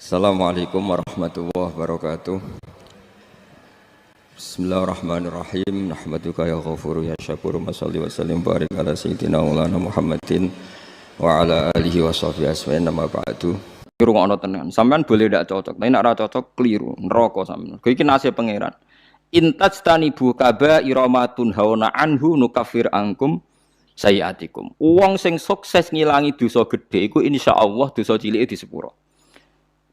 Assalamualaikum warahmatullahi wabarakatuh. Bismillahirrahmanirrahim. Nahmaduka ya ghafuru ya syakuru. Mashalli wa sallim barik ala sayyidina maulana Muhammadin wa ala alihi wa sahbihi asma'in nama ba'du. Rungokno tenan. Sampean boleh ndak cocok, tapi nek ora cocok keliru, neraka sampean. Iki nasib pangeran. Intajtanibu kaba'ira ma tunhauna anhu nukaffir ankum sayiatikum. Wong sing sukses ngilangi dosa gedhe iku insyaallah dosa cilike disepuro.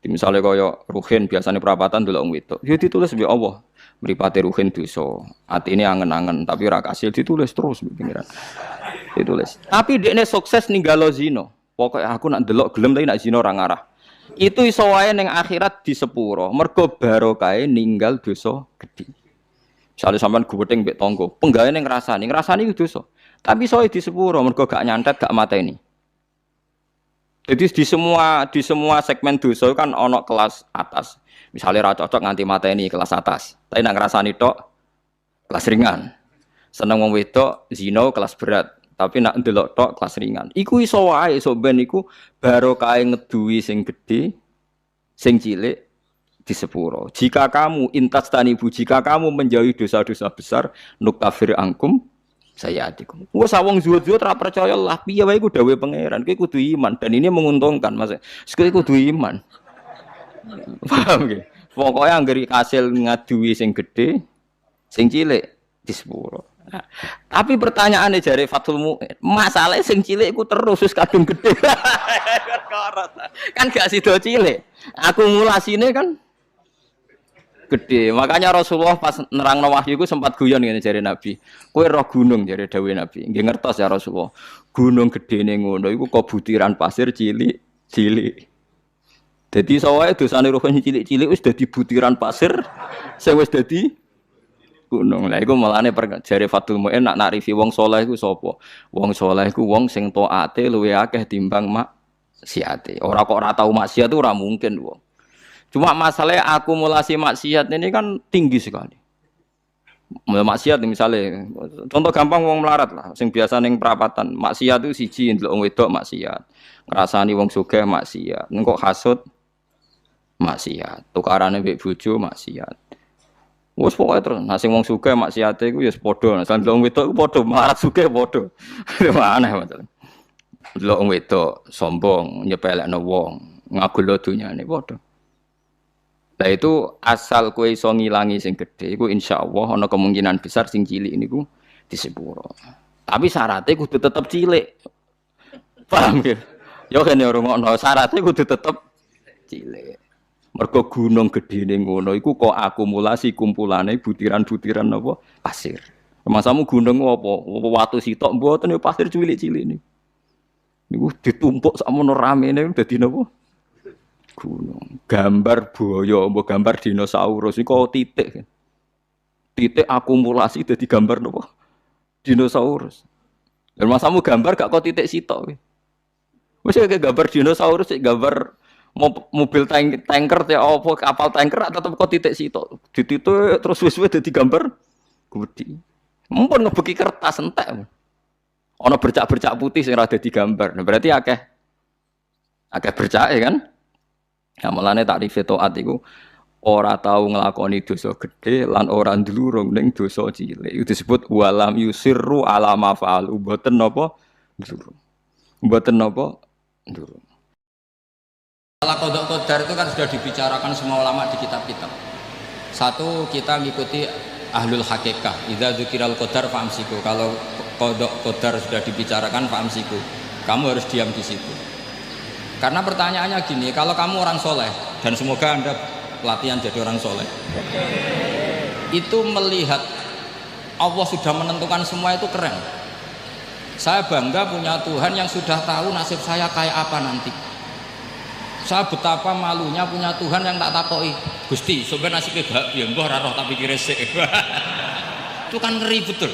Misalnya kaya ruhin biasanya perapatan dulu wong wedok. Ya ditulis mbek Allah. Mripate ruhin dosa. Atine angen-angen tapi ora kasil ditulis terus mbek pengiran. Ditulis. Tapi dekne sukses ninggalo zina. Pokoke aku nak ndelok gelem tapi nak zina ora ngarah. Itu iso wae ning akhirat di sepuro. Mergo barokahe ninggal dosa gedhe. Misale sampean guweting mbek tangga, penggaweane ngrasani iku dosa. Tapi iso di sepuro mergo gak nyantet, gak mateni. Jadi di semua segmen dosa kan ono kelas atas. Misalnya ra cocok nganti mateni kelas atas. Tapi nak ngrasani tok kelas ringan. Seneng wong wedok zina kelas berat. Tapi nak ndelok tok kelas ringan. Iku iso wae iso ben iku barokahe ngeduwi sing gedhe, sing cilik di sepuro. Jika kamu jika kamu menjauhi dosa-dosa besar, nukafir angkum sayiatikum. Wes wong zuhud-zuhud ora percaya lah piye wae iku dawuhe pangeran. Kowe kudu iman dan ini menguntungkan Mas. Kowe kudu iman. Paham nggih? Pokoke anggere kasil ngaduwi sing gedhe, sing cilik di sepuro. Nah, tapi pertanyaane jare Fathul Mu'in, masalah sing cilik iku terus wis kadung gedhe. Kan gak sida cilik. Akumulasine kan gede. Makanya Rasulullah pas nerangno wahyu iku sempat guyon ngene jare Nabi. Kowe roh gunung jare dawuhe Nabi. Nggih ngertos ya Rasulullah. Gunung gedene ngono iku kok butiran pasir cilik-cilik. Dadi sawae dosane roh cilik-cilik wis dadi butiran pasir sing wis dadi gunung. Lah iku malane jare Fathul Mu'in nak nakrifi wong saleh iku sapa? Wong saleh iku wong sing taate luwih akeh timbang maksiate. Ora kok ora tau maksiat itu ora mungkin wong. Cuma masalahnya akumulasi maksiat ini kan tinggi sekali. Maksiat misalnya, contoh gampang wong melarat lah, sing biasa ning perapatan. Maksiat itu siji ndelok wong wedok maksiat, ngrasani wong sugih maksiat, engko hasud maksiat, tukarane mbek bojo maksiat. Wes pokoke terus, nah sing wong sugih maksiate iku ya padha, nah ndelok wong wedok iku padha, melarat sugih padha. Aneh masalah. Ndelok wong wedok sombong, nyepelekno wong, ngagul dunyane padha. Nah itu asal kowe iso ngilangi sing gedhe iku insyaallah ana kemungkinan besar sing cilik niku disepuro. Tapi syaratnya kudu tetep cilik. Paham ya? Ya kene rungokno syaratnya kudu tetep cilik. Mergo gunung gedene ngono iku kok akumulasi kumpulane butiran-butiran apa pasir. Masamu gunung apa? Watu sitok mboten ya pasir cilik-cilik niku. Niku ditumpuk sakmono ramene dadi napa? Gunung, gambar buaya, mbok gambar dinosaurus iku titik. Titik akumulasi dadi gambar napa? Dinosaurus. Dan masamu gambar gak kok titik sitok. Wis kaya gambar dinosaurus, gambar mobil tanker te apa kapal tanker tetep kok titik sitok. Dititik terus wis dadi gambar gede. Mumpun ngebeki kertas entek. Ana bercak-bercak putih sing ora dadi gambar. Nah, berarti akeh bercake kan? Amalane takrif taat iku ora tau nglakoni dosa gedhe lan ora ndlurung ning dosa cilik. Iku disebut walam yusirru ala ma fa'al. Mboten napa ndlurung. Mboten napa ndlurung. Masalah qada qadar itu kan sudah dibicarakan semua ulama di kitab-kitab. Satu, kita mengikuti ahlul hakikah. Idza dzikiral qadar fa'amsiku. Kalau qada qadar sudah dibicarakan fa'amsiku. Kamu harus diam di situ. Karena pertanyaannya gini, kalau kamu orang soleh, dan semoga Anda pelatihan jadi orang soleh, itu melihat Allah sudah menentukan semua itu keren. Saya bangga punya Tuhan yang sudah tahu nasib saya kayak apa nanti. Saya betapa malunya punya Tuhan yang tak takoi, Gusti, sebenarnya nasibnya gak, ya mbah roh tapi kira sik. Itu kan ngeri betul.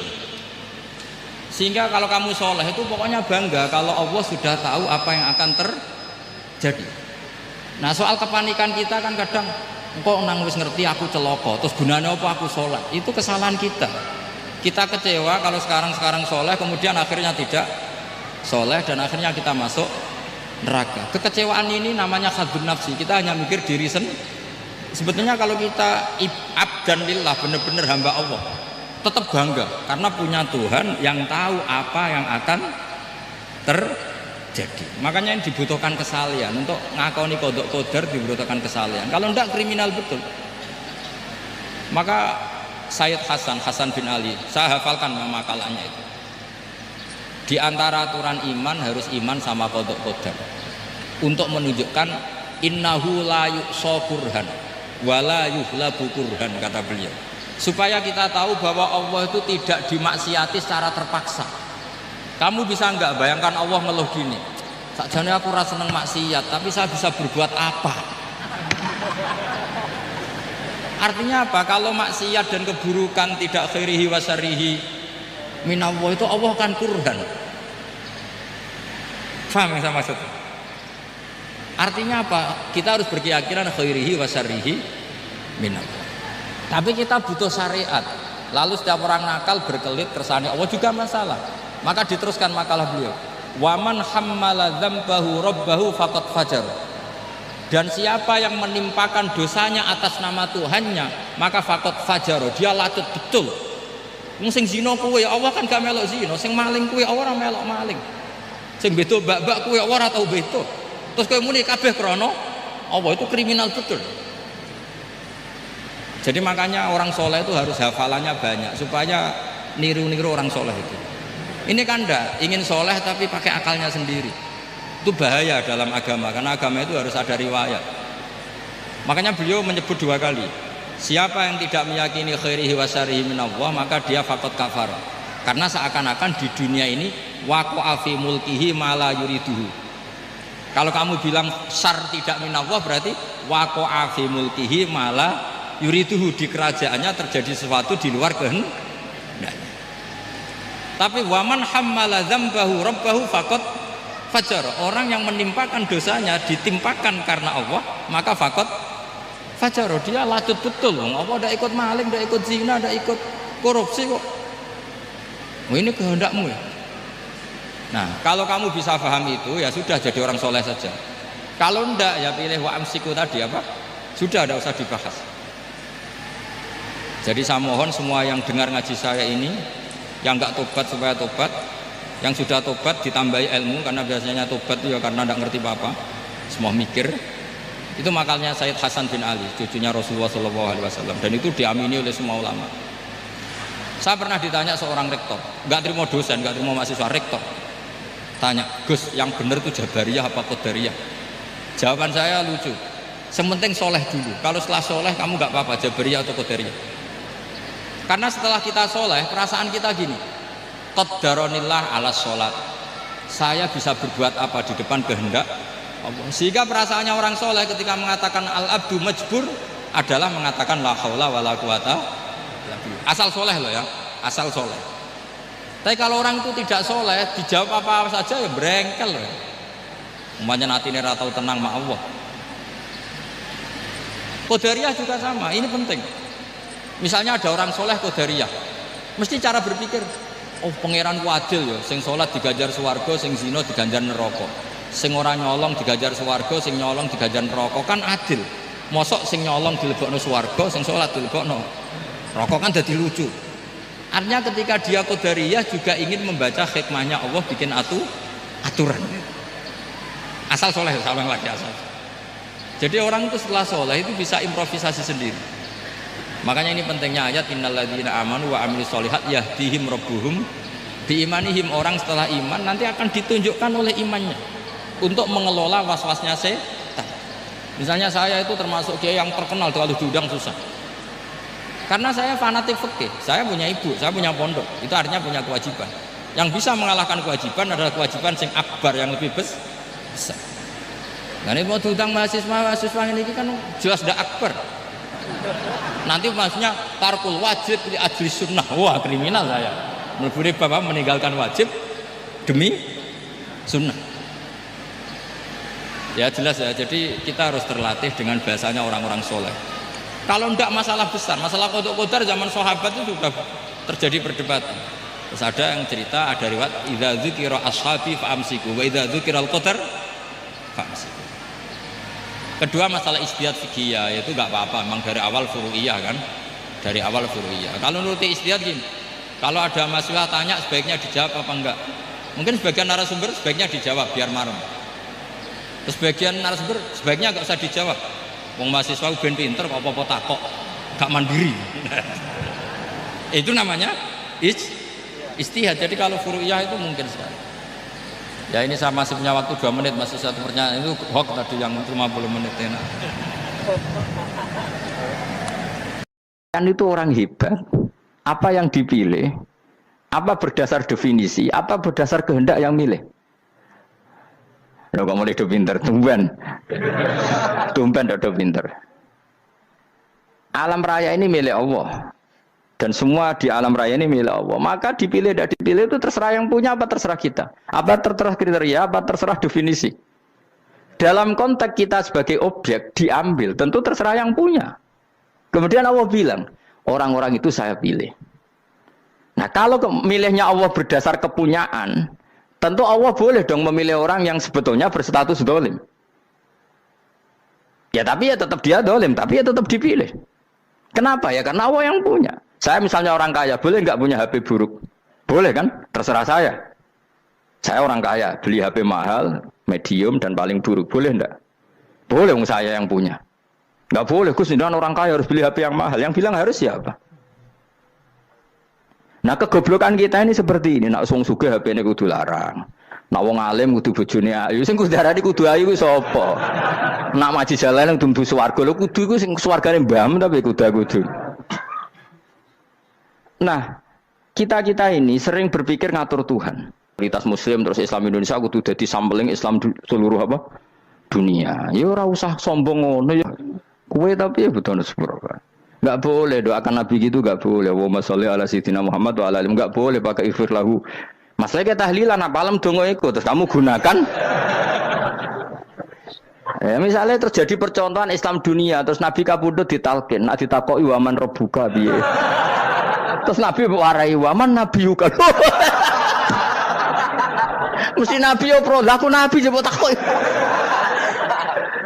Sehingga kalau kamu soleh itu pokoknya bangga kalau Allah sudah tahu apa yang akan jadi. Nah soal kepanikan kita kan kadang kok nang wis ngerti aku celaka terus gunanya apa aku sholat, itu kesalahan kita. Kita kecewa kalau sekarang soleh kemudian akhirnya tidak soleh dan akhirnya kita masuk neraka. Kekecewaan ini namanya khadun nafsi. Kita hanya mikir diri sendiri. Sebetulnya kalau kita abdan lillah, benar-benar hamba Allah, tetap bangga karena punya Tuhan yang tahu apa yang akan terjadi. Makanya yang dibutuhkan kesalian untuk ngakoni kodok kodar, dibutuhkan kesalian. Kalau enggak kriminal betul. Maka Sayyid Hasan bin Ali, saya hafalkan makalahnya itu. Di antara aturan iman harus iman sama kodok kodar untuk menunjukkan innahu la yuqsa kurhan wala yuhlabu kurhan, kata beliau, supaya kita tahu bahwa Allah itu tidak dimaksiati secara terpaksa. Kamu bisa enggak bayangkan Allah ngeluh gini, sakjane aku rasa seneng maksiat tapi saya bisa berbuat apa? Artinya apa? Kalau maksiat dan keburukan tidak khairihi wa syarrihi minallah, itu Allah kan kurhan. Paham yang saya maksud? Artinya apa? Kita harus berkeyakinan khairihi wa syarrihi minallah. Tapi kita butuh syariat. Lalu setiap orang nakal berkelit kersane Allah juga masalah. Maka diteruskan makalah beliau. Waman hammala dzambahu rabbahu faqad fajar. Dan siapa yang menimpakan dosanya atas nama Tuhannya, maka faqad fajar, dia lacut betul. Wong sing zina kuwe Allah kan gak melok zina, sing maling kuwe ora melok maling. Sing beto bak-bak kuwe ora tau beto. Terus kowe muni kabeh krana Allah, itu kriminal betul. Jadi makanya orang soleh itu harus hafalannya banyak supaya niru-niru orang soleh itu. Ini kan enggak ingin soleh tapi pakai akalnya sendiri. Itu bahaya dalam agama, karena agama itu harus ada riwayat. Makanya beliau menyebut 2 kali, siapa yang tidak meyakini khairihi wa syarrihi minallah, maka dia faqad kafar. Karena seakan-akan di dunia ini waqa'a fi mulkihi ma la yuriduhu. Kalau kamu bilang syar tidak minallah, berarti waqa'a fi mulkihi ma la yuriduhu, di kerajaannya terjadi sesuatu di luar kehendaknya. Tapi waman hammala dzambahu rabbahu faqad fajar, orang yang menimpakan dosanya ditimpakan karena Allah, maka faqad fajar, dia lacut betul. Allah tidak ikut maling, tidak ikut zina, tidak ikut korupsi kok. Oh, ini kehendakmu ya. Nah, kalau kamu bisa paham itu, ya sudah, jadi orang soleh saja. Kalau enggak, ya pilih wa amsiku tadi apa? Sudah, tidak usah dibahas. Jadi saya mohon semua yang dengar ngaji saya ini, yang enggak tobat supaya tobat, yang sudah tobat ditambahi ilmu, karena biasanya tobat itu ya karena tidak ngerti apa-apa, semua mikir. Itu makalnya Sayyid Hasan bin Ali, cucunya Rasulullah SAW, dan itu diamini oleh semua ulama. Saya pernah ditanya seorang rektor, nggak terima dosen, nggak terima mahasiswa, rektor tanya, Gus, yang benar itu Jabariyah apa Qadariyah? Jawaban saya lucu, sementing soleh dulu, kalau setelah soleh kamu nggak apa-apa Jabariyah atau Qadariyah. Karena setelah kita soleh, perasaan kita gini, qaddaronillah ala sholat, saya bisa berbuat apa di depan kehendak Allah. Sehingga perasaannya orang soleh ketika mengatakan al-abdu majbur adalah mengatakan la haula wala quwata, asal soleh loh ya, asal soleh. Tapi kalau orang itu tidak soleh, dijawab apa saja ya berengkel loh. Umpamanya nanti ini ratau tenang sama Allah. Qadariyah juga sama, ini penting. Misalnya ada orang soleh Qadariyah, mesti cara berpikir, oh pangeran adil ya, sing sholat digajar swarga, sing zina diganjar neraka, sing ora nyolong digajar swarga, sing nyolong digajar neraka, kan adil. Mosok sing nyolong dilebokno swarga, sing sholat dilebokno rokok, kan jadi lucu. Artinya ketika dia Qadariyah juga ingin membaca hikmahnya Allah bikin aturan. Asal soleh, sama lagi asal. Jadi orang itu setelah soleh itu bisa improvisasi sendiri. Makanya ini pentingnya ayat innalladzina amanu wa amilus sholihat yahdihim rabbuhum biimanihim. Orang setelah iman nanti akan ditunjukkan oleh imannya untuk mengelola was-wasnya setan. Misalnya saya itu termasuk kiai yang terkenal, kalau diundang susah. Karena saya fanatik fikih, saya punya ibu, saya punya pondok, itu artinya punya kewajiban. Yang bisa mengalahkan kewajiban adalah kewajiban sing akbar, yang lebih besar. Nah ini mau diundang mahasiswa ini kan jelas tidak akbar. Nanti maksudnya tarkul wajib di ajli sunnah, wah kriminal saya. Meleburi bapak meninggalkan wajib demi sunnah. Ya jelas ya, jadi kita harus terlatih dengan bahasanya orang-orang soleh. Kalau tidak masalah besar, masalah qadar zaman sahabat itu sudah terjadi perdebatan. Terus ada yang cerita, ada riwayat idza dzukira ashabi fa amsiku wa idza dzukiral qadar famsiku. Kedua masalah ijtihad fikih itu nggak apa-apa, memang dari awal furu'iyah kan, dari awal furu'iyah. Kalau nuruti ijtihad gini, kalau ada mahasiswa tanya sebaiknya dijawab apa enggak? Mungkin sebagian narasumber sebaiknya dijawab biar marem. Terus sebagian narasumber sebaiknya nggak usah dijawab. Wong mahasiswa ben pinter kok apa-apa takok, gak mandiri. Itu namanya ijtihad. Jadi kalau furu'iyah itu mungkin sekali. Ya ini saya masih punya waktu 2 menit, masih satu pertanyaan itu hoax tadi yang 50 menit enak. Kan itu orang hebat. Apa yang dipilih? Apa berdasar definisi? Apa berdasar kehendak yang milih? Lo kok mulai do pinter, tumben do pinter. Alam raya ini milik Allah. Dan semua di alam raya ini milik Allah. Maka dipilih tidak dipilih itu terserah yang punya apa terserah kita. Apa terserah kriteria, apa terserah definisi. Dalam konteks kita sebagai objek diambil, tentu terserah yang punya. Kemudian Allah bilang, orang-orang itu saya pilih. Nah kalau milihnya Allah berdasar kepunyaan, tentu Allah boleh dong memilih orang yang sebetulnya berstatus dolim. Ya tapi ya tetap dia dolim, tapi ya tetap dipilih. Kenapa ya? Karena Allah yang punya. Saya misalnya orang kaya, boleh nggak punya HP buruk? Boleh kan? Terserah saya. Saya orang kaya, beli HP mahal, medium, dan paling buruk. Boleh enggak? Boleh, saya yang punya. Nggak boleh, Gus, dengan orang kaya harus beli HP yang mahal. Yang bilang harus siapa? Nah, kegoblokan kita ini seperti ini. Nak wong sugih HP ini kudu larang. Nak wong alim kudu bojone ayu. Sing kudu darani kudu ayu ku sapa? Nak maji jalan kudu swarga. Lho kudu iku sing swargane mbam tapi kudu. Nah, kita ini sering berpikir ngatur Tuhan. Komunitas Muslim terus Islam Indonesia kudu dadi sampling Islam seluruh apa? Dunia. Ya ora usah sombong ngono ya. Kowe tapi ya betul sepuro. Enggak boleh doakan Nabi gitu, enggak boleh. Allahumma sholli ala sayyidina Muhammad wa ala alihi. Enggak boleh pakai ighfir lahu. Masalah kita tahlilan apalem donga iku terus kamu gunakan. Misalnya terjadi percontohan Islam dunia terus Nabi kapundhut ditalkin, nak ditakoki waman rabbuka piye. Terus Nabi warai waman nabiyuka. Mesti Nabi yo pro, lah aku Nabi coba takut.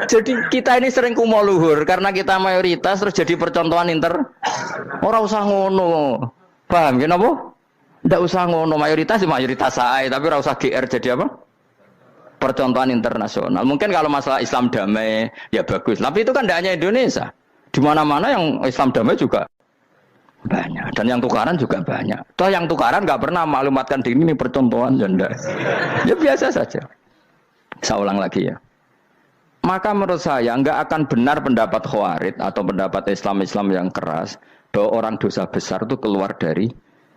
Jadi kita ini sering kumo luhur karena kita mayoritas terus jadi percontohan ora usah ngono. Paham ya napa? Ndak usah ngono, mayoritas saya, tapi ora usah GR jadi apa? Percontohan internasional. Mungkin kalau masalah Islam damai ya bagus, tapi itu kan tidak hanya Indonesia. Di mana-mana yang Islam damai juga banyak, dan yang tukaran juga banyak. Toh yang tukaran nggak pernah maklumatkan diri ini percontohan janda. Ya biasa saja. Saya ulang lagi ya. Maka menurut saya nggak akan benar pendapat Khawarij atau pendapat Islam yang keras bahwa orang dosa besar itu keluar dari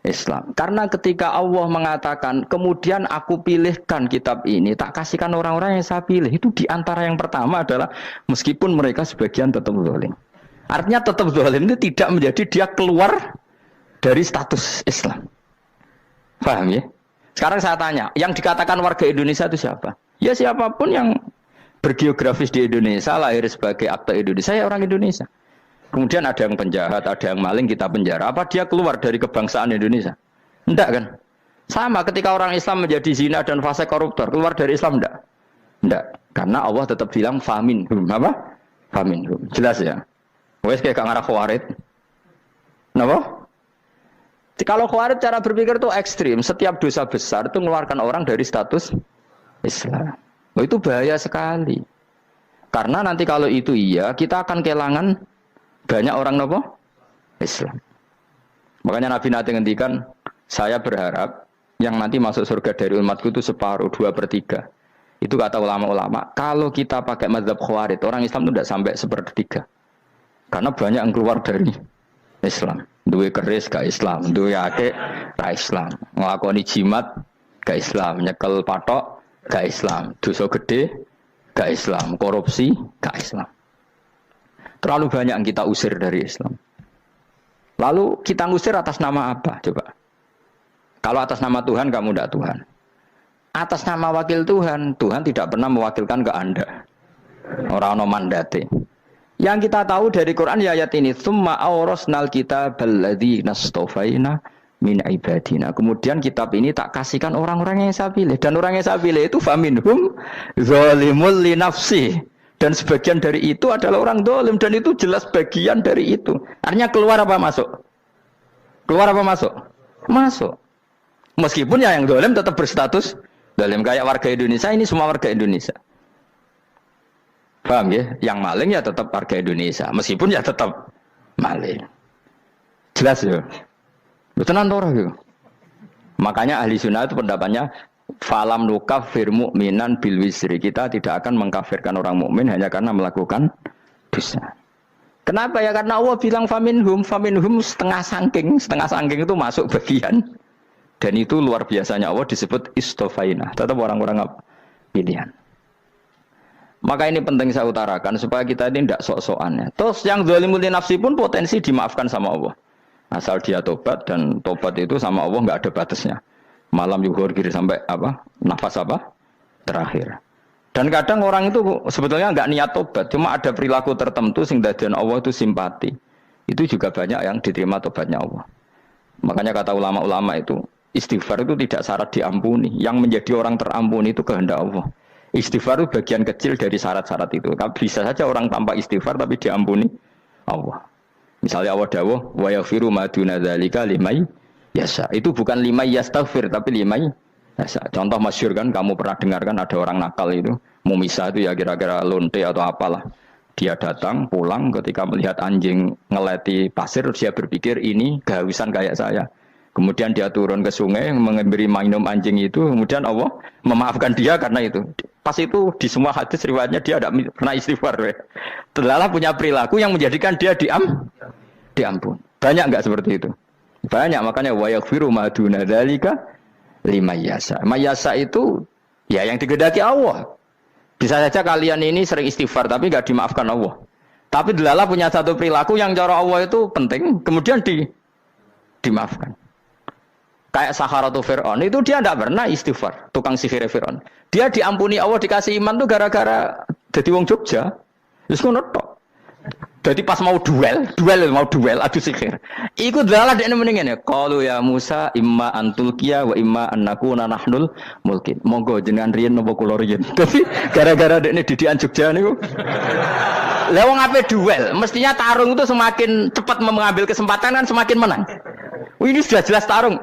Islam. Karena ketika Allah mengatakan kemudian aku pilihkan kitab ini tak kasihkan orang-orang yang saya pilih, itu diantara yang pertama adalah meskipun mereka sebagian tetap zalim. Artinya tetap zalim itu tidak menjadi dia keluar dari status Islam. Paham ya? Sekarang saya tanya, yang dikatakan warga Indonesia itu siapa? Ya siapapun yang bergeografis di Indonesia, lahir sebagai akte Indonesia, ya orang Indonesia. Kemudian ada yang penjahat, ada yang maling, kita penjara. Apa dia keluar dari kebangsaan Indonesia? Enggak kan? Sama ketika orang Islam menjadi zina dan fasik koruptor, keluar dari Islam enggak? Enggak. Karena Allah tetap bilang famin. Apa? Famin. Jelas ya? Wes kayak ngarah Khawarij. Kenapa? Kalau Khawarij cara berpikir itu ekstrim. Setiap dosa besar itu mengeluarkan orang dari status Islam. Oh, itu bahaya sekali. Karena nanti kalau itu iya, kita akan kehilangan banyak orang nopo Islam. Makanya Nabi nanti ngendikan, saya berharap yang nanti masuk surga dari umatku itu separuh, 2/3. Itu kata ulama-ulama. Kalau kita pakai mazhab Khawarij, orang Islam itu tidak sampai 1/3. Karena banyak yang keluar dari Islam. Duwe keris ke Islam, duwe akeh ke Islam, nglakoni jimat ke Islam, nyekel patok ke Islam, dosa gede ke Islam, korupsi ke Islam. Terlalu banyak yang kita usir dari Islam. Lalu kita ngusir atas nama apa? Coba. Kalau atas nama Tuhan, kamu tidak Tuhan. Atas nama wakil Tuhan, Tuhan tidak pernah mewakilkan ke Anda. Orang-orang mandate. Yang kita tahu dari Quran ya ayat ini, tsumma awrasnal kitabal ladzina astafaina min ibadina. Kemudian kitab ini tak kasihkan orang-orang yang saya pilih, dan orang yang saya pilih itu faminhum zalimul li nafsi, dan sebagian dari itu adalah orang zalim, dan itu jelas bagian dari itu. Artinya keluar apa masuk? Keluar apa masuk? Masuk. Meskipun ya yang zalim tetap berstatus zalim, kayak warga Indonesia, ini semua warga Indonesia. Paham ya? Yang maling ya tetap warga Indonesia, meskipun ya tetap maling. Jelas ya? Betul ora gitu. Makanya ahli sunnah itu pendapatnya falam nukafir mu'minan bil wisri. Kita tidak akan mengkafirkan orang mukmin hanya karena melakukan dosa. Kenapa ya? Karena Allah bilang faminhum setengah sangking itu masuk bagian. Dan itu luar biasanya Allah disebut istofaina. Tetap orang-orang pilihan. Maka ini penting saya utarakan supaya kita ini tidak sok-sokan ya. Terus yang zalimul li nafsi pun potensi dimaafkan sama Allah. Asal dia tobat, dan tobat itu sama Allah nggak ada batasnya. Malam yuhur kiri sampai apa? Nafas apa? Terakhir. Dan kadang orang itu sebetulnya nggak niat tobat, cuma ada perilaku tertentu sehingga dadian Allah itu simpati. Itu juga banyak yang diterima tobatnya Allah. Makanya kata ulama-ulama itu, istighfar itu tidak syarat diampuni. Yang menjadi orang terampuni itu kehendak Allah. Istighfar itu bagian kecil dari syarat-syarat itu. Bisa saja orang tanpa istighfar tapi diampuni Allah. Misalnya Allah dawuh wa yaghfiru ma duna dzalika limay yasha. Itu bukan limay yastaghfir tapi limay yasha. Contoh masyhur kan, kamu pernah dengar kan, ada orang nakal itu, mumisa itu ya kira-kira lonte atau apalah. Dia datang pulang ketika melihat anjing ngeleti pasir, dia berpikir ini kehausan kayak saya. Kemudian dia turun ke sungai memberi minum anjing itu, kemudian Allah memaafkan dia karena itu. Pas itu di semua hadis riwayatnya dia tidak pernah istighfar. Terlalu punya perilaku yang menjadikan dia diampun. Banyak enggak seperti itu? Banyak, makanya wa yaghfiru ma duna dzalika limayasa. Mayasa itu ya yang digedaki Allah. Bisa saja kalian ini sering istighfar tapi enggak dimaafkan Allah. Tapi delala punya satu perilaku yang cara Allah itu penting, kemudian dimaafkan. Kayak Saharatu Fir'aun itu dia tidak pernah istighfar, tukang sihir Fir'aun. Dia diampuni Allah, dikasih iman tuh gara-gara jadi wong Jogja. Terus ngono tok. Jadi pas mau duel adu sihir. Iku dalah dekne mendingan ya. Qalu ya Musa imma antulqiya wa imma annakuna nahnul mulkin. Monggo jenengan riyen napa kula riyen. Dadi gara-gara dekne didikan Jogja niku. Lah wong ape duel, mestinya tarung itu semakin cepat mengambil kesempatan kan semakin menang. Ini sudah jelas tarung.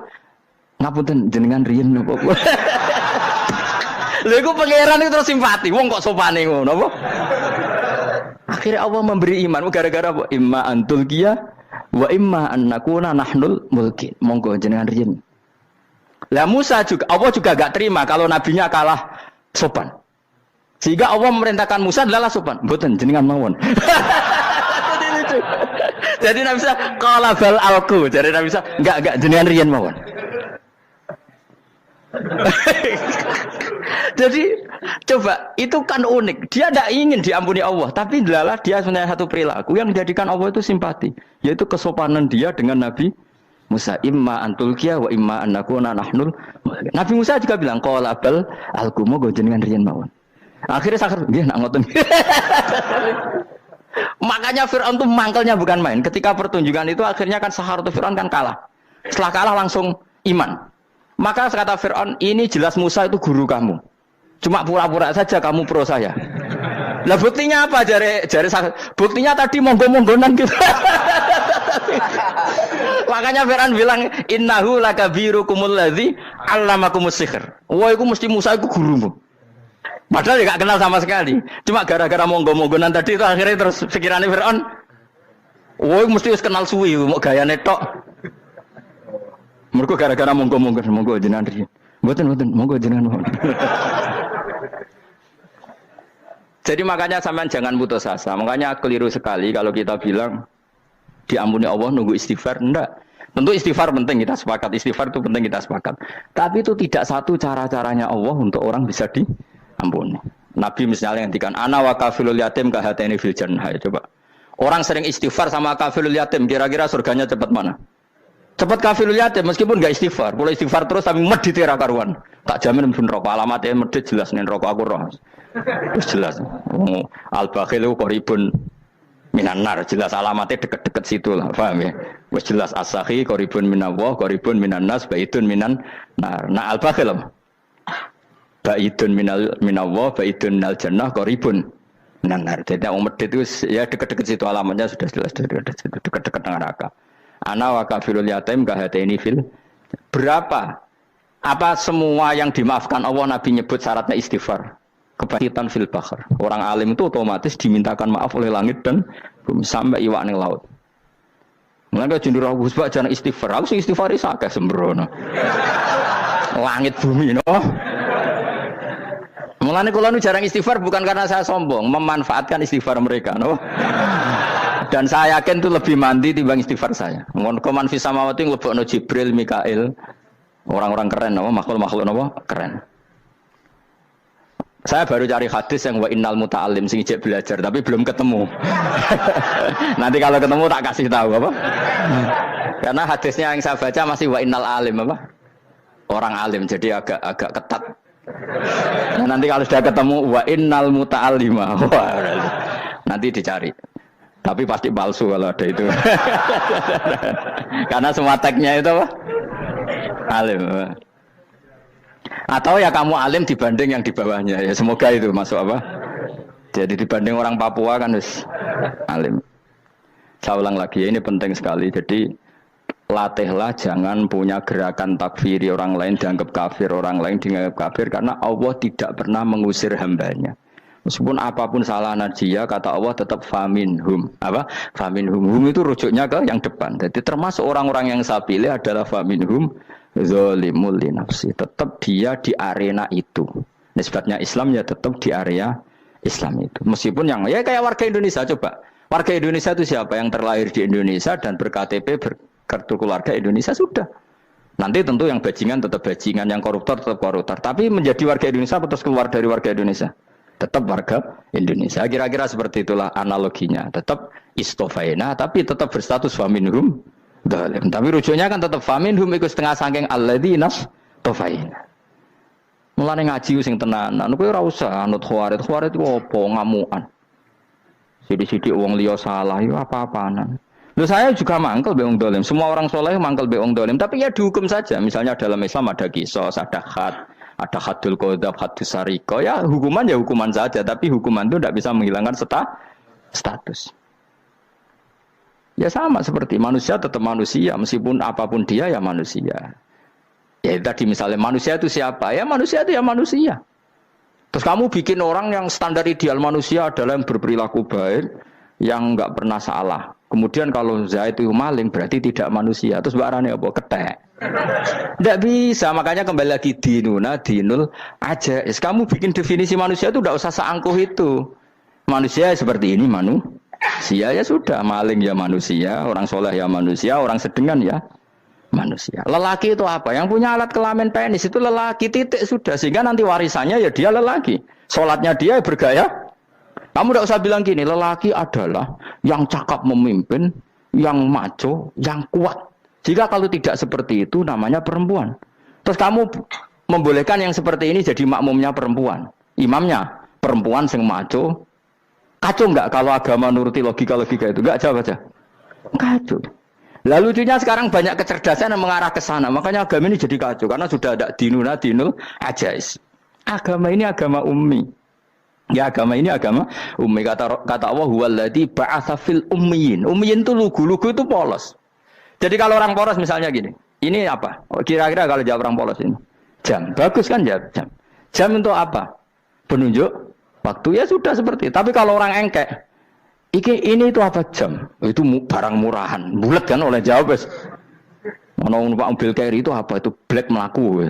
Ngapunten jenengan riyen napa kula. Lha iku pangeran itu terus simpati. Wong kok sopane ngono apa? Akhirnya Allah memberi iman gara-gara apa? Imma antulqiya wa imma annakuna nahnul mulkin. Monggo jenengan riyen. Lah Musa juga, Allah juga gak terima kalau nabinya kalah sopan. Sehingga Allah memerintahkan Musa adalah sopan. Mboten jenengan mawon. Jadi Nabi Musa qala bal alqu. Jadi Nabi Musa enggak jenengan riyen mawon. Jadi coba itu kan unik. Dia tidak ingin diampuni Allah, tapi adalah dia punya satu perilaku yang menjadikan Allah itu simpati, yaitu kesopanan dia dengan Nabi Musa. Imma antulqiya wa imma annakuna nahnul. Nabi Musa juga bilang qala bal alqumu go jenengan riyen mawon. Akhirnya sakar nggih nak ngoten. Makanya Firaun itu mangkelnya bukan main. Ketika pertunjukan itu akhirnya kan Saharatu Firaun kan kalah. Setelah kalah langsung iman. Maka kata Firaun, ini jelas Musa itu guru kamu. Cuma pura-pura saja kamu pro saya. Lah buktinya apa? Jare buktinya tadi monggo-monggonan gitu. Makanya Firaun bilang innahu lakabirukumul ladzi 'allamakumus sihr. Wah, iku mesti Musa iku gurumu. Padahal dia gak kenal sama sekali. Cuma gara-gara monggo-monggonan tadi itu akhirnya terus pikirannya Firaun, wah, mesti wis kenal suwi, mau gayane tok. Mergo gara-gara monggo jenengan riyen. Mboten monggo jenengan mawon. Jadi makanya sampean jangan putus asa. Makanya keliru sekali kalau kita bilang diampuni Allah nunggu istighfar. Enggak. Tentu istighfar penting, kita sepakat. Istighfar itu penting, kita sepakat. Tapi itu tidak satu cara-caranya Allah untuk orang bisa diampuni. Nabi misalnya ngendikan ana wa kafilul yatim ka hatani fil jannah. Coba. Orang sering istighfar sama kafilul yatim, kira-kira surganya cepat mana? Cepat kafilul yatim meskipun enggak istighfar. Boleh istighfar terus tapi medhit ra karuan. Tak jamin mlebu neraka. Alamatnya medhit jelas ning neraka aku roh. Wis jelas. Al-bakhil qaribun minan nar, jelas alamatnya deket-deket situ lah, paham ya? Wes jelas as-sakhi qaribun minallah, qaribun minan nas, baitun minan nar. Nah al-bakhil apa? Baitun minallah, baitun minal jannah, qaribun minan nar. Jadi yang medit itu ya deket-deket situ alamatnya sudah jelas deket-deket neraka. Ana wa kafirul yatim kahatini fil. Berapa? Apa semua yang dimaafkan Allah Nabi nyebut syaratnya istighfar? Kebahitan fil bakhar. Orang alim itu otomatis dimintakan maaf oleh langit dan bumi sampai iwak ning laut. Mulane jendur aku sebab jangan istighfar. Aku sing istighfar iki akeh sembrono. Langit bumi no. Mulane kula nu jarang istighfar bukan karena saya sombong, memanfaatkan istighfar mereka no. Dan saya yakin itu lebih mandi timbang istighfar saya. Mon koman fi samawati nglebokno Jibril, Mikail. Orang-orang keren no, makhluk-makhluk no, keren. Saya baru cari hadis yang wa innal muta'allim sing ijek belajar tapi belum ketemu. Nanti kalau ketemu tak kasih tahu apa? Karena hadisnya yang saya baca masih wa innal alim apa? Orang alim jadi agak ketat. Nah, nanti kalau sudah ketemu wa innal muta'allima. Nanti dicari. Tapi pasti palsu kalau ada itu. Karena semua tagnya itu apa? Alim. Atau ya kamu alim dibanding yang di bawahnya ya semoga itu masuk apa? Jadi dibanding orang Papua kan harus alim. Saya ulang lagi ya, ini penting sekali. Jadi latihlah jangan punya gerakan takfiri orang lain dianggap kafir, orang lain dianggap kafir karena Allah tidak pernah mengusir hambanya. Meskipun apapun salah dia kata Allah tetap faminhum. Apa? Faminhum. Hum itu rujuknya ke yang depan. Jadi termasuk orang-orang yang saya pilih adalah faminhum zalimul li nafsi. Tetap dia di arena itu. Nisbatnya Islam ya tetap di area Islam itu. Meskipun yang ya kayak warga Indonesia coba. Warga Indonesia itu siapa yang terlahir di Indonesia dan ber-KTP berkartu keluarga Indonesia sudah. Nanti tentu yang bajingan tetap bajingan, yang koruptor tetap koruptor. Tapi menjadi warga Indonesia atau keluar dari warga Indonesia? Tetap warga Indonesia. Kira-kira seperti itulah analoginya. Tetap istofaina tapi tetap berstatus faminhum dalim. Tapi rujuknya kan tetap faminhum ikut setengah sangking alladzinas tofaina. Mulane ngaji sing tenanan. Kowe ora usah anut khawarit. Khawarit itu apa? Ngamukan. Sidik-sidik wong liya salah itu apa-apaanan. Loh saya juga mangkel be wong dolim. Semua orang soleh mangkel be wong dolim. Tapi ya dihukum saja. Misalnya dalam Islam ada qisas, ada had, ada hadul qadzaf, hadus sariko. Ya hukuman saja. Tapi hukuman itu tidak bisa menghilangkan status. Ya sama seperti manusia tetap manusia. Meskipun apapun dia ya manusia. Ya tadi misalnya manusia itu siapa? Ya manusia itu ya manusia. Terus kamu bikin orang yang standar ideal manusia adalah yang berperilaku baik, yang enggak pernah salah. Kemudian kalau Zaid itu maling berarti tidak manusia. Terus barane apa? Ketek. Tidak bisa. Makanya kembali lagi dinul aja. Kamu bikin definisi manusia itu tidak usah seangkuh itu. Manusia seperti ini manusia ya sudah. Maling ya manusia, orang soleh ya manusia, orang sedengan ya manusia. Lelaki itu apa? Yang punya alat kelamin penis itu lelaki titik sudah. Sehingga nanti warisannya ya dia lelaki. Sholatnya dia bergaya. Kamu tidak usah bilang gini, lelaki adalah yang cakap memimpin, yang maco, yang kuat. Jika kalau tidak seperti itu namanya perempuan. Terus kamu membolehkan yang seperti ini jadi makmumnya perempuan. Imamnya perempuan sing maco. Kacau enggak kalau agama nuruti logika-logika itu? Enggak jawab aja. Kacau. Lalu lucunya sekarang banyak kecerdasan yang mengarah ke sana. Makanya agama ini jadi kacau. Karena sudah ada dinul ajais. Agama ini agama ummi. Ya agama ini agama ummi. Kata Allah, huwallazi ba'atsa fil ummiyin. Ummiyin itu lugu-lugu itu polos. Jadi kalau orang polos misalnya gini. Ini apa? Kira-kira kalau jawab orang polos ini. Jam. Bagus kan jawab jam. Jam untuk apa? Penunjuk waktu ya sudah seperti itu. Tapi kalau orang engkek. Ini itu apa jam? Itu barang murahan. Bulat kan oleh jawab. Mana numpak mobil carry itu apa? Itu black melaku.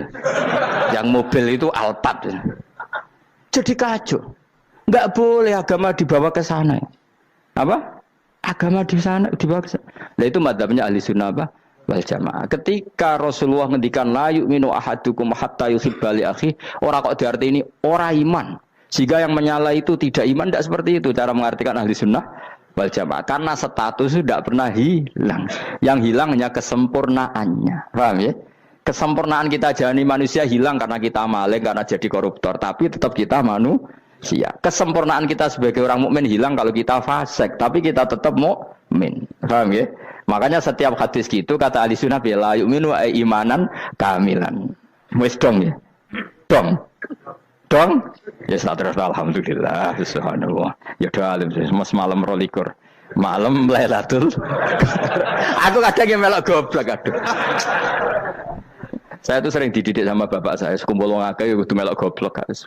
Yang mobil itu Alphard. Jadi kacau. Enggak boleh agama dibawa ke sana. Apa? Agama di sana dibawa ke sana. Nah itu madzhabnya ahli sunnah apa? Wal jamaah. Ketika Rasulullah ngendikan la yu'minu ahadukum hatta yuhibba li akhi, ora kok diartini ora iman. Sehingga yang menyala itu tidak iman, tidak seperti itu cara mengartikan ahli sunnah wal jamaah. Karena status itu tidak pernah hilang. Yang hilang hanya kesempurnaannya. Paham ya? Kesempurnaan kita jalani manusia hilang karena kita maling, karena jadi koruptor. Tapi tetap kita manusia. Kesempurnaan kita sebagai orang mukmin hilang kalau kita fasik, tapi kita tetap mukmin. Paham ya? Makanya setiap hadis gitu kata ahli sunnah la yu'minu imanan kamilan. Wis dong ya. Dong. Ya terus alhamdulillah subhanallah. Ya doa alim malam 22. Malam Lailatul. Aku kadang yang melok goblok aduh. Saya tuh sering dididik sama bapak saya, sekumpul wong akeh ya kudu melok goblok guys.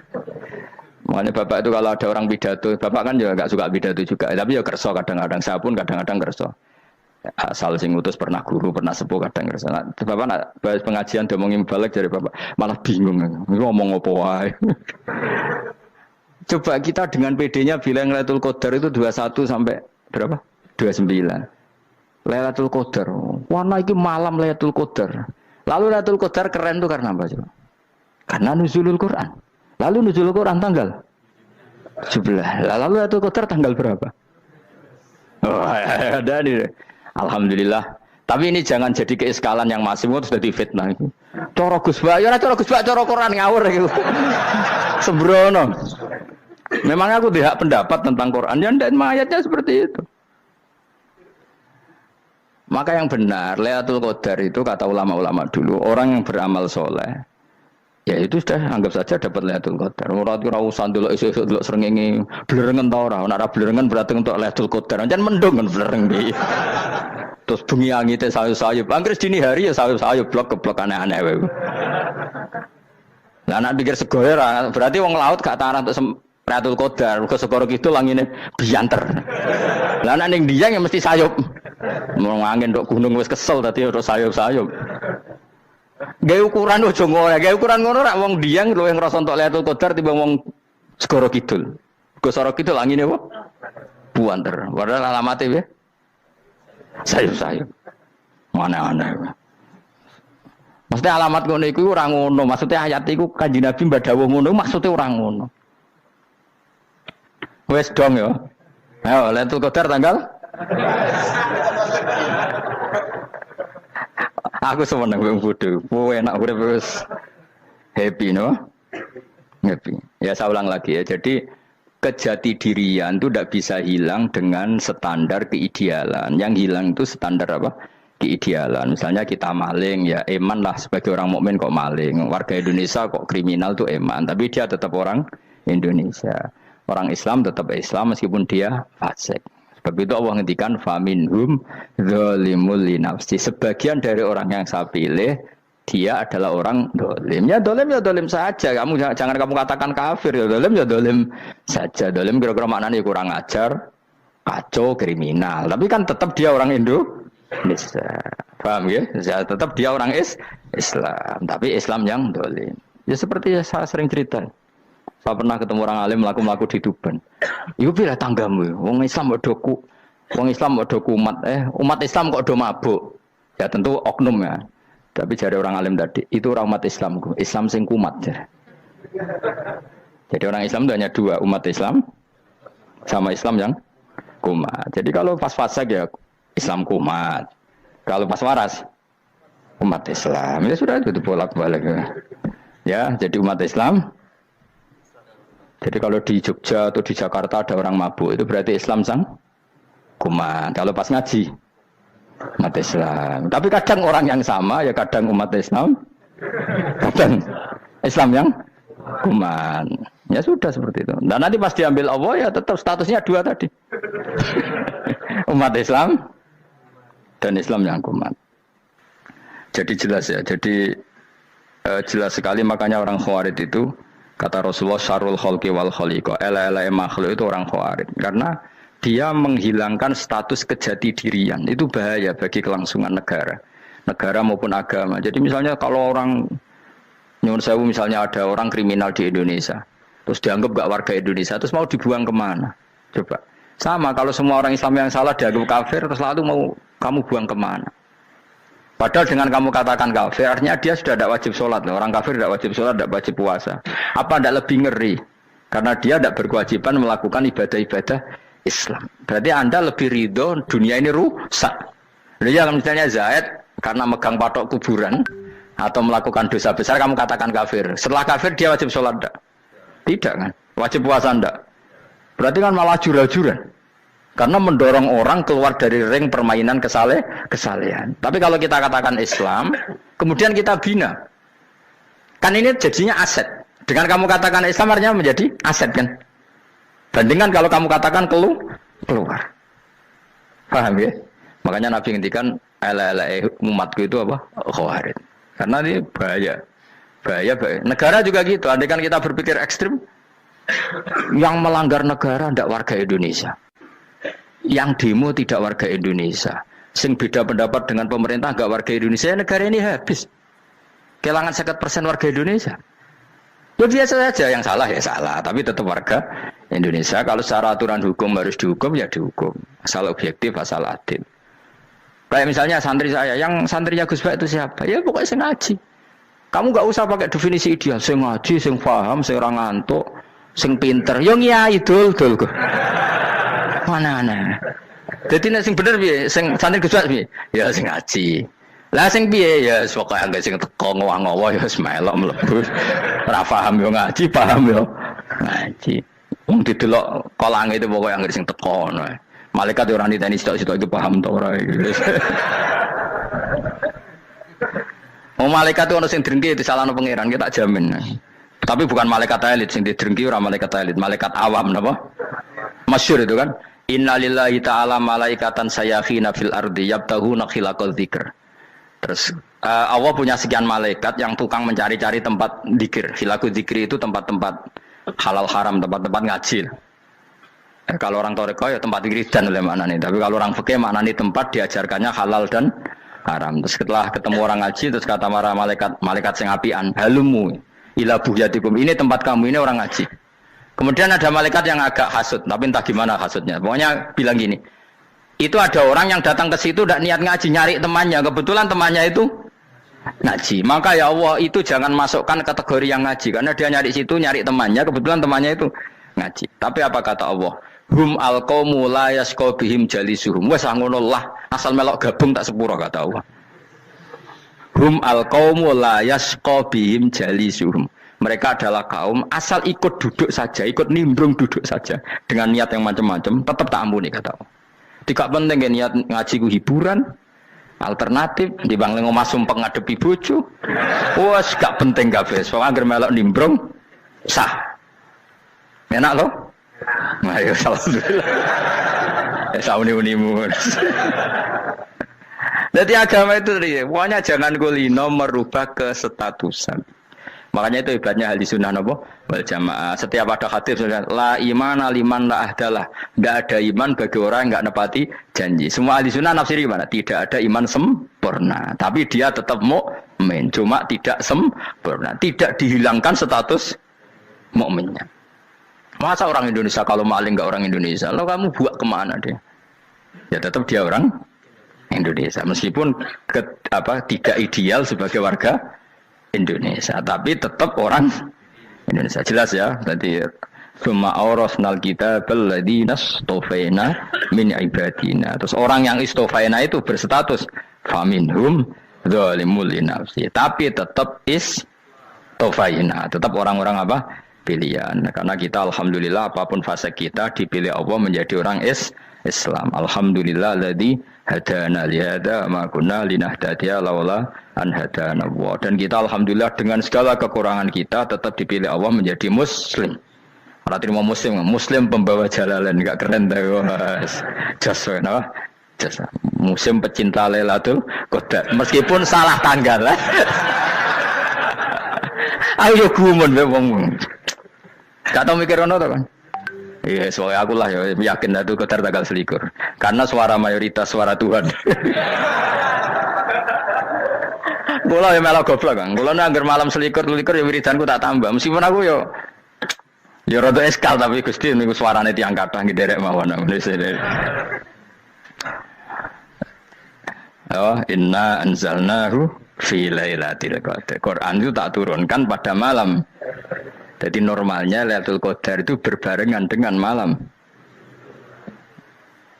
Makanya bapak itu kalau ada orang pidato, bapak kan juga enggak suka pidato juga, tapi ya kerso kadang-kadang, saya pun kadang-kadang kerso. Asal sing ngutus pernah guru, pernah sepuh kadang kerso. Nah, bapak nak bahas pengajian ngomongin balik dari bapak, malah bingung ngomong apa wae. Coba kita dengan PD-nya bilang Lailatul Qadar itu 21 sampai berapa? 29. Lailatul Qadar. Warna itu malam Lailatul Qadar. Lalu Lailatul Qadar keren tuh karena apa coba? Karena nuzulul Quran. Lalu nuzulul Quran tanggal 17. Lalu Lailatul Qadar tanggal berapa? Oh, ada nih. Alhamdulillah. Tapi ini jangan jadi keiskalan yang masif itu sudah difitnah. Coro Gus Ba, ya coro Gus Ba, coro Quran ngawur gitu. Sembrono. Memang aku tidak pendapat tentang Quran, ya dan ayatnya seperti itu. Maka yang benar, Lailatul Qadar itu kata ulama-ulama dulu, orang yang beramal soleh, ya itu sudah anggap saja dapat Lailatul Qadar. Ora usah ndelok esuk-esuk ndelok srengenge blerengen ta ora. Nek ora blerengen berarti untuk Lailatul Qadar. Jan mendung kan blereng iki. Terus bengi angite sayup-sayup. Anggere dini hari ya sayup-sayup blok keblok aneh-aneh wae. Lah nek pikir segoe ora, berarti wong laut gak tarah untuk Lailatul Qadar, ke segoro kidul angine bianter. Lah nek ning Dieng ya mesti sayup. Mau angin ndok gunung wis kesel tadi ora sayup-sayup. Gawe ukuran ojo ngono, gawe ukuran ngono rak wong Dieng luwih ngrasa entuk Lailatul Qadar timbang wong segoro kidul. Ke segoro kidul angine apa? Buanter. Padahal alamate piye? Sayup-sayup. Mana-mana. Maksudnya alamat ngono iku ora ngono, maksudnya ayat iku Kanjeng Nabi mbadhawuh ngono, maksudnya ora ngono. Wes dong ya. Ayo Lailatul Qadar tanggal. Aku seneng wong bodho. Enak urip wis happy no. Happy. Ya saya ulang lagi ya. Jadi kejati dirian itu tidak bisa hilang dengan standar keidealan. Yang hilang itu standar apa? Keidealan. Misalnya kita maling, ya eman lah sebagai orang mukmin kok maling. Warga Indonesia kok kriminal tuh eman, tapi dia tetap orang Indonesia. Orang Islam tetap Islam meskipun dia fasik. Sebab itu Allah ngendikan faminhum zalimul linafsi. Sebagian dari orang yang saya pilih dia adalah orang dolim. Ya dolim saja. Kamu jangan kamu katakan kafir ya dolim saja. Dolim kira-kira maknanya kurang ajar, kacau, kriminal. Tapi kan tetap dia orang Indonesia. Paham ya? Tetap dia orang Islam. Tapi Islam yang dolim. Ya seperti saya sering cerita. Saya pernah ketemu orang alim melaku di Tuban. Iku pilih tanggamu. Wong Islam kok doku. Wong Islam kok doku umat Islam kok do mabuk. Ya tentu oknum ya. Tapi jari orang alim tadi, itu orang umat Islam. Islam sing kumat. Jadi orang Islam itu hanya dua, umat Islam sama Islam yang kumat. Jadi kalau pas fasik ya Islam kumat. Kalau pas waras umat Islam. Ya sudah itu bolak-balik. Ya, jadi umat Islam. Jadi kalau di Jogja atau di Jakarta ada orang mabuk, itu berarti Islam sang kumat. Kalau pas ngaji umat Islam. Tapi kadang orang yang sama ya kadang umat Islam, kadang Islam yang kuman. Ya sudah seperti itu. Dan nanti pas diambil Allah ya tetap statusnya dua tadi. Umat Islam dan Islam yang kuman. Jadi jelas ya. Jadi jelas sekali makanya orang Khawarij itu kata Rasulullah syarrul khalqi wal khaliqa. Ela makhluk itu orang Khawarij karena dia menghilangkan status kejati dirian. Itu bahaya bagi kelangsungan negara maupun agama. Jadi misalnya kalau orang nyuwun sewu misalnya ada orang kriminal di Indonesia, terus dianggap gak warga Indonesia, terus mau dibuang kemana? Coba. Sama kalau semua orang Islam yang salah dianggap kafir, terus lalu mau kamu buang kemana? Padahal dengan kamu katakan kafir, artinya dia sudah tidak wajib sholat. Orang kafir tidak wajib sholat, tidak wajib puasa. Apa tidak lebih ngeri? Karena dia tidak berkewajiban melakukan ibadah-ibadah Islam. Berarti Anda lebih ridho dunia ini rusak. Jadi kalau misalnya Zaid karena megang patok kuburan atau melakukan dosa besar kamu katakan kafir. Setelah kafir dia wajib sholat tidak? Tidak kan? Wajib puasa ndak? Berarti kan malah jura-juran. Karena mendorong orang keluar dari ring permainan kesalehan. Tapi kalau kita katakan Islam, kemudian kita bina. Kan ini jadinya aset. Dengan kamu katakan Islam artinya menjadi aset kan? Bandingkan kalau kamu katakan keluar. Paham ya? Makanya Nabi ngendikan umatku itu apa? Khawarij. Karena ini bahaya. Bahaya. Negara juga gitu. Andai kan kita berpikir ekstrim, yang melanggar negara tidak warga Indonesia. Yang demo tidak warga Indonesia. Sing beda pendapat dengan pemerintah enggak warga Indonesia, negara ini habis. Kehilangan 50% warga Indonesia. Ya biasa saja, yang salah ya salah, tapi tetap warga Indonesia. Kalau secara aturan hukum harus dihukum ya dihukum. Asal objektif, asal adil. Kayak misalnya santri saya, yang santrinya Gus Bak itu siapa? Ya pokoknya sing ngaji. Kamu enggak usah pakai definisi ideal, sing ngaji, sing paham, sing ora ngantuk, sing pinter. Yo ngiyai dul kok. Mana. Jadi nek sing bener piye? Sing santri Gus Bak piye? Ya sing ngaji. Lah sing piye ya pokoke anggere sing teko ngowah-ngowah ya wis melok mlebu. Ora paham yo ngaji, paham yo ngaji. Wong didelok kolange itu pokoke anggere sing teko ngono. Malaikat ora niteni sitok-sitok itu paham to ora iki. Oh malaikat itu ono sing drengki disalahno pangeran kita jamin. Tapi bukan malaikat elit sing didrengki ora malaikat elit, malaikat awam napa? Masyhur itu kan. Innalillahi ta'ala malaikatan sayakhina fil ardi yabtahuna khilaqal dzikr. Terus Allah punya sekian malaikat yang tukang mencari-cari tempat dzikir. Khilaqul dzikri itu tempat-tempat halal haram, tempat-tempat ngaji. Kalau orang toreko ya tempat wiridan oleh maknanya. Tapi kalau orang fikih maknanya tempat diajarkannya halal dan haram. Terus setelah ketemu orang ngaji terus kata para malaikat sing apian, halumu ila buhyatikum. Ini tempat kamu, ini orang ngaji. Kemudian ada malaikat yang agak hasud, tapi entah gimana hasudnya. Pokoknya bilang gini, itu ada orang yang datang ke situ tidak niat ngaji, nyari temannya. Kebetulan temannya itu ngaji. Maka ya Allah itu jangan masukkan kategori yang ngaji, karena dia nyari situ nyari temannya. Kebetulan temannya itu ngaji. Tapi apa kata Allah? Hum alqaumu la yasqa bihim jalisuhum. Wes ngono lah, asal melok gabung tak sepuro kata Allah. Hum alqaumu la yasqa bihim jalisuhum. Mereka adalah kaum asal ikut duduk saja, ikut nimbrung duduk saja dengan niat yang macam-macam, tetap tak ampuni kata Allah. Tidak penting ya niat ngaji ku hiburan, alternatif dibanding ngomong sumpah ngadepi bojo. Wes gak penting kabeh. Soale anggere melok nimbrung sah. Enak loh? Nah, ya alhamdulillah. Ya sauni-unimu. Jadi agama itu pokoknya jangan kulino merubah kesestatusan. Makanya itu ibaratnya ahli sunnah napa wal jamaah. Setiap ada hadis la imana liman la ahdalah. Tidak ada iman bagi orang yang enggak nepati janji. Semua ahli sunnah nafsiri gimana? Tidak ada iman sempurna, tapi dia tetap mukmin, cuma tidak sempurna. Tidak dihilangkan status mukminnya. Masa orang Indonesia kalau maling enggak orang Indonesia? Lalu kamu buat kemana dia? Ya tetap dia orang Indonesia meskipun tidak ideal sebagai warga Indonesia, tapi tetap orang Indonesia. Jelas ya. Tadi summa awrasnal kitabal ladzina istofaina min ibadina. Terus orang yang istofaina itu berstatus faminhum zalimul linafsi. Tapi tetap istofaina, tetap orang-orang apa? Pilihan. Karena kita alhamdulillah apapun fase kita dipilih Allah menjadi orang Islam. Alhamdulillah alladzi hadana li hadza ma kunna linahtadiya laula an hadana Allah. Dan kita alhamdulillah dengan segala kekurangan kita tetap dipilih Allah menjadi muslim. Ora terima muslim pembawa jalalan, enggak keren ta Mas. Jas no. Jas muslim pecinta Lailatul Qadar. Meskipun salah tanggal. Ayo gumun wae wong. Gak tau mikir ono to kan. Iya, soalnya aku lah ya yakin itu Qadar tanggal 21. Karena suara mayoritas suara Tuhan. Kula ya melok goblok kan. Kula nek malam 21 ya wiridanku tak tambah. Meskipun aku ya rada eskal tapi Gusti niku suarane tiyang kathah nderek mawon. Oh, inna anzalnahu fi lailatul qadar. Quran itu tak turunkan pada malam. Jadi normalnya Lailatul Qadar itu berbarengan dengan malam.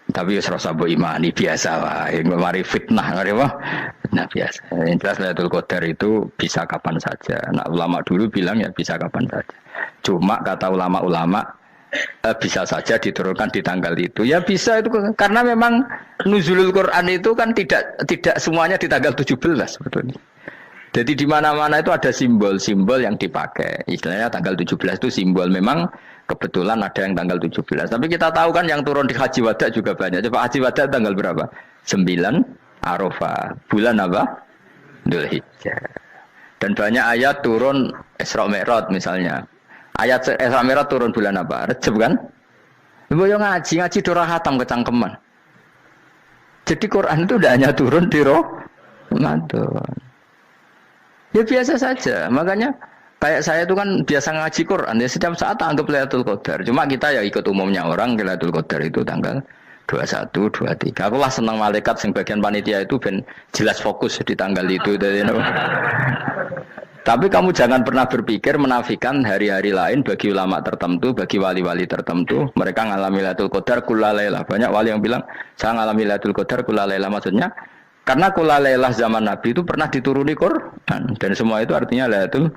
Tapi ya serasa mbok imani biasa wae, mari fitnah ngene wah. Nah biasa. Yang jelas Lailatul Qadar itu bisa kapan saja. Nah ulama dulu bilang ya bisa kapan saja. Cuma kata ulama-ulama bisa saja diturunkan di tanggal itu. Ya bisa itu karena memang nuzulul Quran itu kan tidak semuanya di tanggal 17 sebetulnya. Jadi di mana-mana itu ada simbol-simbol yang dipakai. Istilahnya tanggal 17 itu simbol memang kebetulan ada yang tanggal 17. Tapi kita tahu kan yang turun di Haji Wada juga banyak. Coba Haji Wada tanggal berapa? 9 Arafah. Bulan apa? Dzulhijjah. Dan banyak ayat turun Isra Mi'raj misalnya. Ayat Isra Mi'raj turun bulan apa? Rejab kan? Ibu yang ngaji dora hatam kecangkeman. Jadi Quran itu tidak hanya turun di Ramadan. Ya biasa saja. Makanya kayak saya itu kan biasa ngaji Quran. Ya setiap saat anggap Lailatul Qadar. Cuma kita ya ikut umumnya orang Lailatul Qadar itu tanggal 21, 23. Aku lah senang malaikat yang bagian panitia itu ben jelas fokus di tanggal itu. Tapi kamu jangan pernah berpikir menafikan hari-hari lain bagi ulama tertentu, bagi wali-wali tertentu. Mereka ngalami Lailatul Qadar kulalailah. Banyak wali yang bilang, saya ngalami Lailatul Qadar kulalailah. Maksudnya, karena kulalailah zaman Nabi itu pernah dituruni Quran. Dan semua itu artinya Lailatul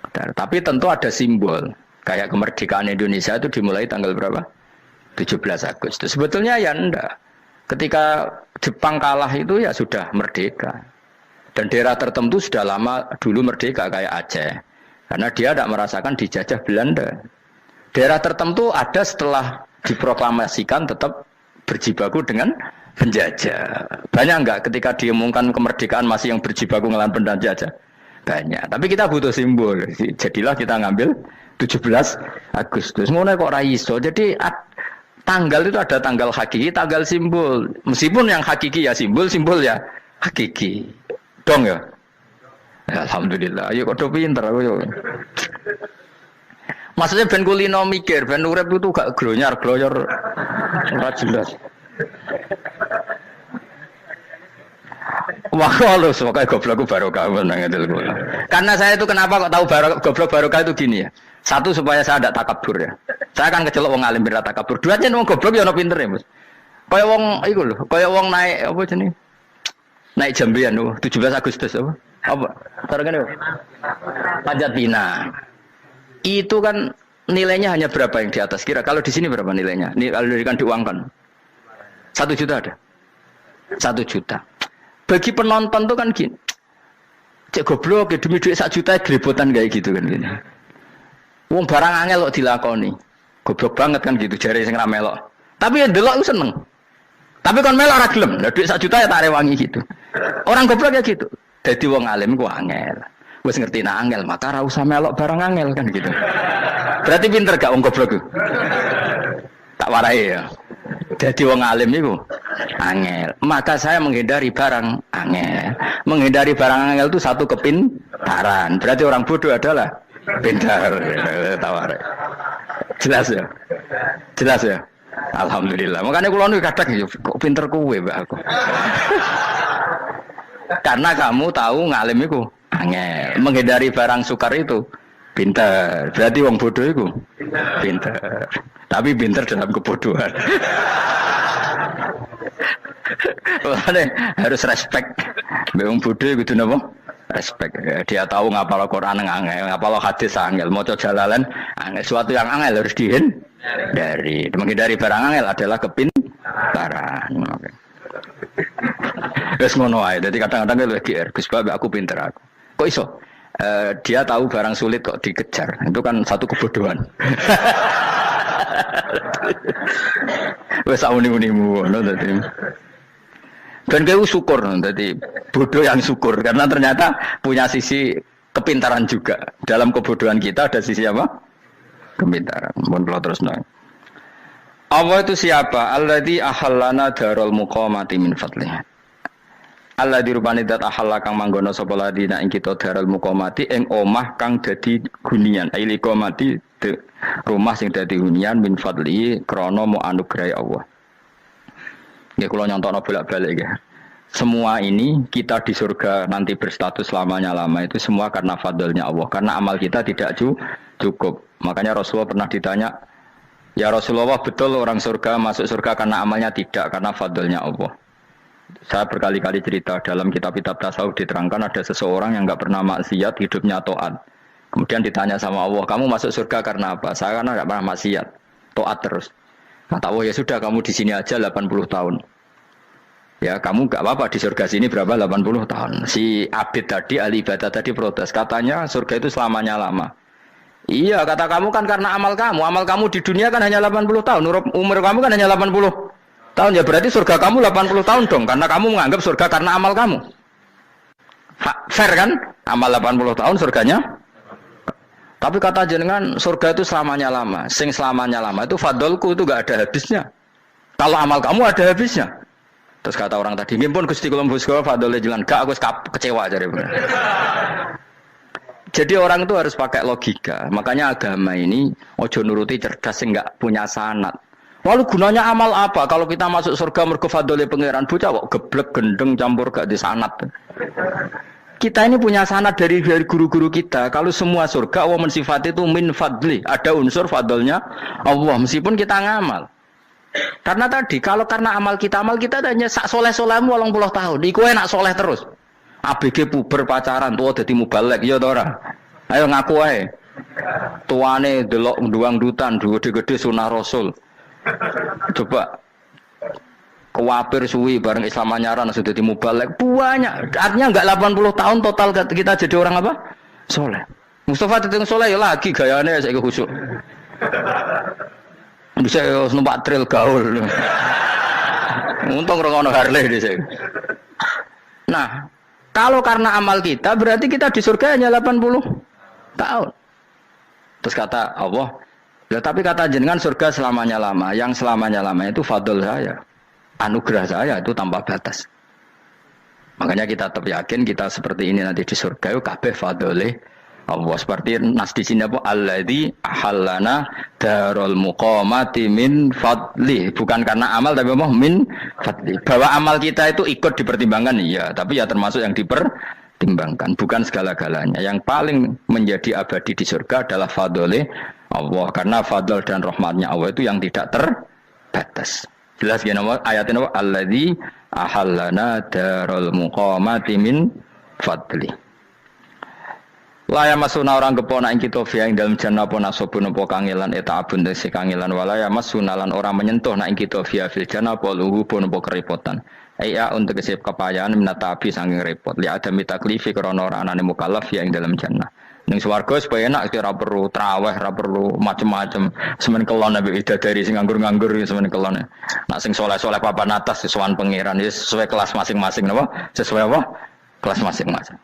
Qadar. Tapi tentu ada simbol. Kayak kemerdekaan Indonesia itu dimulai tanggal berapa? 17 Agustus. Sebetulnya ya enggak. Ketika Jepang kalah itu ya sudah merdeka. Dan daerah tertentu sudah lama dulu merdeka kayak Aceh. Karena dia tidak merasakan dijajah Belanda. Daerah tertentu ada setelah diproklamasikan tetap berjibaku dengan penjajah. Banyak enggak ketika diumumkan kemerdekaan masih yang berjibaku ngelawan penjajah? Banyak. Tapi kita butuh simbol. Jadilah kita ngambil 17 Agustus. Ngono kok ra iso. Jadi tanggal itu ada tanggal hakiki, tanggal simbol. Meskipun yang hakiki ya simbol, simbol ya hakiki. Dong ya? Ya alhamdulillah. Ayo kok do pinter aku yo. Maksudnya ben kulino mikir, ben urip itu gak glonyar-glonyor ora jelas. Wah, kalau semoga goblokku barokah menang itu. Karena saya itu kenapa kok tahu goblok barokah itu gini ya. Satu supaya saya tidak takabur ya. Saya akan kecelok wong alim berat takabur. Dua aja wong goblok ya ono pinter ya, Mas. Kaya wong iku lho, kaya wong naik apa jenenge? Naik jambian lho, 17 Agustus apa? Apa? Tarengane. Panjat Pinang. Itu kan nilainya hanya berapa yang di atas kira? Kalau di sini berapa nilainya? Ini kalau diberikan diuangkan. 1 juta ada. 1 juta. Bagi penonton tuh kan gini. Cek goblok ya demi duit 1 juta grebotan kayak gitu kan gini. Wong barang angel kok dilakoni. Goblok banget kan gitu jare sing ra melok. Tapi ya ndelok ku seneng. Tapi kon melok ora gelem. Lah duit 1 juta ya tak rewangi gitu. Orang goblok ya gitu. Dadi wong alim ku angel. Wis ngerti nak angel maka ora usah melok barang angel kan gitu. Berarti pinter gak wong goblok ku? Tak warai ya. Jadi wong alim itu angel. Maka saya menghindari barang angel. Menghindari barang angel itu satu kepintaran. Berarti orang bodoh adalah pintar. Tawarai. Jelas ya. Jelas ya. Alhamdulillah. Makanya kula nu kadang kok pinter kowe mbak aku. Karena kamu tahu ngalim itu angel. Menghindari barang sukar itu pintar. Berarti wong bodoh itu pintar. Tapi pintar dalam kebodohan. Makanya harus respect. Wong bodoh itu napa? Respect. Dia tahu ngapal Quran angel, ngapal hadis angel, maca jalalan angel. Suatu yang angel harus dihindari. Menghindari barang angel adalah kepintaran. Wes ngono ae. Dadi kadang-kadang lagi Gus Bab aku pinter aku. Kok iso? Dia tahu barang sulit kok dikejar. Itu kan satu kebodohan. Wes uni-unimu ngono dadi. Dan kau syukur dadi bodoh yang syukur karena ternyata punya sisi kepintaran juga. Dalam kebodohan kita ada sisi apa? Kepintaran. Mohon kalau terus nang. Allah itu siapa? Alladzi ahallana darul muqamati min fadlih. Alladzi rupane dat ahalla kang manggono sapa ladina ing kita darul muqamati ing omah kang dadi hunian. Aili qamati rumah sing dadi hunian min fadli krana mu anugrahi Allah. Nggih kula nyontokno bolak-balik ya. Semua ini kita di surga nanti berstatus lamanya-lama itu semua karena fadlnya Allah. Karena amal kita tidak cukup. Makanya Rasulullah pernah ditanya, "Ya Rasulullah, betul orang surga masuk surga karena amalnya tidak karena fadlnya Allah?" Saya berkali-kali cerita dalam kitab-kitab tasawuf diterangkan ada seseorang yang enggak pernah maksiat, hidupnya taat. Kemudian ditanya sama Allah, kamu masuk surga karena apa? Saya karena tidak pernah maksiat, taat terus. Kata Allah, ya sudah kamu di sini aja 80 tahun. Ya kamu gak apa-apa di surga sini berapa 80 tahun. Si Abid tadi, ahli ibadah tadi protes. Katanya surga itu selamanya lama. Iya kata kamu kan karena amal kamu di dunia kan hanya 80 tahun. Umur kamu kan hanya 80 tahun. Ya berarti surga kamu 80 tahun dong. Karena kamu menganggap surga karena amal kamu. Fair kan? Amal 80 tahun surganya. Tapi kata jenengan surga itu selamanya lama. Sing selamanya lama itu fadolku itu gak ada habisnya. Kalau amal kamu ada habisnya. Terus kata orang tadi, ngimpun Gusti kula mbusga fadole jalan. Gak aku kecewa jare. Jadi orang itu harus pakai logika. Makanya agama ini ojo nuruti cerdas sing gak punya sanad. Lalu gunanya amal apa? Kalau kita masuk surga mergo fadole pangeran bocah kok geblek gendeng campur gak di sanad. Kita ini punya sanad dari guru-guru kita. Kalau semua surga Allah mensifati itu min fadli. Ada unsur fadlnya Allah meskipun kita ngamal. Karena tadi kalau karena amal kita hanya sak soleh-solehmu 80 tahun. Iku enak soleh terus. ABG puber pacaran tua dadi mubalek ya to ora. Ayo ngaku ae. Tuane delok nduang dutan gede-gede sunah Rasul. Coba kewapir suwi bareng Islam anyaran sudah mubalek banyak. Artinya enggak 80 tahun total kita jadi orang apa? Soleh. Mustafa teteng soleh ya lagi gayane saiki khusuk. Bisa numpak trail gaul. Untung rengono Harley dhisik. Nah, kalau karena amal kita berarti kita di surga hanya 80 tahun. Terus kata Allah, ya tapi kata jenengan surga selamanya lama. Yang selamanya lama itu fadl saya. Anugerah saya itu tanpa batas. Makanya kita tetap yakin kita seperti ini nanti di surga itu kabeh fadlih Allah. Seperti nas di sini apa alladzi ahallana darul muqamati min fadli. Bukan karena amal tapi apa min fadli. Bahwa amal kita itu ikut dipertimbangkan iya, tapi ya termasuk yang dipertimbangkan, bukan segala-galanya. Yang paling menjadi abadi di surga adalah fadlih Allah karena fadl dan rahmatnya Allah itu yang tidak terbatas. Jelas ya nama ayatnya apa? Alladzi ahallana darul muqamati min fadli. Laya masuna orang kepona ing kita fiya ing dalem jannah apa nasabun apa kangelan eta abun dese kangelan walaya masuna lan orang menyentuh nek ing kita fiya fil jannah apa luhu pun apa kerepotan. Iya untuk kesip kepayahan minatabi saking repot. Li ada mitaklifi krana ora anane mukallaf fiya ing dalem jannah. Ning swarga supaya enak ora perlu traweh, ora perlu macem-macem. Semen kelon nabi dari sing nganggur-nganggur semen kelon. Nak sing saleh-saleh papan atas sesuwan pangeran sesuai kelas masing-masing napa? Sesuai apa? Kelas masing-masing.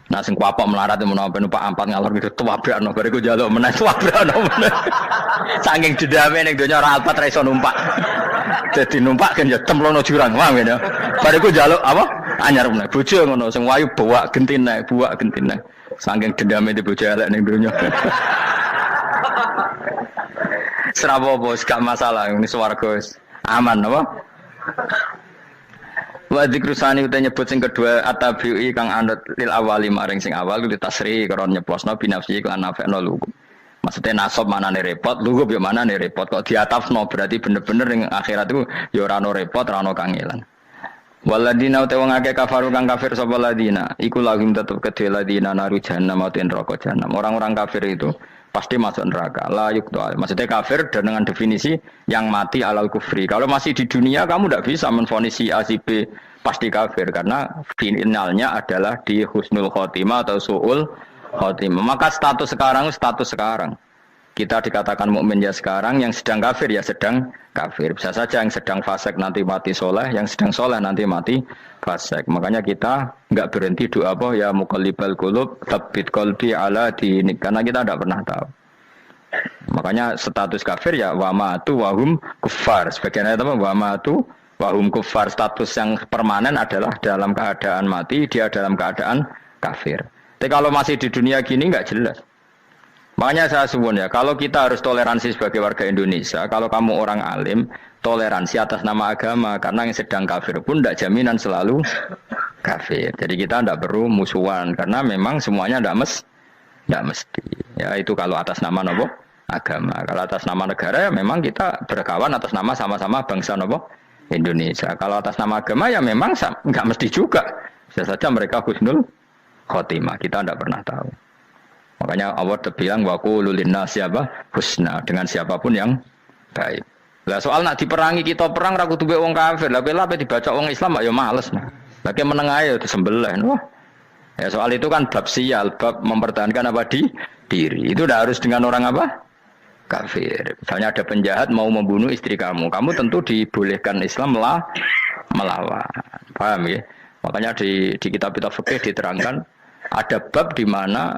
Nah sing kuapok melarat menapa numpak ampat ngalor gitu tuwabrakno bariku njaluk meneh tuwabrakno meneh. Saking dendame ning donya ora alpat ra iso numpak. Dadi numpak kan ya templono jurang wae ya. Bariku njaluk apa? Anyar meneh bojo ngono sing wayu buak gentine. Saking dendame di bojo elek ning donya. Serapo bos gak masalah ini swarga aman apa? Wa dzikrusani uta nyebut sing kedua atabi'i kang anut lil awali maring sing awal kuwi tasri karo nyeplosno binafsi lan nafekno lugu. Maksudnya nasab manane repot, lugu yo manane repot kok diatafno berarti bener-bener ning akhirat iku yo ora ono repot, ora ono kangelan. Waladina uta wong akeh kafaru kang kafir sapa ladina, iku lahum tetep kedhe ladina naru jahannam mauten neraka jahannam. Orang-orang kafir itu pasti masuk neraka. La yuqta. Maksudnya kafir dan dengan definisi yang mati alal kufri. Kalau masih di dunia kamu tidak bisa menvonis si A si B pasti kafir karena finalnya adalah di husnul khotimah atau suul khotimah. Maka status sekarang. Kita dikatakan mukmin ya sekarang, yang sedang kafir ya sedang kafir. Bisa saja yang sedang fasik nanti mati soleh, yang sedang soleh nanti mati fasik. Makanya kita enggak berhenti doa apa ya muqallibal qulub tsabbit qalbi ala dinik, karena kita tidak pernah tahu. Makanya status kafir ya wa matu wa hum kuffar. Sebagian ayat apa wa matu wa hum kuffar, status yang permanen adalah dalam keadaan mati, dia dalam keadaan kafir. Tapi kalau masih di dunia gini enggak jelas. Makanya saya suwun ya, kalau kita harus toleransi sebagai warga Indonesia, kalau kamu orang alim, toleransi atas nama agama, karena yang sedang kafir pun tidak jaminan selalu kafir. Jadi kita tidak perlu musuhan, karena memang semuanya tidak mesti. Ya itu kalau atas nama nopo agama. Kalau atas nama negara ya memang kita berkawan atas nama sama-sama bangsa nopo Indonesia. Kalau atas nama agama ya memang nggak mesti juga. Bisa saja mereka husnul khotimah, kita tidak pernah tahu. Makanya Allah bilang wa qulul linnasi siapa husna, dengan siapapun yang baik. Lah soal nak diperangi kita perang ra kudu wong kafir. Lah bela ape dibaca wong Islam ya males. Lagi meneng ae disembelih. Wah. Ya soal itu kan bab sial, bab mempertahankan apa diri. Itu udah harus dengan orang apa? Kafir. Misalnya ada penjahat mau membunuh istri kamu tentu dibolehkan Islam melawan. Paham ya? Makanya di kitab-kitab fikih diterangkan ada bab di mana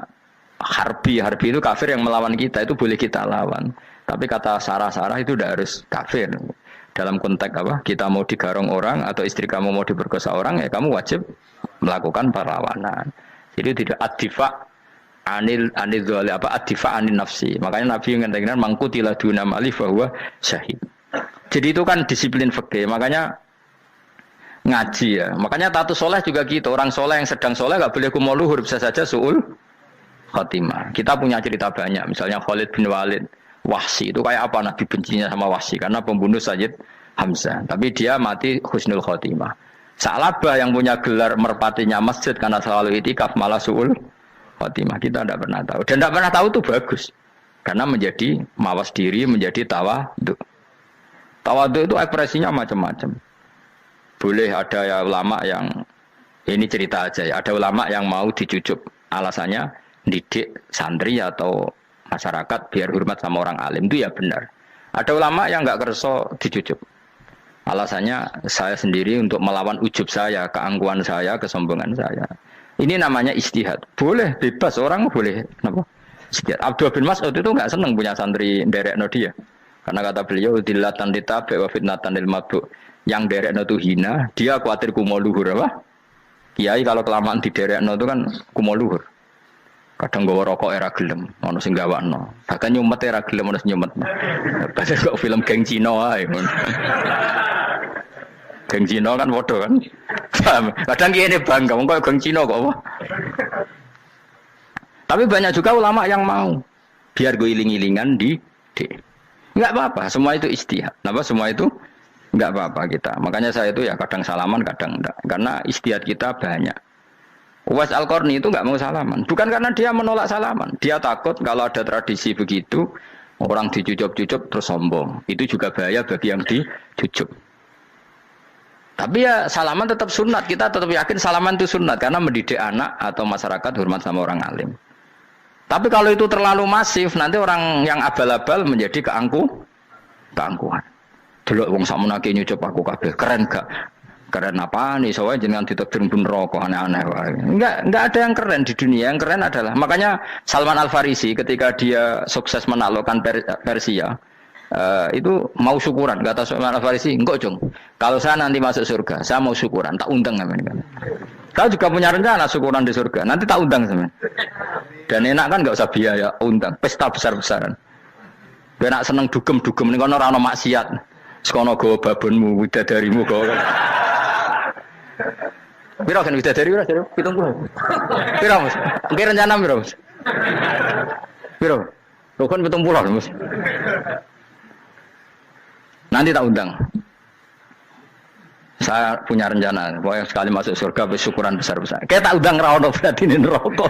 harbi itu kafir yang melawan kita itu boleh kita lawan. Tapi kata sarah-sarah itu udah harus kafir. Dalam konteks apa? Kita mau digarong orang atau istri kamu mau diperkosa orang, ya kamu wajib melakukan perlawanan. Jadi tidak adifa anil dzali apa adifa anil nafsi. Makanya Nabi mengatakan mangkutila duna mali bahwa syahid. Jadi itu kan disiplin fikih. Makanya ngaji ya. Makanya tatus soleh juga gitu. Orang soleh yang sedang soleh nggak boleh kumo luhur, bisa saja suul khotimah. Kita punya cerita banyak. Misalnya Khalid bin Walid, Wahsi itu kayak apa Nabi bencinya sama Wahsi karena pembunuh Sayyid Hamzah. Tapi dia mati husnul khotimah. Sa'labah yang punya gelar merpatinya masjid karena selalu itikaf malah suul khotimah. Kita tidak pernah tahu. Dan tidak pernah tahu itu bagus. Karena menjadi mawas diri, menjadi tawadhu. Tawadhu itu ekspresinya macam-macam. Boleh ada ya ulama yang ini cerita aja ya. Ada ulama yang mau dicucup, alasannya didik santri atau masyarakat biar hormat sama orang alim, itu ya benar. Ada ulama yang nggak kerso dicucup, alasannya saya sendiri untuk melawan ujub saya, keangkuhan saya, kesombongan saya. Ini namanya istihad. Boleh bebas orang boleh. Kenapa? Istihad. Abdullah bin Mas'ud itu nggak senang punya santri derekno dia, karena kata beliau dilatan ditabe wa fitnatan lil mabuk. Yang derekno itu hina, dia khawatir kumo luhur apa? Kiai kalau kelamaan di derekno itu kan kumo luhur. Kadang gawa rokok era gelem, ono sing gawakno. Bahkan nyumet era gelem ono sing nyumet. Padahal kok film geng Cina ae. Geng Cina kan padha kan. Kadang kene bangga wong kok geng Cina kok apa? Tapi banyak juga ulama yang mau biar gue iling-ilingan di. Enggak apa-apa, semua itu istihad. Napa semua itu enggak apa-apa kita. Makanya saya itu ya kadang salaman, kadang enggak. Karena istihad kita banyak. Uwais Al-Qarni itu enggak mau salaman. Bukan karena dia menolak salaman. Dia takut kalau ada tradisi begitu, orang dicucup-cucup terus sombong. Itu juga bahaya bagi yang dicucup. Tapi ya salaman tetap sunat. Kita tetap yakin salaman itu sunat. Karena mendidik anak atau masyarakat hormat sama orang alim. Tapi kalau itu terlalu masif, nanti orang yang abal-abal menjadi keangkuhan. Delok wong sakmenake nyucup aku kabeh, keren gak? Keren apa nih? Soalnya jenengan ditakdir pun rokok aneh-aneh. Enggak ada yang keren di dunia. Yang keren adalah makanya Salman Al Farisi ketika dia sukses menaklukkan Persia, itu mau syukuran. Kata Salman Al Farisi, enggak Jong. Kalau saya nanti masuk surga, saya mau syukuran, tak undang kan. Kau juga punya rencana syukuran di surga, nanti tak undang sama. Dan enak kan enggak usah biaya undang, pesta besar-besaran. Biar nak seneng dugem-dugem ning kono ora ono maksiat. Sekono go babonmu, widadarimu go. Piro kan widadari ora jare 70. Piro Mas? Engke rencana piro Mas? Piro? Rukun 70 Mas. Nanti tak undang. Saya punya rencana, pokoknya sekali masuk surga bersyukuran besar-besar. Kayak tak undang ra ono berarti ning neraka.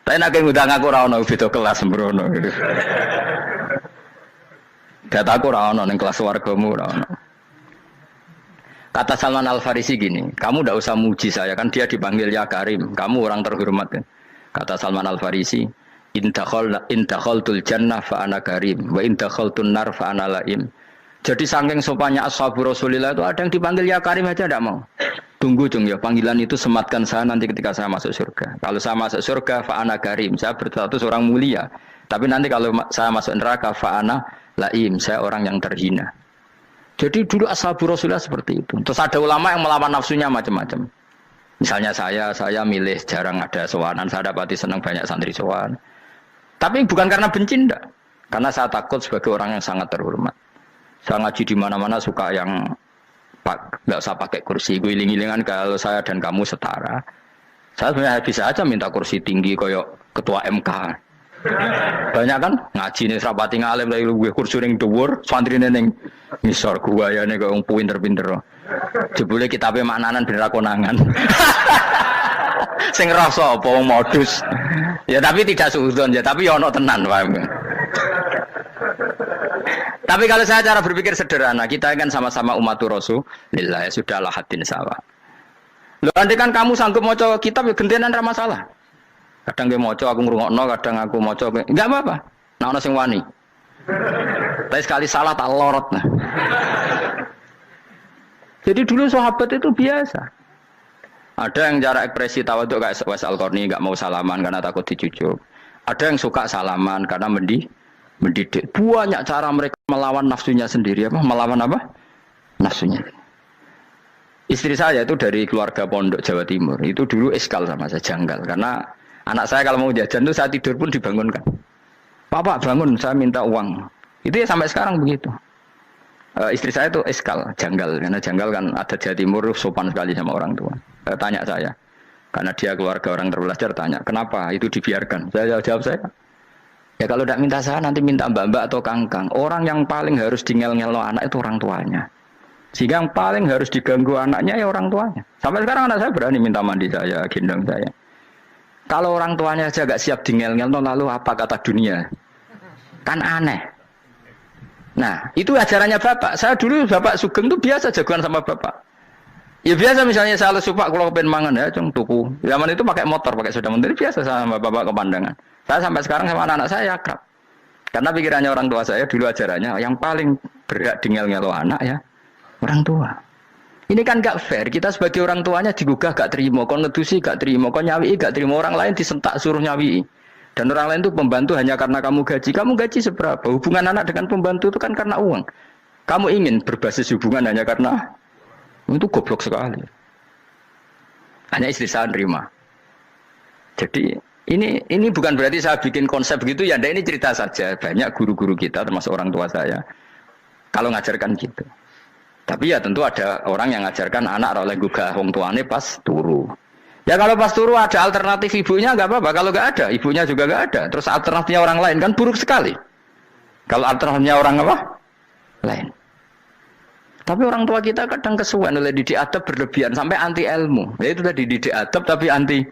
Tapi nak ngundang aku ra ono beda kelas sembrono gitu. Dataku ra ono ning kelas wargamu ra ono. Kata Salman Al Farisi gini, kamu tidak usah muji saya kan dia dipanggil ya Karim, kamu orang terhormat kan. Kata Salman Al Farisi, in dakhaltul jannah fa ana karim wa in dakhaltun nar fa ana laim. Jadi saking sopannya ashabu Rasulillah itu ada yang dipanggil ya Karim aja tidak mau. Tunggu Jung ya, panggilan itu sematkan saya nanti ketika saya masuk surga. Kalau saya masuk surga fa ana karim, saya berstatus orang mulia. Tapi nanti kalau saya masuk neraka fa ana laim, saya orang yang terhina. Jadi dulu ashabu Rasulullah seperti itu. Terus ada ulama yang melawan nafsunya macam-macam. Misalnya saya milih jarang ada sowanan, saya dapati senang banyak santri sowan. Tapi bukan karena benci enggak. Karena saya takut sebagai orang yang sangat terhormat. Saya ngaji di mana-mana suka yang enggak usah pakai kursi, guling-gilingan kalau saya dan kamu setara. Saya sebenarnya bisa aja minta kursi tinggi koyok ketua MK. Banyak kan ngaji nih serapati ngalim lagi gue kursi ning dhuwur, santrine ning ngisor guayane kok wong pinter-pinter. Jebule kitabe maknanan ben ra konangan. Sing rasa apa wong modus. Ya tapi tidak suudzon ya, tapi ya ono tenan, paham. Tapi kalau saya cara berpikir sederhana, kita kan sama-sama umatur Rasulillah, ya sudahlah hadin sawa. Lho andai kan kamu sanggup maca kitab ya gentenan ra masalah. Kadang ge maca aku ngrungokno, kadang aku maca enggak apa-apa. Nah ono sing wani. Tapi sekali salah tak lorot nah. Jadi dulu sahabat itu biasa. Ada yang cara ekspresi tawadhu kayak Wais Al-Qarni enggak mau salaman karena takut dicucuk. Ada yang suka salaman karena mendidik. Banyak cara mereka melawan nafsunya sendiri apa? Melawan apa? Nafsunya. Istri saya itu dari keluarga pondok Jawa Timur. Itu dulu eskal sama saya, janggal karena anak saya kalau mau jajan itu saya tidur pun dibangunkan. Papa bangun, saya minta uang. Itu ya sampai sekarang begitu. Istri saya itu eskal, janggal. Karena janggal kan ada Jawa Timur sopan sekali sama orang tua. Tanya saya, karena dia keluarga orang terpelajar, tanya, kenapa itu dibiarkan? Saya jawab saya, ya kalau tidak minta saya nanti minta mbak-mbak atau kangkang. Orang yang paling harus ngel-ngelo anak itu orang tuanya. Sehingga yang paling harus diganggu anaknya ya orang tuanya. Sampai sekarang anak saya berani minta mandi saya, gendong saya. Kalau orang tuanya aja gak siap ngel-ngel, lalu apa kata dunia? Kan aneh. Nah, itu ajarannya bapak. Saya dulu bapak Sugeng itu biasa jagoan sama bapak. Ya biasa misalnya saya lesu pak kalau pengen mangan ya, cung tuku. Zaman itu pakai motor, pakai sepeda motor biasa sama bapak ke pandangan. Saya sampai sekarang sama anak-anak saya akrab. Karena pikirannya orang tua saya dulu ajarannya yang paling berhak ngel-ngelo anak ya orang tua. Ini kan gak fair. Kita sebagai orang tuanya digugah gak terima, kon ngedusi gak terima, kon nyawi gak terima, orang lain disentak suruh nyawi. Dan orang lain itu pembantu hanya karena kamu gaji. Kamu gaji seberapa? Hubungan anak dengan pembantu itu kan karena uang. Kamu ingin berbasis hubungan hanya karena itu goblok sekali. Hanya istri saya nerima. Jadi ini bukan berarti saya bikin konsep begitu ya. Ini cerita saja. Banyak guru-guru kita termasuk orang tua saya kalau ngajarkan gitu. Tapi ya tentu ada orang yang ngajarkan anak oleh gugah wong tuane pas turu. Ya kalau pas turu ada alternatif ibunya nggak apa-apa. Kalau nggak ada ibunya juga nggak ada. Terus alternatifnya orang lain kan buruk sekali. Kalau alternatifnya orang apa? Lain. Tapi orang tua kita kadang kesuwen oleh didik adab berlebihan sampai anti ilmu. Ya itu tadi didik adab tapi anti.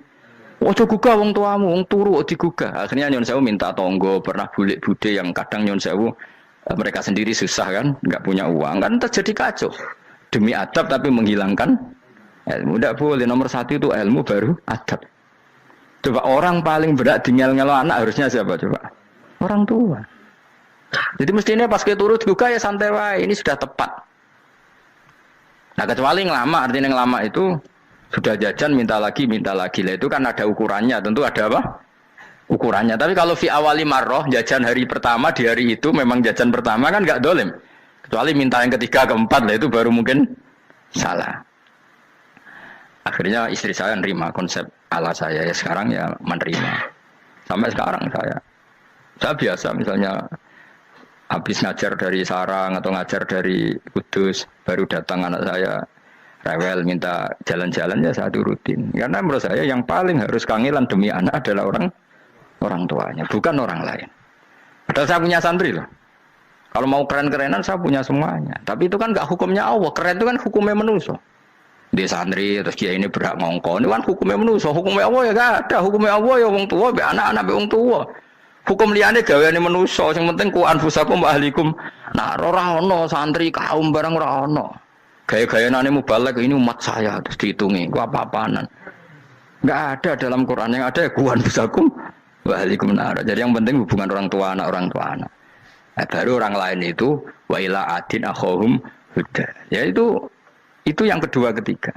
Ojo gugah wong tuamu, wong turu digugah. Akhirnya Nyon Sewu minta tonggo, pernah bulik bude yang kadang Nyon Sewu mereka sendiri susah kan, nggak punya uang kan terjadi kacau. Demi adab tapi menghilangkan ilmu. Tidak boleh, nomor satu itu ilmu baru adab. Coba orang paling berat ngel-ngelo anak harusnya siapa coba? Orang tua. Jadi mestinya pas kita turu digugah ya santai wae, ini sudah tepat. Nah kecuali ngelama, artinya ngelama itu sudah jajan minta lagi lah itu kan ada ukurannya, tentu ada apa? Ukurannya. Tapi kalau fi awali marroh jajan hari pertama di hari itu memang jajan pertama kan nggak dolim. Kecuali minta yang ketiga keempat lah itu baru mungkin salah. Akhirnya istri saya nerima konsep ala saya ya sekarang ya menerima. Sampai sekarang saya biasa misalnya habis ngajar dari Sarang atau ngajar dari Kudus baru datang anak saya rewel minta jalan-jalan ya saya turutin karena menurut saya yang paling harus kangelan demi anak adalah orang tuanya bukan orang lain. Padahal saya punya santri loh, kalau mau keren-kerenan saya punya semuanya, tapi itu kan gak hukumnya Allah. Keren itu kan hukumnya manusia. Dia santri terus dia ini berak ngongkon itu kan hukumnya manusia. Hukumnya Allah ya gak ada. Hukumnya Allah ya wong tua be anak-anak be wong tua. Hukum liane gaweane manusa, sing penting ku anfusakum wa ahlikum. Nah, ora ono santri kaum barang ora ono. Gaya-gayanane mubalek ini umat saya terus dihitungi, ku apa-apaanan. Enggak ada dalam Quran, yang ada ku anfusakum wa ahlikum nar. Jadi yang penting hubungan orang tua anak. Nah, baru orang lain itu wa ila adin akhahum huda. Ya itu yang kedua ketiga.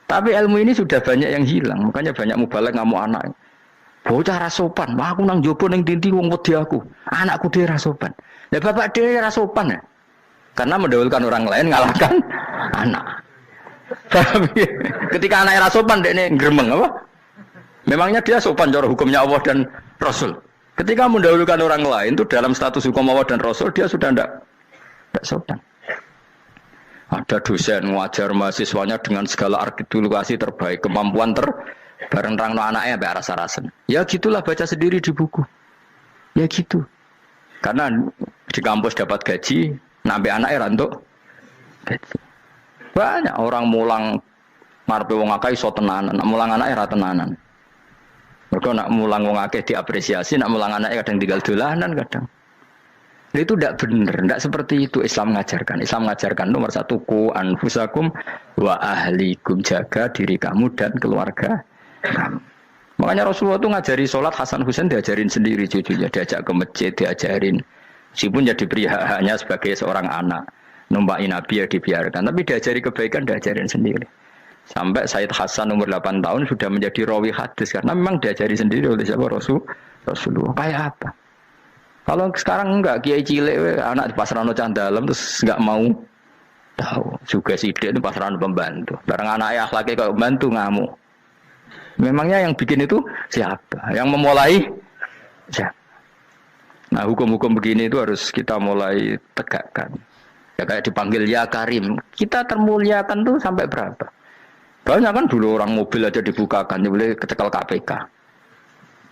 Tapi ilmu ini sudah banyak yang hilang, makanya banyak mubalek ngamuk anak. Bocah rasopan, wah aku nang jopo ning tinti wong wedi aku. Anakku dhewe rasopan. Lah bapak dhewe rasopan ya. Karena mendahulukan orang lain ngalahkan anak. Ketika anaknya rasopan dekne gremeng apa? Memangnya dia sopan cara hukumnya Allah dan Rasul. Ketika mendahulukan orang lain itu dalam status hukum Allah dan Rasul dia sudah tidak sopan. Ada dosen ngajar mahasiswanya dengan segala artikulasi terbaik, kemampuan bareng rangno anaknya sampai rasa-rasen. Ya gitulah baca sendiri di buku. Ya gitu. Karena di kampus dapat gaji, nambe anaknya rantuk gaji. Banyak orang mulang ngarepe wong akeh iso tenanan, nak mulang anake ra tenanan. Mergo nak mulang wong akeh diapresiasi, nak mulang anake kadang tinggal dolanan kadang. Itu tidak benar, tidak seperti itu Islam mengajarkan. Islam mengajarkan nomor satu ku anfusakum wa ahlikum, jaga diri kamu dan keluarga kamu. Makanya Rasulullah itu ngajari sholat, Hasan Husain diajarin sendiri cucunya, diajak ke masjid, diajarin. Meskipun jadi hanya sebagai seorang anak, numpaki Nabi ya dibiarkan, tapi diajari kebaikan, diajarin sendiri. Sampai Sayyid Hasan umur 8 tahun sudah menjadi rawi hadis karena memang diajari sendiri oleh siapa Rasulullah. Kayak apa? Kalau sekarang enggak, kiai cilik anak di pasrano candalem terus enggak mau tahu. Juga sidik itu pasrano pembantu. Barang anaknya akhlaknya kayak pembantu ngamuk. Memangnya yang bikin itu siapa? Yang memulai siapa? Nah, hukum-hukum begini itu harus kita mulai tegakkan. Ya kayak dipanggil ya Karim. Kita termuliakan tuh sampai berapa? Banyak kan dulu orang mobil aja dibukakan, dia boleh kecekel KPK.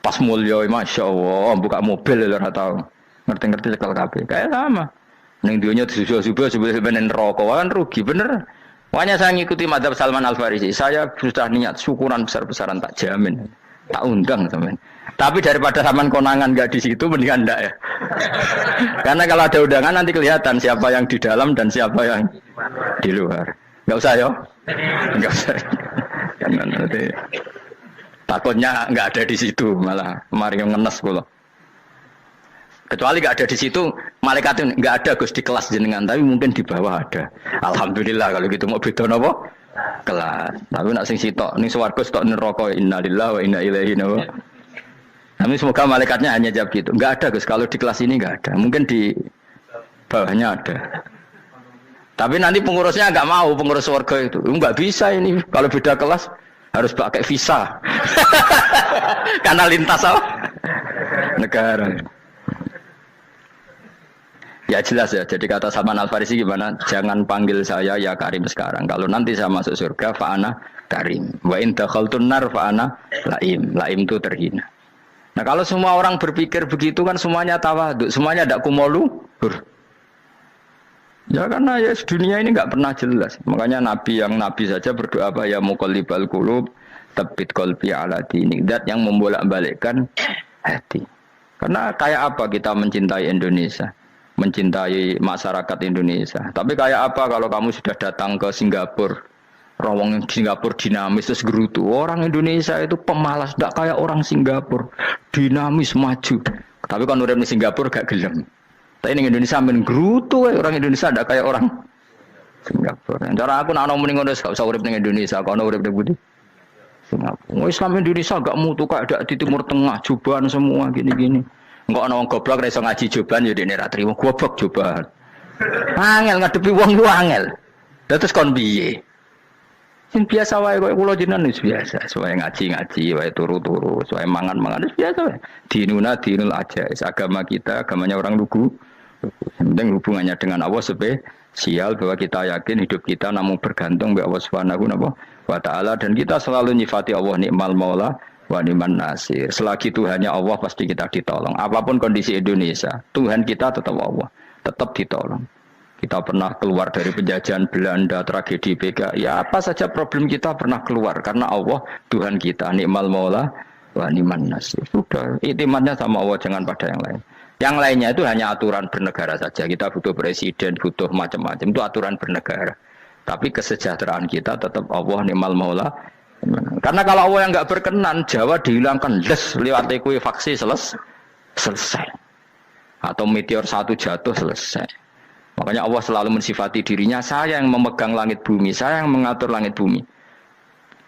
Pas mulia, masya Allah, buka mobil lah tahu, ngerti-ngerti cekal kabeh, kayak sama. Neng dunia subuh sebenarnya rokok kan rugi bener. Makanya saya ngikuti madzhab Salman Al Farisi. Saya sudah niat syukuran besar-besaran tak jamin, tak undang teman. Tapi daripada saman konangan nggak di situ, mendingan enggak ya. Karena kalau ada undangan nanti kelihatan siapa yang di dalam dan siapa yang di luar. Nggak usah ya, nggak usah. Karena nanti. Takutnya nggak ada di situ, malah mari yang ngenes kula. Kecuali nggak ada di situ, malaikat itu nggak ada Gus di kelas jenengan, tapi mungkin di bawah ada. Alhamdulillah kalau gitu mau beda napa? Kelas. Tapi nak sing sitok ning swarga sitok neraka, innalillahi wa inna ilaihi raji'un. Tapi semoga malaikatnya hanya jawab gitu. Nggak ada Gus, kalau di kelas ini nggak ada. Mungkin di bawahnya ada. Tapi nanti pengurusnya nggak mau, pengurus swarga itu. Nggak bisa ini kalau beda kelas. Harus pakai visa karena lintas apa? Negara. Ya jelas ya. Jadi kata Salman Al Farisi gimana? Jangan panggil saya ya Karim sekarang. Kalau nanti saya masuk surga, fa'ana Karim. Wa in dakhaltun nar fa'ana Laim. Laim itu terhina. Nah kalau semua orang berpikir begitu kan semuanya tawadhu, semuanya tidak kumoluhur. Ya karena ya dunia ini nggak pernah jelas. Makanya Nabi saja berdoa apa ya muqallibal qulub tsabbit qalbi ala dinik. Dat yang membolak-balikkan hati. Karena kayak apa kita mencintai Indonesia, mencintai masyarakat Indonesia. Tapi kayak apa kalau kamu sudah datang ke Singapura, rawang Singapura dinamis terus gerutu. Orang Indonesia itu pemalas, tidak kayak orang Singapura, dinamis maju. Tapi kalau urip di Singapura gak gelem. Tapi ini Indonesia men gerutu, orang Indonesia tidak kayak orang Singapura. Cara aku nak ngomong ngono gak usah urip ning Indonesia, kono urip di Budi. Singapura. Islam Indonesia gak mutu kok ada di Timur Tengah, jubahan semua gini-gini. Enggak ana wong goblok ra iso ngaji jubahan ya dene ra trimo goblok jubahan. Angel ngadepi wong lu angel. Terus kon piye? Sing biasa wae koyo kula jenengan wis biasa, wae ngaji-ngaji, wae turu-turu, wae mangan-mangan wis biasa wae. Dinul aja, agama kita, agamanya orang lugu. Yang penting hubungannya dengan Allah spesial bahwa kita yakin hidup kita namun bergantung kepada Allah Subhanahu wa taala dan kita selalu nyifati Allah nikmal maula wa ni'man nasir. Selagi Tuhannya Allah pasti kita ditolong. Apapun kondisi Indonesia, Tuhan kita tetap Allah, tetap ditolong. Kita pernah keluar dari penjajahan Belanda, tragedi PKI, ya apa saja problem kita pernah keluar karena Allah Tuhan kita nikmal maula wa ni'man nasir. Sudah, iktimatnya sama Allah, jangan pada yang lain. Yang lainnya itu hanya aturan bernegara saja. Kita butuh presiden, butuh macam-macam. Itu aturan bernegara. Tapi kesejahteraan kita tetap Allah ni'mal maula. Karena kalau Allah yang enggak berkenan, Jawa dihilangkan les lewat ekuifaksi selesai. Atau meteor satu jatuh selesai. Makanya Allah selalu mensifati dirinya, saya yang memegang langit bumi, saya yang mengatur langit bumi.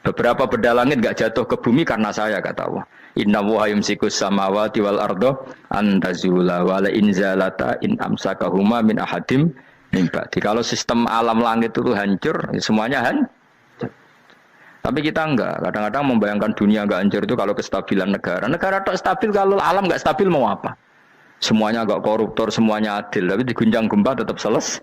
Beberapa benda langit enggak jatuh ke bumi karena saya, kata Allah. Inna wa yumsikus samawati wal ardo antazula wa la inzalata in amsakahuma min ahadim min ba'di. Kalau sistem alam langit itu hancur, semuanya hancur. Tapi kita enggak. Kadang-kadang membayangkan dunia enggak hancur itu kalau kestabilan negara. Negara tak stabil, kalau alam enggak stabil mau apa? Semuanya enggak koruptor, semuanya adil. Tapi diguncang gempa tetap selesai.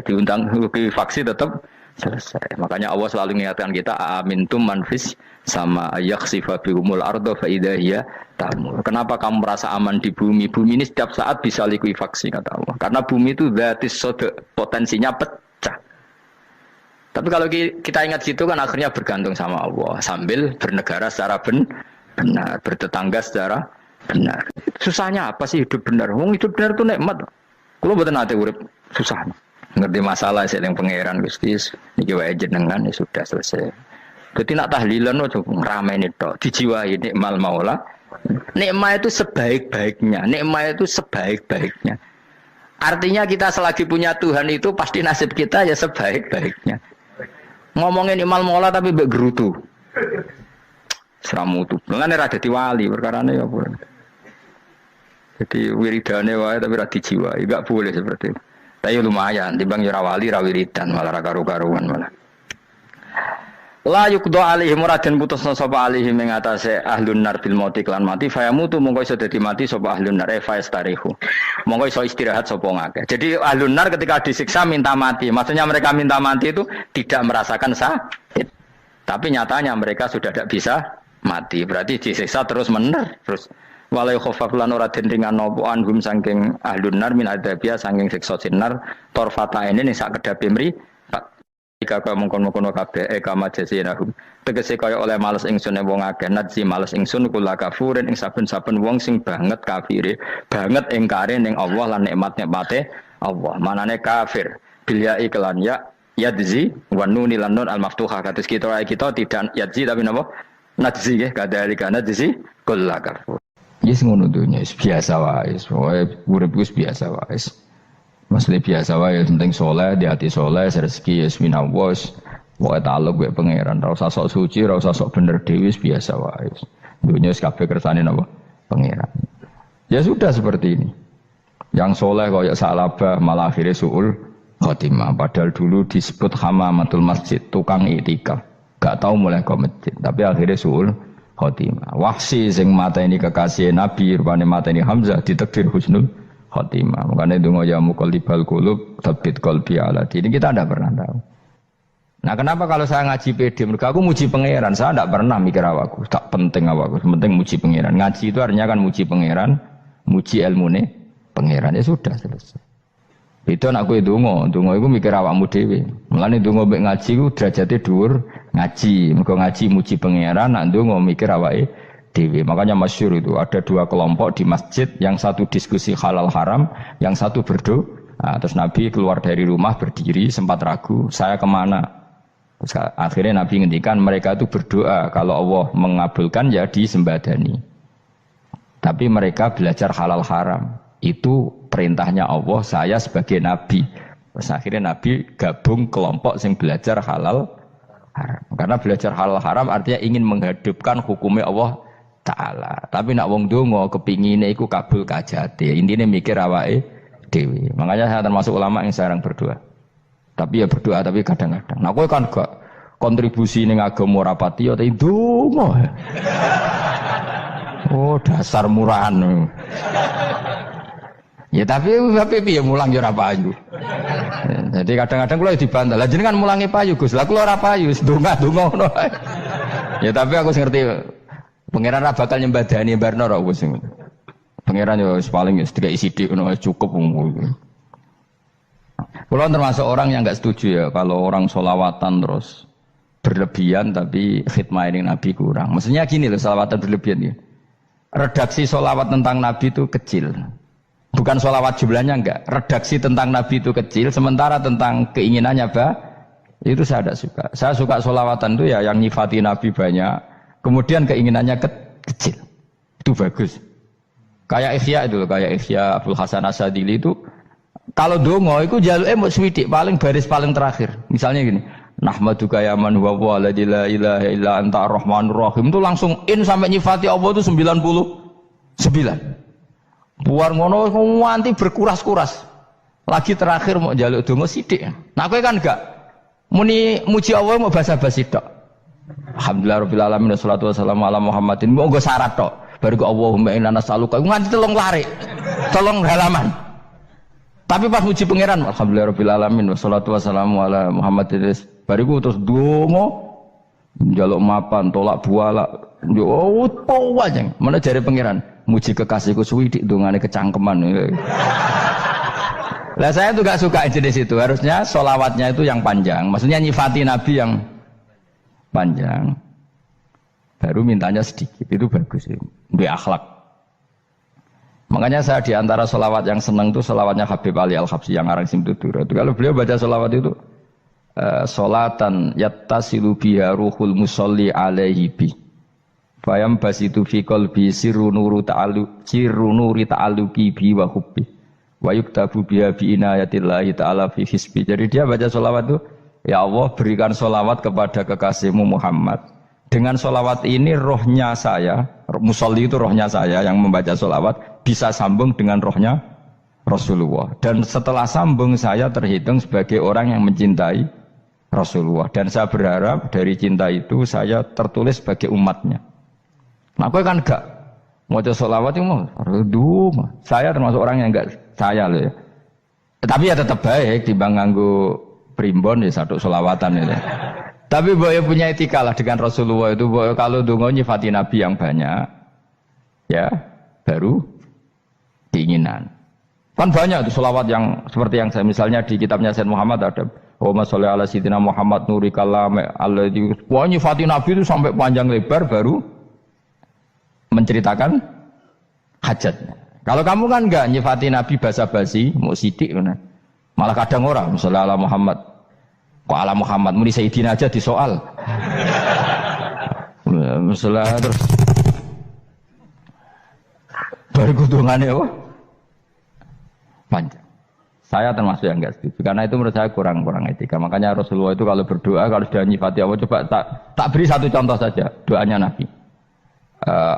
Diundang faksi tetap selesai. Makanya Allah selalu mengingatkan kita amintum manfis sama yakhsifa bihumul ardo fa idza hiya tamur. Kenapa kamu merasa aman di bumi? Bumi ini setiap saat bisa likuifaksi, kata Allah. Karena bumi itu dzatis sodq, potensinya pecah. Tapi kalau kita ingat situ kan akhirnya bergantung sama Allah sambil bernegara secara benar, bertetangga secara benar. Susahnya apa sih hidup benar? Hidup benar itu nikmat. Kalau mboten nate urip susah. Ngerti masalah sing pangeran Gusti niki wae jenengan ya sudah selesai. Dadi nak tahlilan ojo ngrameni tok, dijiwai nikmal maula. Nikmat itu sebaik-baiknya, nikmat itu sebaik-baiknya. Artinya kita selagi punya Tuhan itu pasti nasib kita ya sebaik-baiknya. Ngomongin imal mola tapi mbek gerutu. Seramutu. Mengane ra dadi wali perkarane ya apa. Jadi wiridane wae tapi ra dijiwai, enggak boleh seperti itu. Tapi lumayan, timbang ora wali ra wiridan malah ra karu-karuan malah. La yuqda alaihi muradan putusna sapa alaihi ing atase ahlun nar bil mauti lan mati fayamutu mongko iso dadi mati sapa ahlun nar fayastarihu. Mongko iso istirahat sapa ngake. Jadi ahlun nar ketika disiksa minta mati. Maksudnya mereka minta mati itu tidak merasakan sakit. Tapi nyatanya mereka sudah tidak bisa mati. Berarti disiksa terus terus walai khafaf lan ora dendingan napa anhum saking ahlun nar min adabia saking siksa sinar torfata ini sak kedape mri jika kau mengkono-kono kabeh kama jazinahum tegese kaya oleh males ingsun wong akeh nadzi males ingsun kula kafurin ing saben-saben wong sing banget kafire banget ingkare ning Allah lan nikmat-nikmate Allah manane kafir bilya iklan ya yadzi wa nuni lan nun al maftuhah kados kita tidak yadzi tapi napa nadzi nggih kadhalika nadzi kula kafur yes ngono dunya biasa wae urip biasa wae. Masih biasa wae penting soleh di hati soleh rezeki yes minawas wae taluk wae pangeran ra usah sok suci ra usah sok bener dhewe biasa wae dunya wis kabeh kersane napa pangeran ya sudah seperti ini yang soleh kaya salabah malah akhirnya suul khotimah padahal dulu disebut hamamatul masjid tukang iktikaf gak tahu mulai ke masjid tapi akhirnya suul khotimah Wahsi sing mateni kekasih Nabi rupane mateni Hamzah ditakdir husnul khotimah. Makanya donga ya muqallibal qulub tsabbit qalbi ala dini kita tidak pernah tahu. Nah, kenapa kalau saya ngaji PD mereka aku muji pangeran, saya tidak pernah mikir awakku, tak penting awakku, penting muji pangeran. Ngaji itu artinya kan muji pangeran, muji ilmune pangeran ya sudah selesai. Itu anak gue donga itu mikir awakmu dhewe. Mulane donga mek ngaji ku derajate dhuwur ngaji, mergo ngaji muji pangeran, nak donga mikir awake dewi. Makanya masyhur itu ada dua kelompok di masjid, yang satu diskusi halal haram, yang satu berdoa. Nah, terus Nabi keluar dari rumah berdiri sempat ragu, saya kemana? Terus akhirnya Nabi ngendikan mereka itu berdoa kalau Allah mengabulkan ya disembadani. Tapi mereka belajar halal haram. Itu perintahnya Allah, saya sebagai Nabi. Terus akhirnya Nabi gabung kelompok yang belajar halal haram. Karena belajar halal haram artinya ingin menghidupkan hukumnya Allah Ta'ala. Tapi nak wong donga kepingine iku kabul kajate. Intine mikir awake dhewe. Makanya saya termasuk ulama yang jarang berdoa. Tapi ya berdoa tapi kadang-kadang. Nah kowe kan gak kontribusi ning agama ora pati ya donga. Oh dasar murahan. Ya tapi piye mulang ya ora payu. Jadi kadang-kadang kula dibantah. Lah jenengan mulangi payu Gus. Lah kula ora payu, donga-donga ngono. Ya tapi aku ngerti pangeran ra bakal nyembadani barno ra wis. Pangeran yo paling sedikit sithik ngono cukup. Kula termasuk orang yang enggak setuju ya kalau orang sholawatan terus berlebihan tapi khidmah ini Nabi kurang. Maksudnya gini loh sholawatan berlebihan ya. Redaksi sholawat tentang Nabi itu kecil. Bukan sholawat jumlahnya enggak. Redaksi tentang Nabi itu kecil sementara tentang keinginannya itu saya tidak suka. Saya suka sholawatan itu ya yang nyifati Nabi banyak. Kemudian keinginannya kecil, itu bagus. Kayak Ikhya itu, kayak Ikhya Abdul Hasan Asadili itu, kalau dongo itu jaluk mau swidik paling baris paling terakhir. Misalnya gini, Nahmaduka ya man huwa la ilaha illa anta ar-rahmanur rahim itu langsung in sampai nyifati Allah itu 99. Buar ngono nganti berkuras-kuras. Lagi terakhir mau jaluk dongo sidik. Nah kowe kan enggak muni muji Allah mau basa-basi tok. Alhamdulillah rabbil alamin wassalatu wassalamu ala Muhammadin. Monggo syarat tok. Baru ke Allahumma inna nas'aluka nganti telung lari. Telung halaman. Tapi pas muji pangeran alhamdulillah rabbil alamin wassalatu wassalamu ala Muhammadin. Bariku terus donga njaluk mapan tolak buala. Yo opo wae. Mana jare pangeran muji kekasihku suwi dik dongane kecangkeman. Lah saya tuh gak suka jenis itu. Harusnya solawatnya itu yang panjang. Maksudnya nyifati Nabi yang panjang. Baru mintanya sedikit. Itu bagus sih. Lebih akhlak. Makanya saya diantara solawat yang senang itu solawatnya Habib Ali Al-Habsyi yang arang Simtutur. Itu kalau beliau baca solawat itu solatan yattasilu biha ruhul musolli alaihi bi. Fayam basitu fi qalbi sirru nuri ta'alluqi bi wa hubbi. Wa yuktabu biha bi inayatillahi ta'ala fi hisbi. Jadi dia baca solawat itu, ya Allah berikan solawat kepada kekasihmu Muhammad. Dengan solawat ini rohnya saya, musolli itu rohnya saya yang membaca solawat, bisa sambung dengan rohnya Rasulullah. Dan setelah sambung saya terhitung sebagai orang yang mencintai Rasulullah. Dan saya berharap dari cinta itu saya tertulis sebagai umatnya. Nah aku kan enggak mau solawat itu mau, saya termasuk orang yang enggak saya loh ya. Tapi ya tetap baik dibanding nganggo primbon ya satu solawatan itu. Tapi boleh punya etika lah dengan Rasulullah itu. Boleh kalau dungo nyifati Nabi yang banyak, ya baru keinginan. Kan banyak itu selawat yang seperti yang saya misalnya di kitabnya Sayyid Muhammad ada. Allahumma sholli ala sayyidina Muhammad nuri kalam alladzi. Wah nyifati Nabi itu sampai panjang lebar baru menceritakan hajatnya. Kalau kamu kan enggak nyifati Nabi basa-basi, mau sidik mana. Malah kadang orang misalnya ala Muhammad. Kok ala Muhammad muni Sayyidina aja disoal. Misalnya terus baru kudungannya apa? Panjang. Saya termasuk yang enggak setuju karena itu menurut saya kurang etika. Makanya Rasulullah itu kalau berdoa kalau sudah nyifati Allah coba tak beri satu contoh saja doanya Nabi.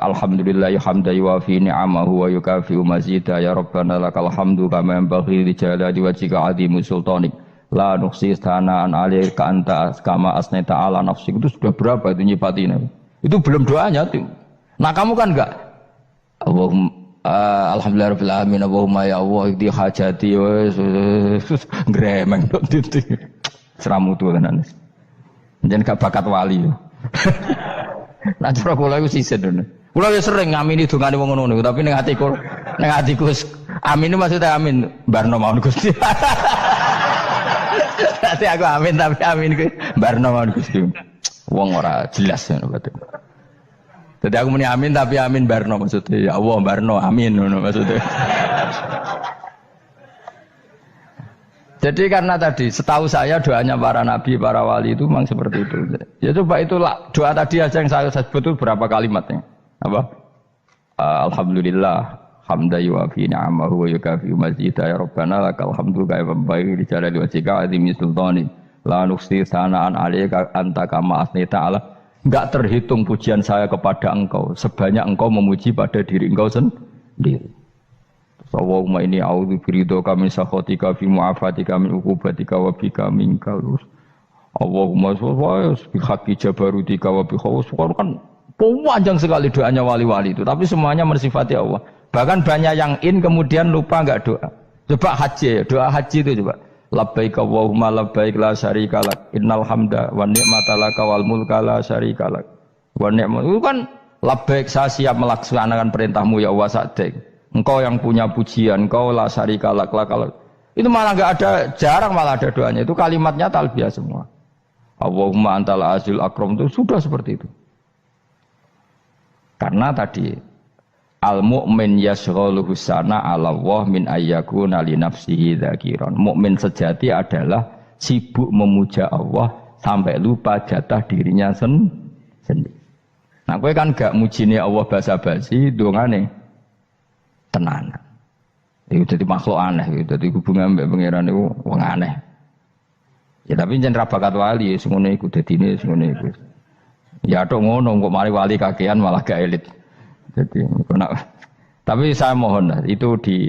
Alhamdulillah hamdan yuwafi ni'amahu wa yukafi'u mazidah ya Rabbana lakal hamdu kama yanbaghi li jalali wajhika 'azimi sultanik. La nuksi sanaan alaika anta kama asnaita ala nafsik. Itu sudah berapa itu nyifatina? Itu belum doanya tuh. Nah kamu kan enggak Allahumma alhamdulillah rabbil alamin Allahumma ya Allah di hajati gremeng itu seramu tuh tenan. Jangan gak bakat wali. Nah cara kula iku sisen ngono. Kula yo sering ngamini dongane wong ngono tapi ning atiku amin itu maksudnya amin barno mawon Gusti. Nanti aku amin tapi amin ku barno mawon Gusti. Wong ora jelas ngono betul. Jadi aku muni amin tapi amin barno maksudnya ya Allah barno amin ngono maksudnya. Jadi karena tadi setahu saya doanya para nabi, para wali itu memang seperti itu. Ya coba itulah doa tadi aja yang saya sebut itu berapa kalimatnya? Apa? Alhamdulillah hamdan yuwafi ni'amahu wa yukafi mazidah ya Rabbana lakal hamdu kama yanbaghi li jalali wajhika 'azimi sultanik. La nuksi sanaan 'alaika anta kama asnaita 'ala. Enggak terhitung pujian saya kepada engkau sebanyak engkau memuji pada diri engkau sendiri. Allahumma inni a'udzu biridhoka min sakhatika fi mu'afatika min uqubatika wa bika minkal. Allahumma sholli bi haqqi jabarutika wa bi khawfika. Kan panjang sekali doanya wali-wali itu, tapi semuanya mensifati Allah. Bahkan banyak yang kemudian lupa enggak doa. Coba haji, doa haji itu coba. Labbaik Allahumma labbaik la syarika lak innal hamda wa ni'mata laka wal mulka la syarika lak. Wa ni'mat itu kan labbaik saya siap melaksanakan perintahmu ya Allah sa'dik. Engkau yang punya pujian, engkau la syarika lak. Itu malah enggak ada, jarang malah ada doanya. Itu kalimatnya talbiyah semua. Allahumma antal azil akram itu sudah seperti itu. Karena tadi al-mu'min yashghaluhu sana 'ala Allah min ayyakuna li nafsihi dzakiran. Mukmin sejati adalah sibuk memuja Allah sampai lupa jatah dirinya sendiri. Nah, kowe kan gak mujine Allah basa-basi, dongane tenanan. Itu jadi makhluk aneh, itu jadi hubungan mbek pangeran itu wong aneh. Ya tapi jan ra bakat wali, semono iku dadine semono iku. Ya tok ngono kok mari wali kakean malah gak elit. Jadi tapi saya mohon itu di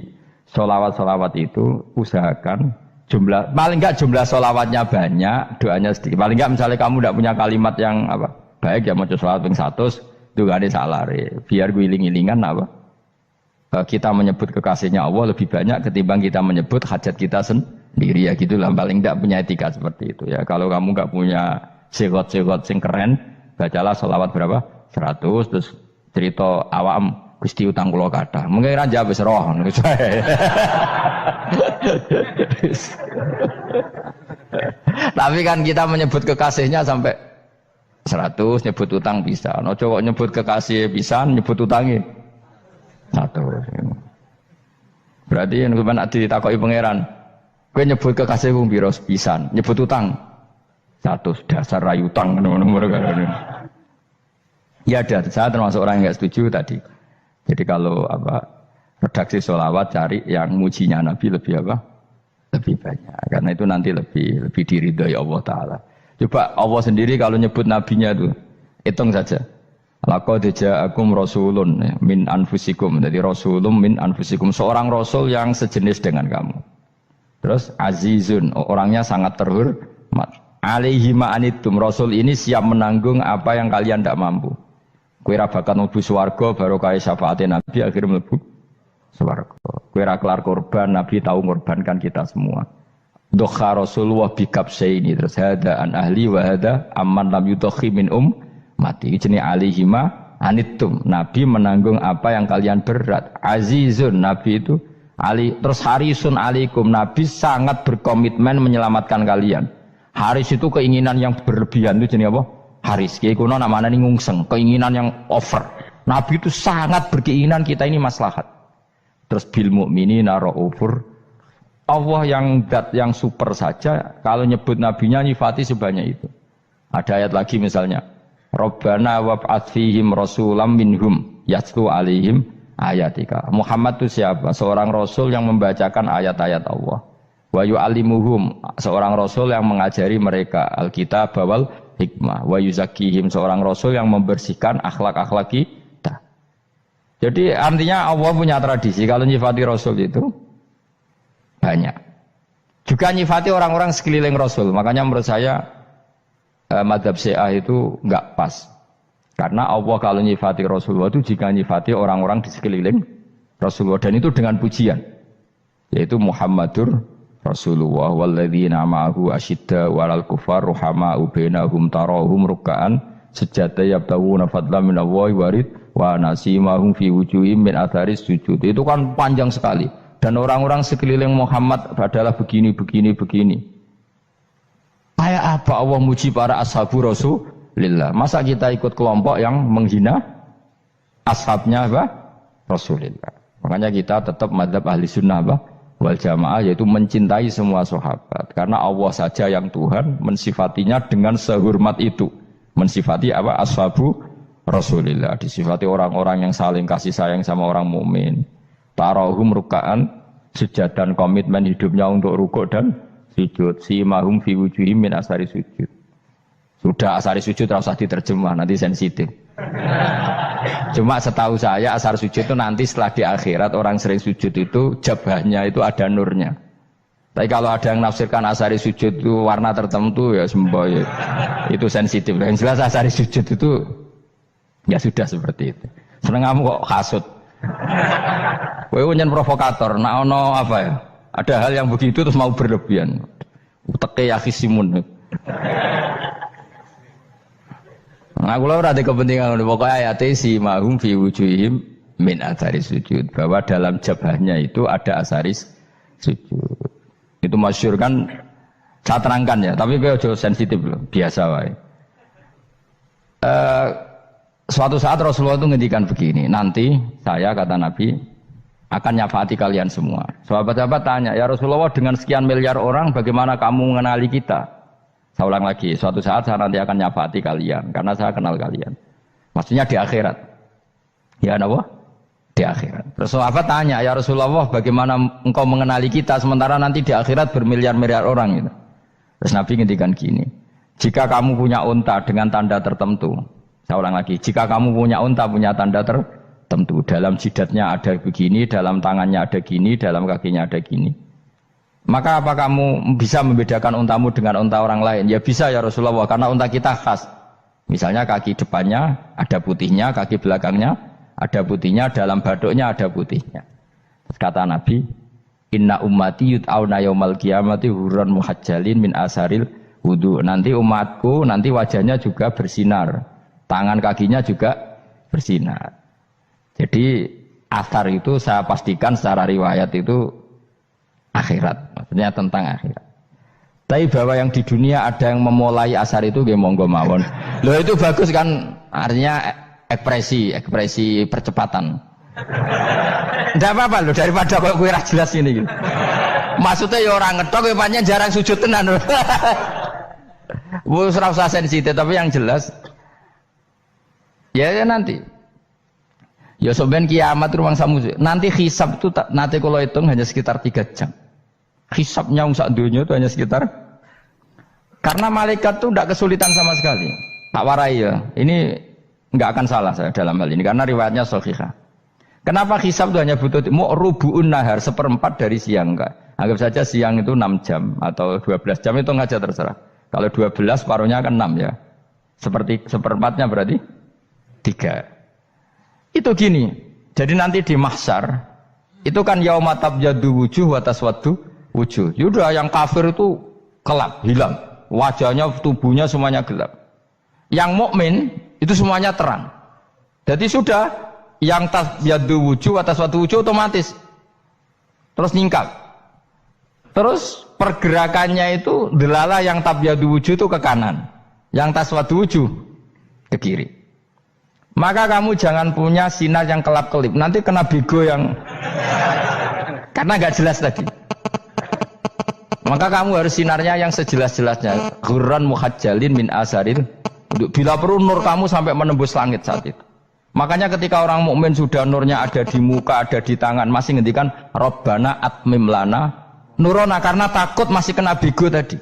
sholawat itu usahakan jumlah paling enggak jumlah sholawatnya banyak, doanya sedikit. Paling enggak misalnya kamu tidak punya kalimat yang apa baik ya mau sholawat ping 100 itu gak ada salah biar guling-gilingan apa kita menyebut kekasihnya Allah lebih banyak ketimbang kita menyebut hajat kita sendiri ya gitulah. Paling enggak punya etika seperti itu ya. Kalau kamu enggak punya sigot-sigot sing keren, bacalah sholawat berapa 100 terus cerita awam Gusti utang kula kathah. Mengira jawab wis roh. Tapi kan kita menyebut kekasihnya sampai 100, nyebut utang bisa. No kok nyebut kekasih bisa, nyebut utangnya 100. Berarti yang nek ditakoki pangeran, kowe nyebut kekasih wong pira pisan, nyebut utang 100, dasar rayu utang nomor kan. Ya ada, saya termasuk orang yang enggak setuju tadi. Jadi kalau redaksi sholawat cari yang mujinya Nabi lebih lebih banyak, karena itu nanti lebih diridhoi Allah Taala. Coba Allah sendiri kalau nyebut nabinya itu, hitung saja. Laqad ja'akum rasulun min anfusikum. Jadi rasulun min anfusikum, seorang rasul yang sejenis dengan kamu. Terus azizun, orangnya sangat terhormat. Alaihi ma'anitum, rasul ini siap menanggung apa yang kalian tidak mampu. Kowe ra bakat mlebu swarga baru kaya syafaate Nabi akhirnya mlebu swarga. Kowe ra kelar korban, Nabi tahu mengorbankan kita semua. Dokha Rasulullah bikabsaini, terus hada an ahli wa hada amman lam yudokhi min mati. Jenenge alihima anittum, Nabi menanggung apa yang kalian berat. Azizun, Nabi itu ali, terus harisun alaikum, Nabi sangat berkomitmen menyelamatkan kalian. Haris itu keinginan yang berlebihan, itu jenenge apa? Haris, kiai kuno namanya ini ngungseng, keinginan yang over. Nabi itu sangat berkeinginan kita ini maslahat. Terus bil mukminina raufur, Allah yang super saja kalau nyebut nabinya nyifati sebanyak itu. Ada ayat lagi misalnya, Rabbana wab'ats fihim rasulam minhum yatlu alaihim ayatika. Muhammad itu siapa? Seorang rasul yang membacakan ayat-ayat Allah. Wa yu'allimuhum, seorang rasul yang mengajari mereka Alkitab wal hikmah. Wa yuzakkihim, seorang rasul yang membersihkan akhlak-akhlak kita. Jadi artinya Allah punya tradisi kalau nyifati rasul itu banyak. Juga nyifati orang-orang sekeliling rasul. Makanya menurut saya madhab Syiah itu enggak pas. Karena Allah kalau nyifati Rasulullah itu jika nyifati orang-orang di sekeliling Rasulullah, dan itu dengan pujian. Yaitu Muhammadur Rasulullah walladzina ma'ahu asyidda walal kufar ruhama'u bainahum tarahum ruk'an sujada yabtawuna fadlan minallahi warid wa nasimahum fi wujuhim min atharis sujud. Itu kan panjang sekali. Dan orang-orang sekeliling Muhammad adalah begini. Kayak apa Allah muji para ashabu Rasulillah? Masa kita ikut kelompok yang menghina ashabnya Rasulillah? Makanya kita tetap madzhab ahli sunnah wal jamaah, yaitu mencintai semua sahabat. Karena Allah saja yang Tuhan mensifatinya dengan sehormat itu. Mensifati ashabu Rasulillah. Disifati orang-orang yang saling kasih sayang sama orang mukmin. Tarahum ruka'an, sujud dan komitmen hidupnya untuk rukuk dan sujud. Simahum fi wujuhim min asari sujud. Sudah asari sujud tidak usah diterjemah, nanti sensitif. Cuma setahu saya asar sujud itu nanti setelah di akhirat orang sering sujud itu jabahnya itu ada nurnya. Tapi kalau ada yang nafsirkan asari sujud itu warna tertentu ya semboy. Itu sensitif. Yang jelas asari sujud itu ya sudah seperti itu. Seneng kamu kok hasut. Kowe nyen provokator, nak ono apa ya? Ada hal yang begitu terus mau berlebihan. Uteke ya khisimun. Nah, kula ora ada kepentingan pokoknya ayat si mahum fi wujuhim min athari sujud, bahwa dalam jabahnya itu ada asaris sujud. Itu masyhur kan, saya terangkan ya, tapi kowe aja sensitif loh, biasa wae. Suatu saat Rasulullah itu ngendikan begini, nanti saya kata Nabi akan nyafaati kalian semua. Sahabat-sahabat tanya, ya Rasulullah dengan sekian miliar orang bagaimana kamu mengenali kita? Saya ulang lagi, suatu saat saya nanti akan nyafaati kalian karena saya kenal kalian. Maksudnya di akhirat. Ya apa? Di akhirat. Terus sahabat tanya, ya Rasulullah bagaimana engkau mengenali kita sementara nanti di akhirat bermiliar-miliar orang gitu. Terus Nabi ngendikan gini, jika kamu punya unta dengan tanda tertentu, saya ulang lagi, jika kamu punya unta punya tanda tertentu, dalam jidatnya ada begini, dalam tangannya ada gini, dalam kakinya ada gini, maka apa kamu bisa membedakan untamu dengan unta orang lain? Ya bisa ya Rasulullah, karena unta kita khas. Misalnya kaki depannya ada putihnya, kaki belakangnya ada putihnya, dalam baduknya ada putihnya. Terus kata Nabi, inna ummati yud'auna yaumal qiyamati hurran muhajjalin min asaril wudu. Nanti umatku nanti wajahnya juga bersinar, tangan kakinya juga bersinar. Jadi asar itu saya pastikan secara riwayat itu akhirat, maksudnya tentang akhirat. Tapi bahwa yang di dunia ada yang memulai asar itu nggih monggo mawon. Loh itu bagus kan, artinya ekspresi percepatan. Tidak apa-apa loh, daripada kok kowe ra jelas ini gitu. Maksudnya ya orang ngetok kowe pancen jarang sujud tenan. Wis ora usah sensitif, tapi yang jelas ya nanti. Ya sampean kiamat ruang samu. Nanti hisab itu nanti kalau hitung hanya sekitar 3 jam. Hisabnya sak dunia itu hanya sekitar, karena malaikat itu tidak kesulitan sama sekali. Tak warai ya. Ini nggak akan salah saya dalam hal ini karena riwayatnya sahihah. Kenapa hisab itu hanya butuh rubu'un nahar, 1/4 dari siang enggak? Anggap saja siang itu 6 jam atau 12 jam itu aja terserah. Kalau 12 paruhnya kan 6 ya. Seperti 1/4-nya berarti 3. Itu gini. Jadi nanti di mahsyar itu kan yauma tabyaddu wujuh wa taswaddu wujuh. Yaudah yang kafir itu gelap, hilang. Wajahnya, tubuhnya semuanya gelap. Yang mukmin itu semuanya terang. Jadi sudah yang tabyaddu wujuh wa taswaddu wujuh otomatis terus nyingkap. Terus pergerakannya itu delala yang tabyaddu wujuh itu ke kanan, yang taswaddu wujuh ke kiri. Maka kamu jangan punya sinar yang kelap-kelip, nanti kena bego yang karena nggak jelas tadi. Maka kamu harus sinarnya yang sejelas-jelasnya. Ghurran muhajjalin min asaril. Bila perlu nur kamu sampai menembus langit saat itu. Makanya ketika orang mukmin sudah nurnya ada di muka, ada di tangan, masih ngendikan Rabbana atmim lana nurona, karena takut masih kena bego tadi.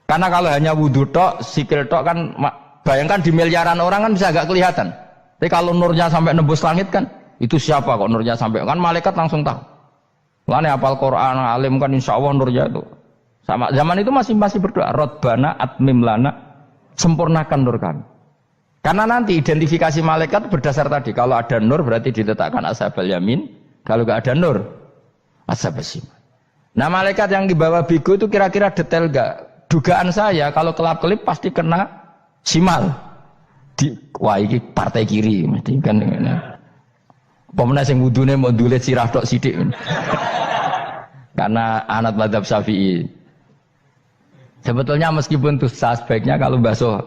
Karena kalau hanya wudu tok, sikil tok kan, bayangkan di miliaran orang kan bisa agak kelihatan. Tapi kalau nurnya sampai nembus langit kan, itu siapa kok nurnya sampai, kan malaikat langsung tahu. Lane hafal Quran, alim kan insya Allah nurnya itu. Sama zaman itu masih berdoa, Rabbana atmim lana, sempurnakan nur kami. Karena nanti identifikasi malaikat berdasar tadi, kalau ada nur berarti diletakkan ashabal yamin, kalau nggak ada nur ashabal shimal. Nah malaikat yang dibawa bigo itu kira-kira detail nggak? Dugaan saya kalau kelap-kelip pasti kena simal. Wah ini partai kiri mesti kan. Pemenang yang wudune mau dulet sirah tok sidik. Karena anak madzhab Syafi'i. Sebetulnya meskipun itu sebaiknya kalau basuh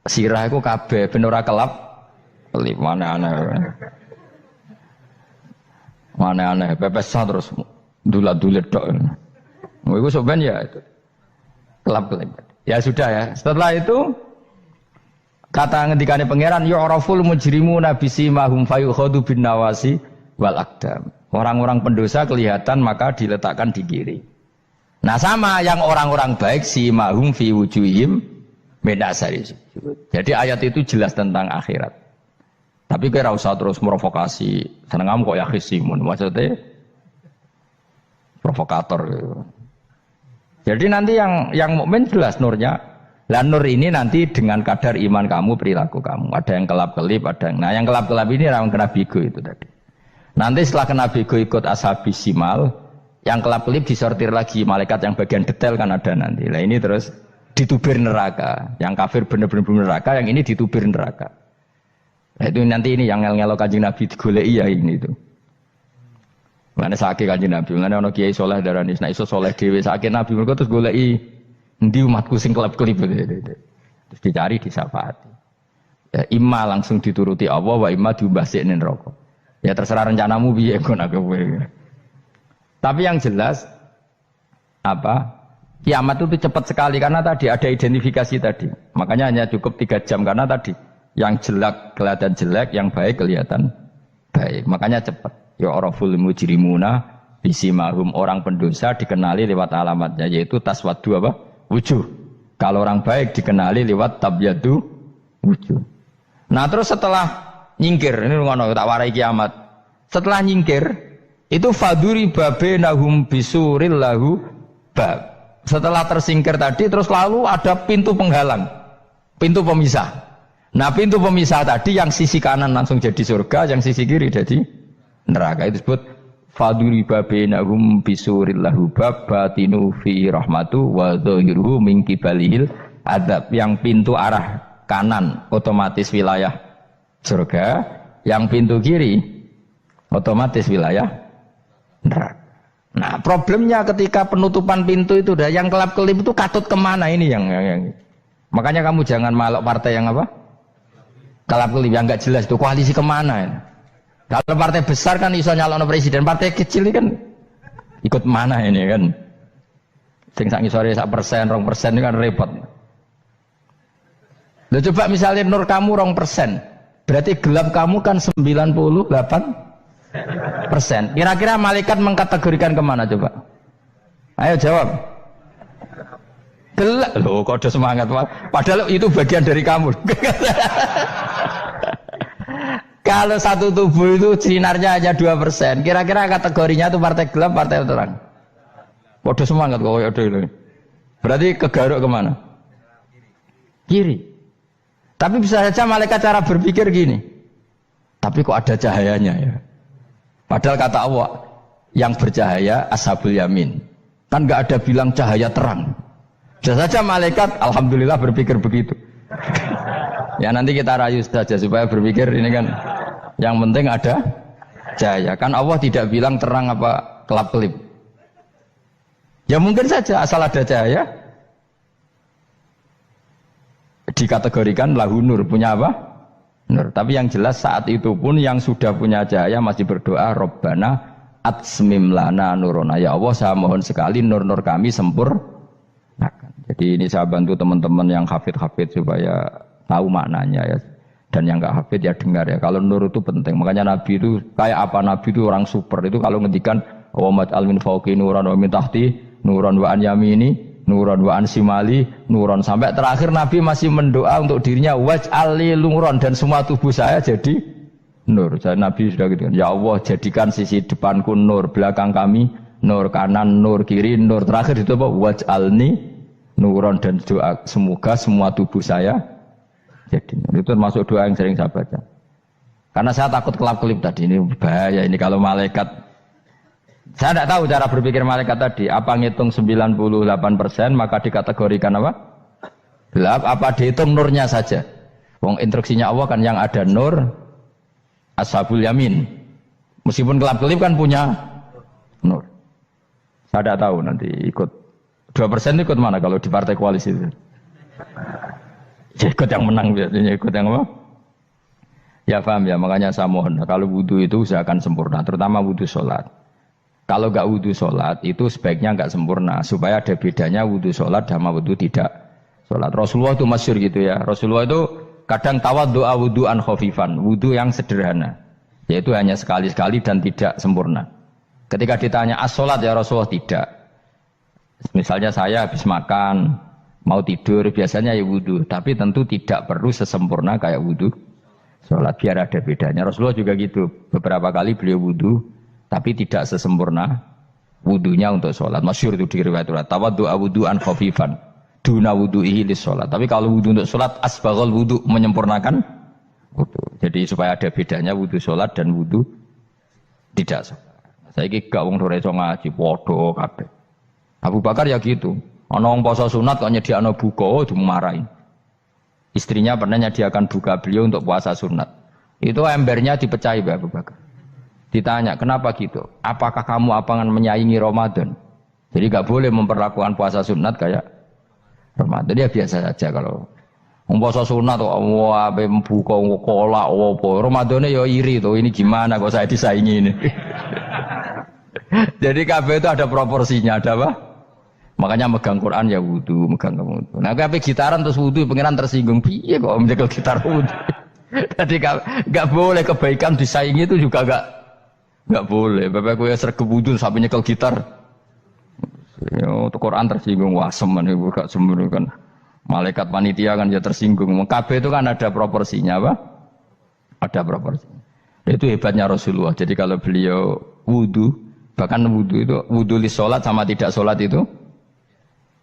sirah itu kabeh ben ora kelip mana aneh pepesan terus dulat-dulet tok. Iku sampean ya itu. Kelap-kelip. Ya sudah ya. Setelah itu kata ngendikane pangeran yu'raful mujrimuna bisimahum fayukhadu bin nawasi wal aqdam. Orang-orang pendosa kelihatan maka diletakkan di kiri. Nah sama yang orang-orang baik simahum fi wujuhim min asari sujud. Jadi ayat itu jelas tentang akhirat. Tapi kira usah terus provokasi. Seneng kamu kok ya khisimun. Maksudnya provokator gitu. Jadi nanti yang mukmin jelas nurnya. Lah nur ini nanti dengan kadar iman kamu, perilaku kamu. Ada yang kelap-kelip, ada yang... Nah yang kelap-kelip ini yang kena bigo itu tadi. Nanti setelah kena bigo ikut ashabi simal, yang kelap-kelip disortir lagi. Malaikat yang bagian detail kan ada nanti. Nah ini terus ditubir neraka. Yang kafir benar-benar neraka, yang ini ditubir neraka. Nah itu nanti ini yang ngel-ngelo kanjeng Nabi digoleki ya ini itu. Mana sakit kanjeng Nabi, mana ono kiai soleh darani, nah iso soleh dewe sakit Nabi mereka terus goleki endi umatku sing kelip-kelip terus dicari disyafaati. Ya imma langsung dituruti Allah wa imma diumbasik ning neraka. Ya terserah rencanamu piye kon aku kowe. Tapi yang jelas apa? Kiamat itu cepat sekali karena tadi ada identifikasi tadi. Makanya hanya cukup 3 jam karena tadi yang jelek kelihatan jelek, yang baik kelihatan baik. Makanya cepat. Ya oraful mujrimuna bisimahum, orang pendosa dikenali lewat alamatnya yaitu taswaddu apa? Wujuh. Kalau orang baik dikenali lewat tabyaddu wujuh. Nah terus setelah nyingkir, ini ngono tak warai kiamat. Setelah nyingkir itu faduri babenahum bisuril lahu bab. Setelah tersingkir tadi terus lalu ada pintu penghalang, pintu pemisah. Nah pintu pemisah tadi yang sisi kanan langsung jadi surga, yang sisi kiri jadi neraka. Itu disebut faduri babenahum bisuril lahu bab batinu fi rahmatu wa dhahiruhu min qibalihil adzab. Yang pintu arah kanan otomatis wilayah surga, yang pintu kiri otomatis wilayah neraka. Nah, problemnya ketika penutupan pintu itu udah yang kelap-kelip itu katut kemana ini yang. Makanya kamu jangan malok partai yang apa? Kelap-kelip yang enggak jelas itu koalisi kemana ini. Kalau partai besar kan iso nyalon presiden, partai kecil ini kan ikut mana ini kan? Sing sak ngisore sak persen, 2% ini kan repot. Loh, coba misalnya nur kamu 2%, berarti gelap kamu kan 98%. Kira-kira malaikat mengkategorikan kemana coba? Ayo jawab. Gelap. Loh, kode semangat. Padahal itu bagian dari kamu. Kalau satu tubuh itu sinarnya hanya 2%, kira-kira kategorinya itu partai gelap, partai terang. Kode semangat kok ada ini. Berarti kegaruk kemana? Kiri. Tapi bisa saja malaikat cara berpikir gini. Tapi kok ada cahayanya ya? Padahal kata Allah, yang bercahaya ashabul yamin. Kan nggak ada bilang cahaya terang. Bisa saja malaikat, alhamdulillah berpikir begitu. Ya nanti kita rayu saja supaya berpikir ini kan. Yang penting ada cahaya. Kan Allah tidak bilang terang apa kelap-kelip. Ya mungkin saja asal ada cahaya. Dikategorikan lahu nur, punya apa? Nur. Tapi yang jelas saat itu pun yang sudah punya cahaya masih berdoa Rabbana atsmim lana nurona. Ya Allah, saya mohon sekali nur-nur kami sempurnakan. Jadi ini saya bantu teman-teman yang hafid-hafid supaya tahu maknanya ya. Dan yang enggak hafid ya dengar ya. Kalau nur itu penting. Makanya Nabi itu kayak apa? Nabi itu orang super. Itu kalau ngendikan wa maj'al min fawqi nuran wa min tahti nuran wa an yamini nuron wa ansimali nuron, sampai terakhir Nabi masih mendoa untuk dirinya waj'al li nuron, dan semua tubuh saya jadi nur. Jadi Nabi sudah gitu, ya Allah jadikan sisi depanku nur, belakang kami nur, kanan nur, kiri nur, terakhir itu apa? Waj'alni nuron, dan doa semoga semua tubuh saya jadi nur. Itu termasuk doa yang sering saya baca. Karena saya takut kelap-kelip tadi, ini bahaya ini kalau malaikat. Saya tidak tahu cara berpikir malaikat tadi. Apa ngitung 98% maka dikategorikan apa? Gelap. Apa dihitung nurnya saja? Wong instruksinya Allah kan yang ada nur ashabul yamin. Meskipun kelap-kelip kan punya nur. Saya tidak tahu nanti ikut 2% ikut mana kalau di partai koalisi itu? Ya, ikut yang menang biasanya, ikut yang apa? Ya paham ya, makanya saya mohon kalau wudhu itu usahakan sempurna, terutama wudhu sholat. Kalau nggak wudhu sholat itu sebaiknya nggak sempurna, supaya ada bedanya wudhu sholat sama wudhu tidak sholat. Rasulullah itu masyhur gitu ya. Rasulullah itu kadang tawaddu'a wudhu'an khafifan, wudhu yang sederhana, yaitu hanya sekali-sekali dan tidak sempurna. Ketika ditanya as-sholat ya Rasulullah, tidak. Misalnya saya habis makan, mau tidur, biasanya ya wudhu, tapi tentu tidak perlu sesempurna kayak wudhu sholat, biar ada bedanya. Rasulullah juga gitu, beberapa kali beliau wudhu tapi tidak sesempurna wudunya untuk sholat. Masyhur itu di riwayat tawaddu'a wudhu'an khafifan duna wudhu'ihi lis sholat. Tapi kalau wudhu untuk sholat asbaghal wudhu, menyempurnakan wudhu. Jadi supaya ada bedanya wudhu sholat dan wudhu tidak sholat. Saya gak wong ora iso ngaji padha kabeh. Abu Bakar ya gitu. Ana wong poso sunat kok nyediakno buka dimarahi. Istrinya pernah nyediakan buka beliau untuk puasa sunat. Itu embernya dipecahi Mbak Abu Bakar. Ditanya, kenapa gitu? Apakah kamu akan menyaingi Ramadan? Jadi gak boleh memperlakukan puasa sunat kayak Ramadan. Ya biasa saja kalau puasa sunat tuh, wah, buka kolak, apa? Ramadannya ya iri tuh. Ini gimana kok saya disaingi ini? Jadi kabeh itu ada proporsinya, ada apa? Makanya megang Quran ya wudu, megang wudu. Nah, kabeh gitaran terus wudu, pengiran tersinggung. Piye kok menjegal gitar wudu? Jadi gak boleh kebaikan disaingi itu juga gak boleh. Bapak gue sergap wudu sampai nyekel gitar. Ya, untuk Quran tersinggung, wah semen ibu gak semen kan. Malaikat panitia kan ya tersinggung. Kabeh itu kan ada proporsinya apa? Ada proporsinya. Itu hebatnya Rasulullah. Jadi kalau beliau wudu, bahkan wudu itu wudu li sholat sama tidak sholat itu.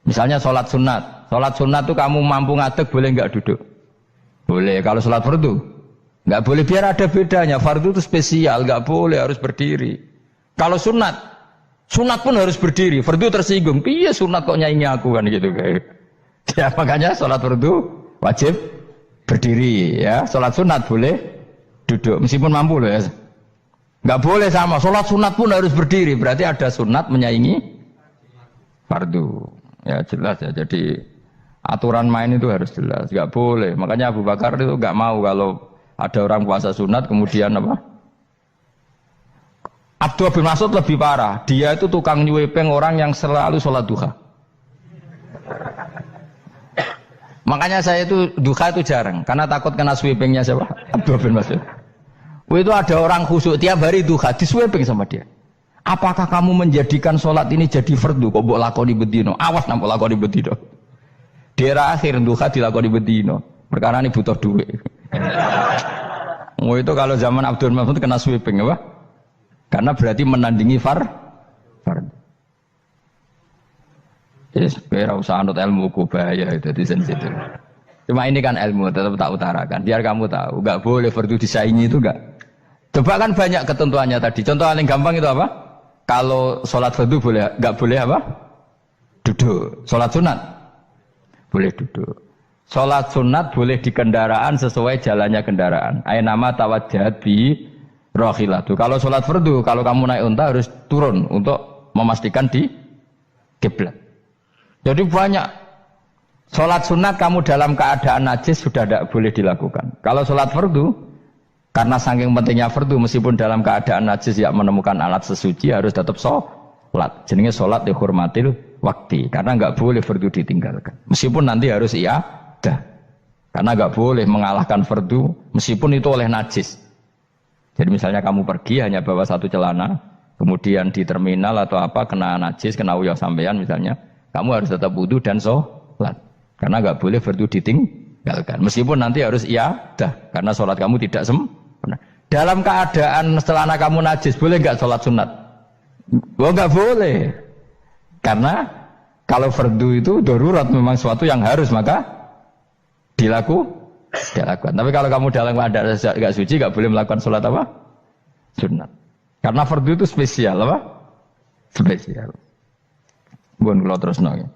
Misalnya sholat sunat. Sholat sunat itu kamu mampu ngadeg boleh nggak duduk? Boleh. Kalau sholat fardu nggak boleh, biar ada bedanya. Fardu itu spesial, nggak boleh, harus berdiri. Kalau sunat pun harus berdiri. Fardu tersinggung, iya sunat kok nyaingi aku kan gitu kayak. Ya makanya sholat fardu wajib berdiri ya. Sholat sunat boleh duduk meskipun mampu loh ya. Nggak boleh sama, sholat sunat pun harus berdiri. Berarti ada sunat menyaingi fardu. Ya jelas ya. Jadi aturan main itu harus jelas. Nggak boleh. Makanya Abu Bakar itu nggak mau kalau ada orang puasa sunat kemudian apa? Abdullah bin Mas'ud lebih parah. Dia itu tukang nyuwepeng orang yang selalu sholat duha. Makanya saya itu duha itu jarang karena takut kena sweepingnya siapa? Abdullah bin Mas'ud. Itu ada orang khusyuk tiap hari duha disweeping sama dia. Apakah kamu menjadikan sholat ini jadi fardu? Kok mbok lakoni bedino? Awas nak mbok lakoni bedino. Di era akhir duha dilakoni bedino. Perkara ini butuh duit. Itu kalau zaman Abdul Mas'ud kena sweeping apa? Karena berarti menandingi fardu. Jadi sebenarnya usah anut ilmu ku bahaya itu di sensitif. Cuma ini kan ilmu tetap tak utarakan. Biar kamu tahu, nggak boleh fardu disaingi itu nggak. Coba kan banyak ketentuannya tadi. Contoh paling gampang itu apa? Kalau sholat fardu boleh, nggak boleh apa? Duduk. Sholat sunat boleh duduk. Sholat sunat boleh di kendaraan sesuai jalannya kendaraan. Nama tawajjahat bi rohilatu. Kalau sholat fardu, kalau kamu naik unta harus turun untuk memastikan di kiblat. Jadi banyak sholat sunat kamu dalam keadaan najis sudah tidak boleh dilakukan. Kalau sholat fardu, karena saking pentingnya fardu meskipun dalam keadaan najis ya menemukan alat sesuci harus tetap sholat. Jenenge sholat dihormatil waktu. Karena nggak boleh fardu ditinggalkan. Meskipun nanti harus iadah. Karena nggak boleh mengalahkan fardu meskipun itu oleh najis. Jadi misalnya kamu pergi hanya bawa satu celana, kemudian di terminal atau apa kena najis, kena uyah sampean misalnya. Kamu harus tetap wudu dan sholat. Karena nggak boleh fardu ditinggalkan. Meskipun nanti harus iadah. Karena sholat kamu tidak sempurna. Dalam keadaan celana kamu najis, boleh nggak sholat sunat? Oh nggak boleh. Karena kalau fardu itu darurat memang suatu yang harus maka dilakukan. Tapi kalau kamu dalam keadaan nggak suci, nggak boleh melakukan sholat apa? Sunat. Karena fardu itu spesial apa? Spesial. Bukan kalau terus nongnya.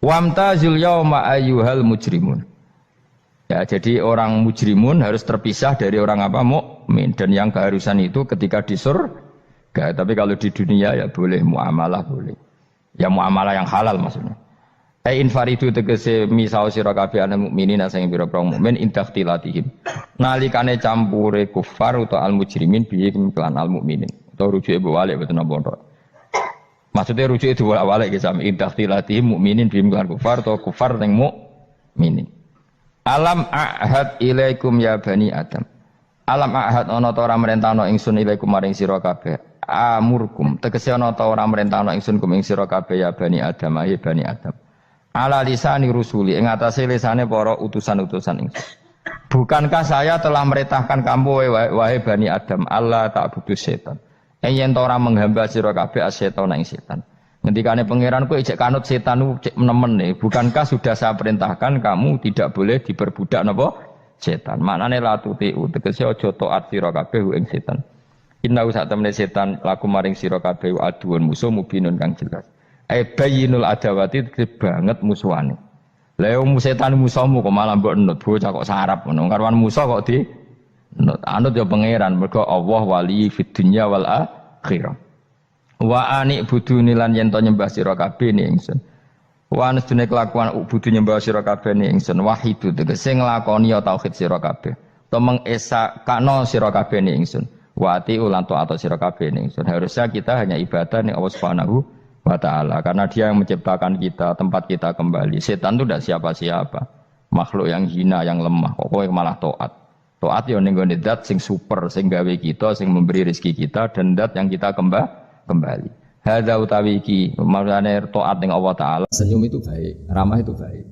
Wamtazul yauma ayyuhal mujrimun. Ya, jadi orang mujrimun harus terpisah dari orang apa? Mukmin. Dan yang keharusan itu ketika di surga. Tapi kalau di dunia ya boleh muamalah boleh. Ya muamalah yang halal maksudnya. Infaridu tegese misau sira kabeh ana mukminin sing pira-pira mukmin intakhtilatihim. Nalikane campure kufar utawa al mujrimin bihi kelan al mukminin. Utawa rujuke balik boten napa. Maksudnya rujuk itu awalnya kisah intakhtilatihim mukminin bihim kelan kufar atau kufar yang mukminin. Alam ahad ilaikum ya bani Adam. Alam ahad ana ta ora merentano ingsun ilaikum maring sira kabeh. Amurkum tegese ana ta ora merentano ingsun kum ing sira kabeh ya bani Adam ya bani Adam. Ala lisani rusuli ing atase lisane para utusan-utusan ingsun. Bukankah saya telah merintahkan kamu wahai bani Adam Allah ta'budu setan. Yen ora menghamba sira kabeh asetan ing setan. Ngendikane pangeran kowe ijek kanut setan cek nemen nih. Bukankah sudah saya perintahkan kamu tidak boleh diperbudak napa setan. Maknane la tutiu tegese aja taat sira kabeh ing setan. Inna sak temene setan laku maring sira kabeh aduun musuh mubinun kang jelas. Bayyinul adawati banget musuhane. Lah yo setan musuhmu kok malah mbok enut bocah kok sarap ngono. Karwan musuh kok di anut ya pangeran mergo Allah wali fid dunya wal akhirah. Wa ani buduni lan yen to nyembah sira kabeh ni ingsun. Wa anestune kelakuan budu nyembah sira kabeh ni ingsun wahidu tegese nglakoni ya tauhid sira kabeh. To mengesakno sira kabeh ni ingsun. Wa ati ulan to atau sira kabeh ni ingsun. Harusnya kita hanya ibadah ning Allah Subhanahu wa taala karena dia yang menciptakan kita, tempat kita kembali. Setan itu tidak siapa-siapa. Makhluk yang hina, yang lemah. Kok kowe malah taat. Taat ya ning gone zat sing super, sing gawe kita, sing memberi rezeki kita dan zat yang kita kembali. Hadza utawi iki maknane taat ning Allah taala. Senyum itu baik, ramah itu baik.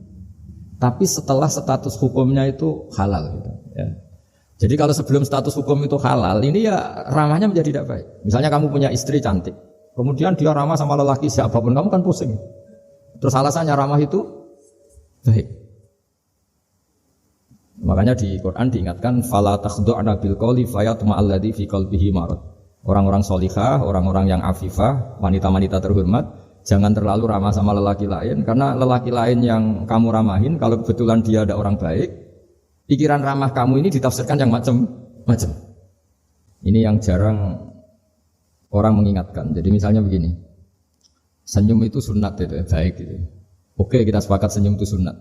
Tapi setelah status hukumnya itu halal gitu, ya. Jadi kalau sebelum status hukum itu halal, ini ya ramahnya menjadi tidak baik. Misalnya kamu punya istri cantik, kemudian dia ramah sama lelaki siapapun, kamu kan pusing. Terus alasannya ramah itu baik. Makanya di Quran diingatkan fala takhdu'na bil qawli fayatma alladzi fi qalbihi marad. Orang-orang solihah, orang-orang yang afifah, wanita-wanita terhormat, jangan terlalu ramah sama lelaki lain karena lelaki lain yang kamu ramahin kalau kebetulan dia ada orang baik, pikiran ramah kamu ini ditafsirkan yang macam-macam. Ini yang jarang orang mengingatkan. Jadi misalnya begini, senyum itu sunat itu baik gitu. Oke, kita sepakat senyum itu sunat.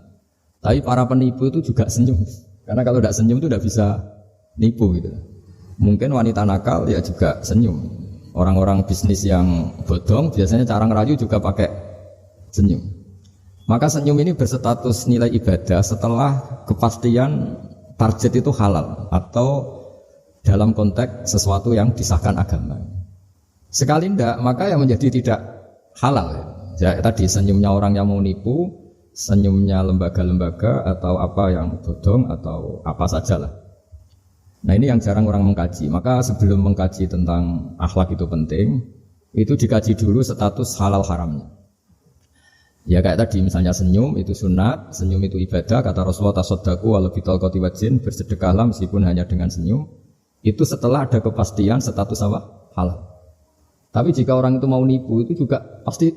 Tapi para penipu itu juga senyum. Karena kalau tidak senyum itu tidak bisa nipu gitu. Mungkin wanita nakal ya juga senyum. Orang-orang bisnis yang bodong biasanya cara ngerayu juga pakai senyum. Maka senyum ini berstatus nilai ibadah setelah kepastian target itu halal atau dalam konteks sesuatu yang disahkan agama. Sekali tidak, maka yang menjadi tidak halal. Ya, tadi senyumnya orang yang mau nipu, senyumnya lembaga-lembaga atau apa yang bodong atau apa sajalah. Nah ini yang jarang orang mengkaji. Maka sebelum mengkaji tentang akhlak itu penting, itu dikaji dulu status halal haramnya. Ya kayak tadi misalnya senyum itu sunat, senyum itu ibadah. Kata Rasulullah tasaddaku walau bitalqati wajhin, bersedekahlah meskipun hanya dengan senyum. Itu setelah ada kepastian status apa? Halal. Tapi jika orang itu mau nipu itu juga pasti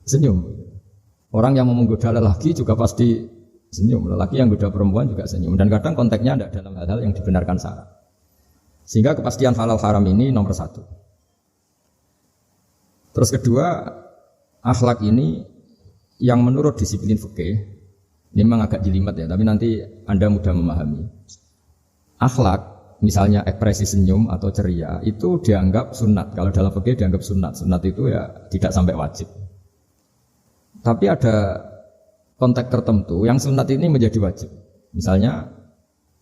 senyum. Orang yang mau menggoda lelaki juga pasti senyum. Lelaki yang goda perempuan juga senyum. Dan kadang konteksnya tidak dalam hal-hal yang dibenarkan syarak. Sehingga kepastian halal haram ini nomor satu. Terus kedua, akhlak ini yang menurut disiplin fikih, ini memang agak jelimet ya, tapi nanti Anda mudah memahami. Akhlak, misalnya ekspresi senyum atau ceria, itu dianggap sunat. Kalau dalam fikih dianggap sunat. Sunat itu ya tidak sampai wajib. Tapi ada konteks tertentu yang sunat ini menjadi wajib. Misalnya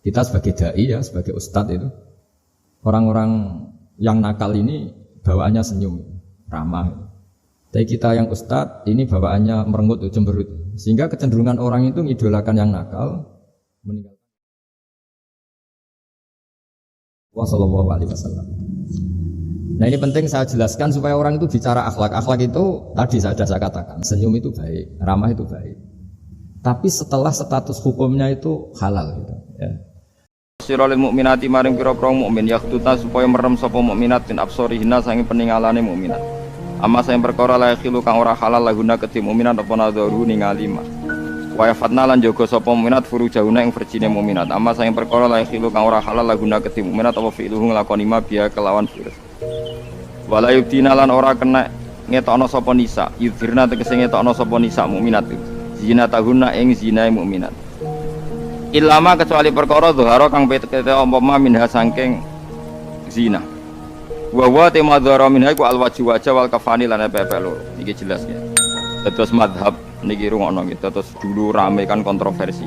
kita sebagai dai ya, sebagai ustadz itu, orang-orang yang nakal ini bawaannya senyum, ramah. Tapi kita yang ustadz ini bawaannya merengut, cemberut. Sehingga kecenderungan orang itu mengidolakan yang nakal, meninggalkan. Wassalamualaikum. Nah ini penting saya jelaskan supaya orang itu bicara akhlak. Akhlak itu tadi saya katakan, senyum itu baik, ramah itu baik. Tapi setelah status hukumnya itu halal gitu. Ya. Siralil mukminati maring pira-pira mukmin yaktuta supaya merem sapa mukminat min absarihina sange peningalane mukminat. Amma sayang perkara la khilu kang ora halal laguna kedhi mukminat apa nadharu ningali mah. Wa yafatna lan jaga sapa mukminat furujahuna ing verjine mukminat. Amma sayang perkara la khilu kang ora halal laguna kedhi mukminat apa fi'luhu nglakoni ma biya kelawan virus. Wala yubdina lan ora kena ngetokno sapa nisa, yudhirna tegese ngetokno sapa nisa mukminat. Zina tahunna ing zinae mukminat. Ilama kecuali perkara zuhara kang pete umpama minha saking zina. Wa tema dzara minha iku alwajhu wajah wal kafani lan pepe loro. Iki jelas ya. Terus mazhab niki rungokno gitu. Terus dulu rame kan kontroversi.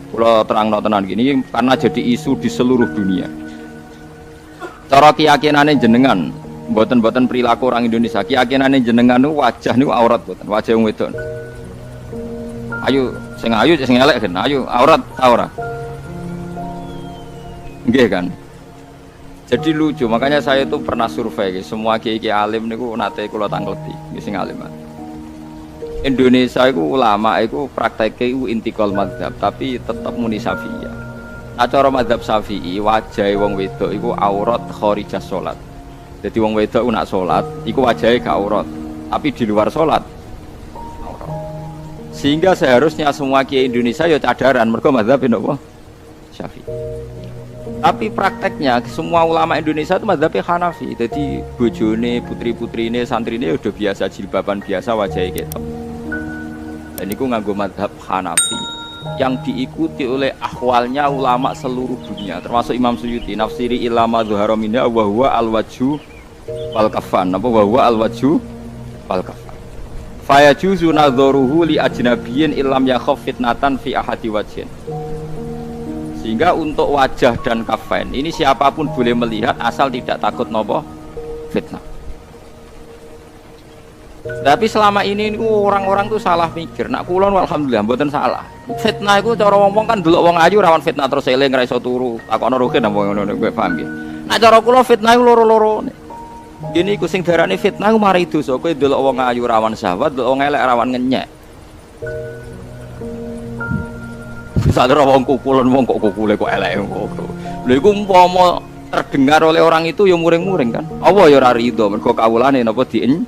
Kula terangno tenan gini karena jadi isu di seluruh dunia. Cara keyakinane jenengan, mboten-mboten perilaku orang Indonesia. Keyakinane jenengan niku wajah niku aurat mboten, wajah wong wedok. Ayo sing ayu sing elek kan, ayo aurat ta ora? Nggih kan? Jadi lucu, makanya saya itu pernah survei semua kiai-kiai alim niku nate kula tangleti, sing alim. Indonesia iku ulama iku prakteke iku intikal mazhab, tapi tetap muni Syafi'iyah. Nah cara mazhab Syafi'i wajahe wong wedok iku aurat kharijah salat. Jadi wong wedok nak salat iku wajahe gak aurat, tapi di luar salat aurat. Sehingga seharusnya semua kiai Indonesia ya cadaran mergo mazhab napa? Syafi'i. Tapi prakteknya semua ulama Indonesia itu mazhabnya Hanafi. Jadi bojone, putri-putrine, santrine udah biasa jilbaban biasa wajahnya ketok. Dan itu nganggo mazhab Hanafi yang diikuti oleh ahwalnya ulama seluruh dunia, termasuk Imam Suyuti nafsiri ilama dhuhara minha wa huwa al-wajhu wal kafan. Apa wa huwa al-wajhu wal kafan. Fa yajuzu nadharuhu li ajnabiyyin illam yakhaf fitnatan fi ahadi wajhin. Sehingga untuk wajah dan kafain ini siapapun boleh melihat asal tidak takut nopo fitnah. Tapi selama ini orang-orang tuh salah mikir. Nak kulon alhamdulillah mboten salah. Fitnah itu cara wong-wong kan delok wong ayu rawan fitnah terus eling ra iso turu. Takono rugen apa ngono kowe paham ya. Nak cara kula fitnah iku loro-lorone. Gini iku sing darane fitnah ku mari dosa. Kowe delok wong ayu rawan syahwat, delok wong elek rawan ngenyek. Sadar wong kukulan wong kok kukule kok elek kok. Lha iku umpama terdengar oleh orang itu ya muring-muring kan. Allah ya ora rido mergo kawulane napa dien.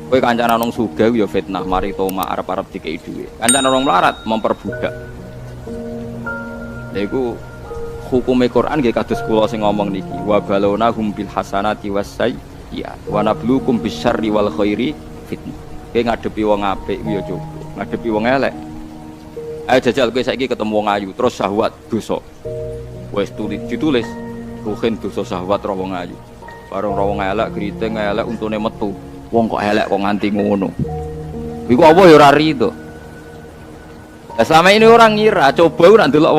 Kowe kancane nang sugih ya fitnah mari toma arep-arep dikei dhuwit. Kancane wong melarat memperbudak. Lha iku hukume Quran nggih kados kula sing ngomong niki wa balona hum bil hasanati wasayyi'at wa nabluukum bisyarri wal khairi fitnah. Kowe ngadepi wong apik ya coba, ngadepi wong elek. Ayo jajal kowe saiki ketemu wong ayu terus syahwat dosa. Wis ditulis ruhin dosa syahwat ro wong ayu. Bareng ro wong elek griting elek untune metu. Wong kok elek kok nganti ngono. Iku apa ya ora rido. Lah selama ini orang ngira coba ora ndelok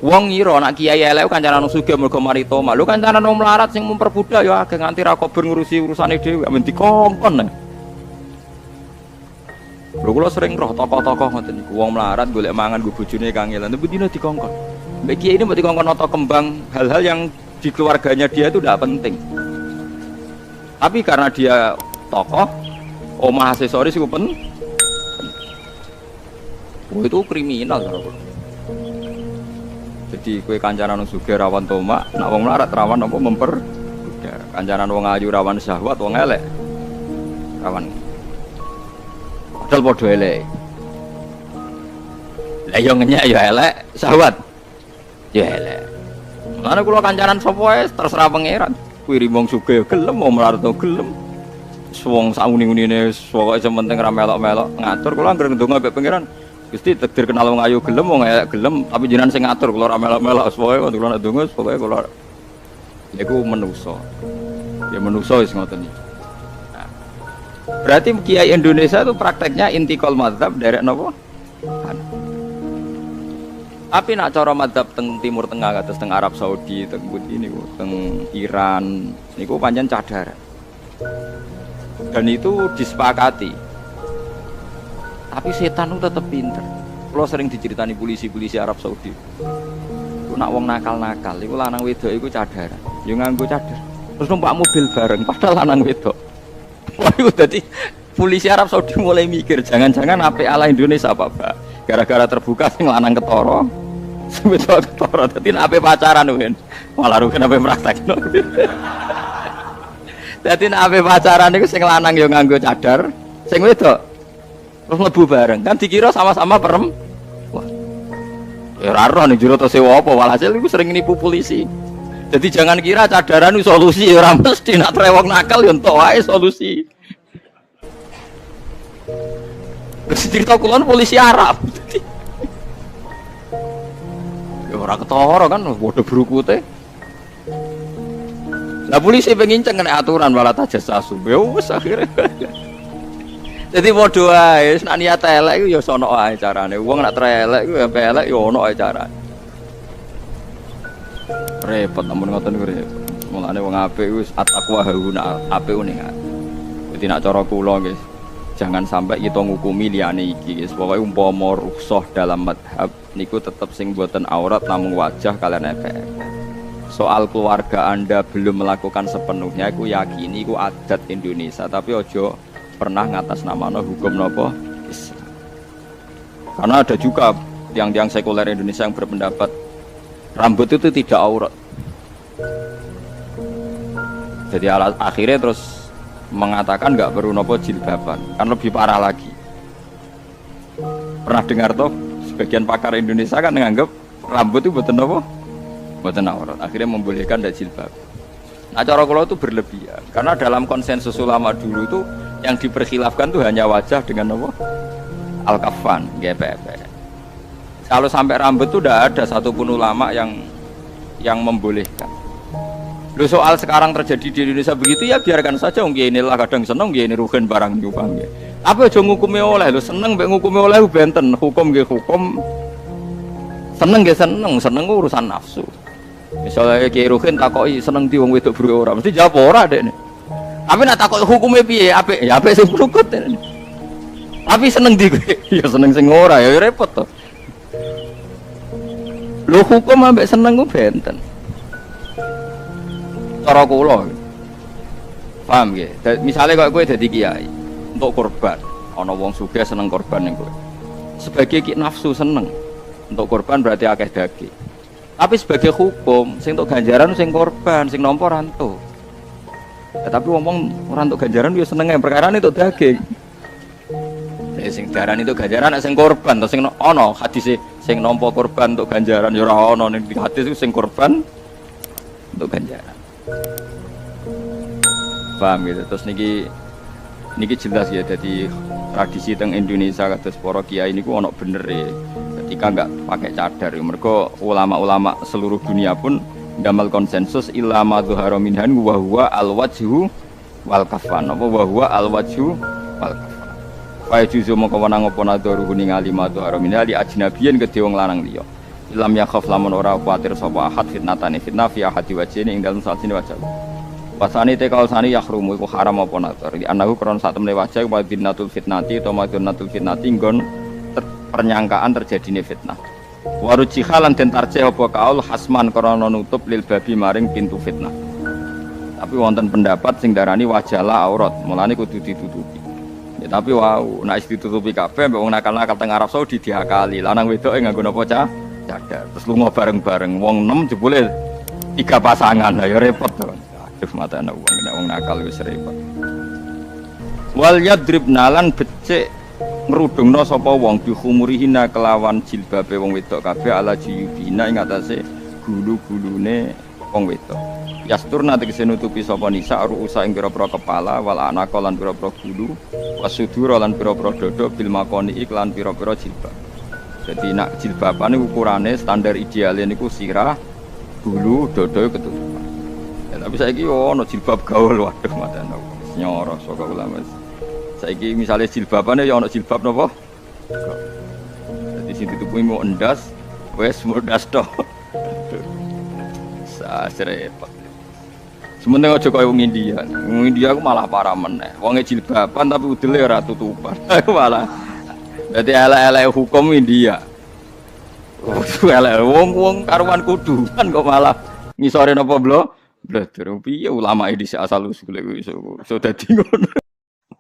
wong ngira anak kiai elek kancanan sugih mergo mari toma. Lho kancanan wong melarat sing memperbudak ya akeh nganti ra kober ngurusi urusane dhewe men dikongkon. Lho kula sering roh tokoh-tokoh ngoten niku wong melarat golek mangan go bojone kangelan tapi dina dikongkon. Mbek kiai ini mbok dikongkon nata kembang hal-hal yang di keluarganya dia itu tidak penting. Tapi karena dia tokoh, omah aksesoris itu itu kriminal kalau. Jadi kue kancanan sugih rawan tomak, nak wong melarat rawan apa memperbudak. Kancanan wong ayu rawan syahwat, wong elek rawan. Padahal padha elek. Lah yo ngenyek yo elek, syahwat yo elek. Mana kula kancanan sapa wae terserah pangeran. Kuwi rimbang sugih yo gelem, wong melarat yo gelem. Wong sauni-unine pokoke sementing ra melok-melok ngatur kula anggere ndonga mbek pangeran. Gusti takdir kenal wong ayu gelem wong elek gelem tapi jenengan sing ngatur kula ora melok-melok pokoke kula nek ndonga pokoke kula niku menungso. Ya menungso wis ngoten iki. Nah, berarti kiai Indonesia itu prakteknya intikal mazhab derek napa? Tapi nak cara mazhab teng Timur Tengah kados teng Arab Saudi, teng pundi niku, teng Iran niku pancen cadaran. Dan itu disepakati. Tapi setan itu tetap pinter. Kalau sering diceritani polisi-polisi Arab Saudi. Ku nak wong nakal-nakal, iku lanang wedok iku cadaran. Yo nganggo cadar. Terus numpak mobil bareng padahal lanang wedok. Wah, itu dadi polisi Arab Saudi mulai mikir, jangan-jangan apik ala Indonesia apa, Pak? Gara-gara terbuka sing lanang ketara. Sing wedok ketara. Dadi nek apik pacaran kan. Malah rugen apik praktekno. Dadi nek apik pacaran iku sing lanang yo nganggo cadar, sing wedok terus mlebu bareng kan dikira sama-sama perempuan. Ya ora roh ning jero to sewa apa walhasil iku sering nipu polisi. Jadi jangan kira cadaran itu solusi, ora mesti nak trewong nakal yo entuk wae solusi. Terus cerita kulon polisi Arab. Ya ora ketara kan padha brukute. Lah polisi pengen kena aturan malah tajassasu. Ya wis akhire. Jadi padha wae, nek niat elek iku ya sono wae carane. Wong nek elek iku ya elek ya ono wae carane. Repot amun ngoten niku repot. Mulane wong apik wis at-taqwa hauna, apik ning ati. Dadi nek cara kula nggih, jangan sampai kita ngukumi liyane iki guys. Pokoke umpama rukhsah dalam madhab niku tetep sing boten aurat namung wajah kalian efek. Soal keluarga Anda belum melakukan sepenuhnya, aku yakini itu adat Indonesia, tapi ojo pernah ngatas namanya hukum nopo Islam. Karena ada juga yang sekuler Indonesia yang berpendapat rambut itu tidak aurat. Jadi akhirnya terus mengatakan nggak perlu nopo jilbaban, kan lebih parah lagi. Pernah dengar toh sebagian pakar Indonesia kan menganggap rambut itu betul nopo, betul aurat. Akhirnya membolehkan tidak jilbab. Nah cara kalau itu berlebihan, karena dalam konsensus ulama dulu itu yang diperkhilafkan tuh hanya wajah dengan apa? Al-kafan, GPP. Kalau sampai rambut tuh tidak ada satupun ulama yang membolehkan. Loh soal sekarang terjadi di Indonesia begitu ya biarkan saja. Inilah kadang seneng, ini rugen barang nyupang. Apa aja ngukumi oleh, lo seneng mbek ngukumi oleh benten hukum nggih hukum. Seneng nggih seneng urusan nafsu. Misalnya Kiai Ruhin takoki seneng di wong wedok buru ora, mesti jawab ora dekne. Tapi nak takoki hukume piye? Apik, ya apik sing brukut. Tapi seneng di kowe, ya seneng sing ora, ya repot to. Lho hukum ambek seneng ku benten. Cara kula. Paham nggih? Misale kok kowe dadi kiai, untuk korban, ana wong sugih seneng korban ning kowe. Sebagai ki nafsu seneng untuk korban berarti akeh daging. Tapi sebagai hukum, sing untuk ganjaran sing korban, sing nampa rantu. Ya, tapi ngomong orang untuk ganjaran dia seneng yang perkara ini untuk daging. Sing darani itu ganjaran sing korban, atau sing ono hadis Sing nampa korban untuk ganjaran ya ora ana ning hadis iku sing korban untuk ganjaran. Paham gitu. Terus niki jelas ya, jadi tradisi teng Indonesia kados para kiai niku ana bener ya. Ketika enggak pakai cadar, mergo ulama-ulama seluruh dunia pun ngamal konsensus ilama zuhara minhan wa huwa al-wajhu wal kafan. Apa wa huwa al-wajhu wal kafan. Wa juzu moko wenang apa nadharu ningali madhara minali ajnabiyen kedhe wong lanang liya. Ilam yakhaf lamun ora kuwatir sapa ahad fitnatane fitnah fi ahadi wajhine ing dalem sajine wajah. Wasani te kausani yahrumu iku haram apa nadhar. Di anahu kron sak temne wajah wa dinatul fitnati utawa madinatul fitnati nggon pernyangkaan terjadine fitnah. Waruji halan den tarjih apa kaul hasman krana nutup lil babi maring pintu fitnah. Tapi wonten pendapat sing darani wajalah aurat, mulane kudu ditutupi. Ya, tapi wow, nek ditutupi kabeh mbok wong nakal-nakal teng Arab Saudi diakali. Lanang wedoke nganggo napa cadar. Terus lunga bareng-bareng wong 6 jebule 3 pasangan. Lah ya repot to. Aduh matane wong nek wong nakal wis repot. Wal yadribna lan becik ngrudungna sapa wong bihumurihina kelawan jilbabe wong wedok kabeh ala jiyubina ing atase gulu-gulune wong wedok. Yasturna tegese nutupi sapa nisa ruusa ing pira-pira kepala wal anaka lan pira-pira gulu wasudura lan pira-pira dada bil makoni iklan pira-pira jilbab. Jadi nak jilbaban niku ukurane standar ideale niku sirah, gulu, dada ketutupan. Ya, tapi saiki ono jilbab gaul waduh matane wis nyoro saka ulama. Saiki misale jilbabane ya ono jilbab napa? Jadi sing ditutupi mau endas wis mudas tok. Repot. Sementing aja kaya wong India. Wong India aku malah parah meneh. Wonge jilbaban tapi udele ora tutupan. Aku malah. Dadi elek-elek hukum India. Elek wong karuan kuduan kok malah ngisore napa blo? Bladher piye ulama iki asal usule iso dadi ngono.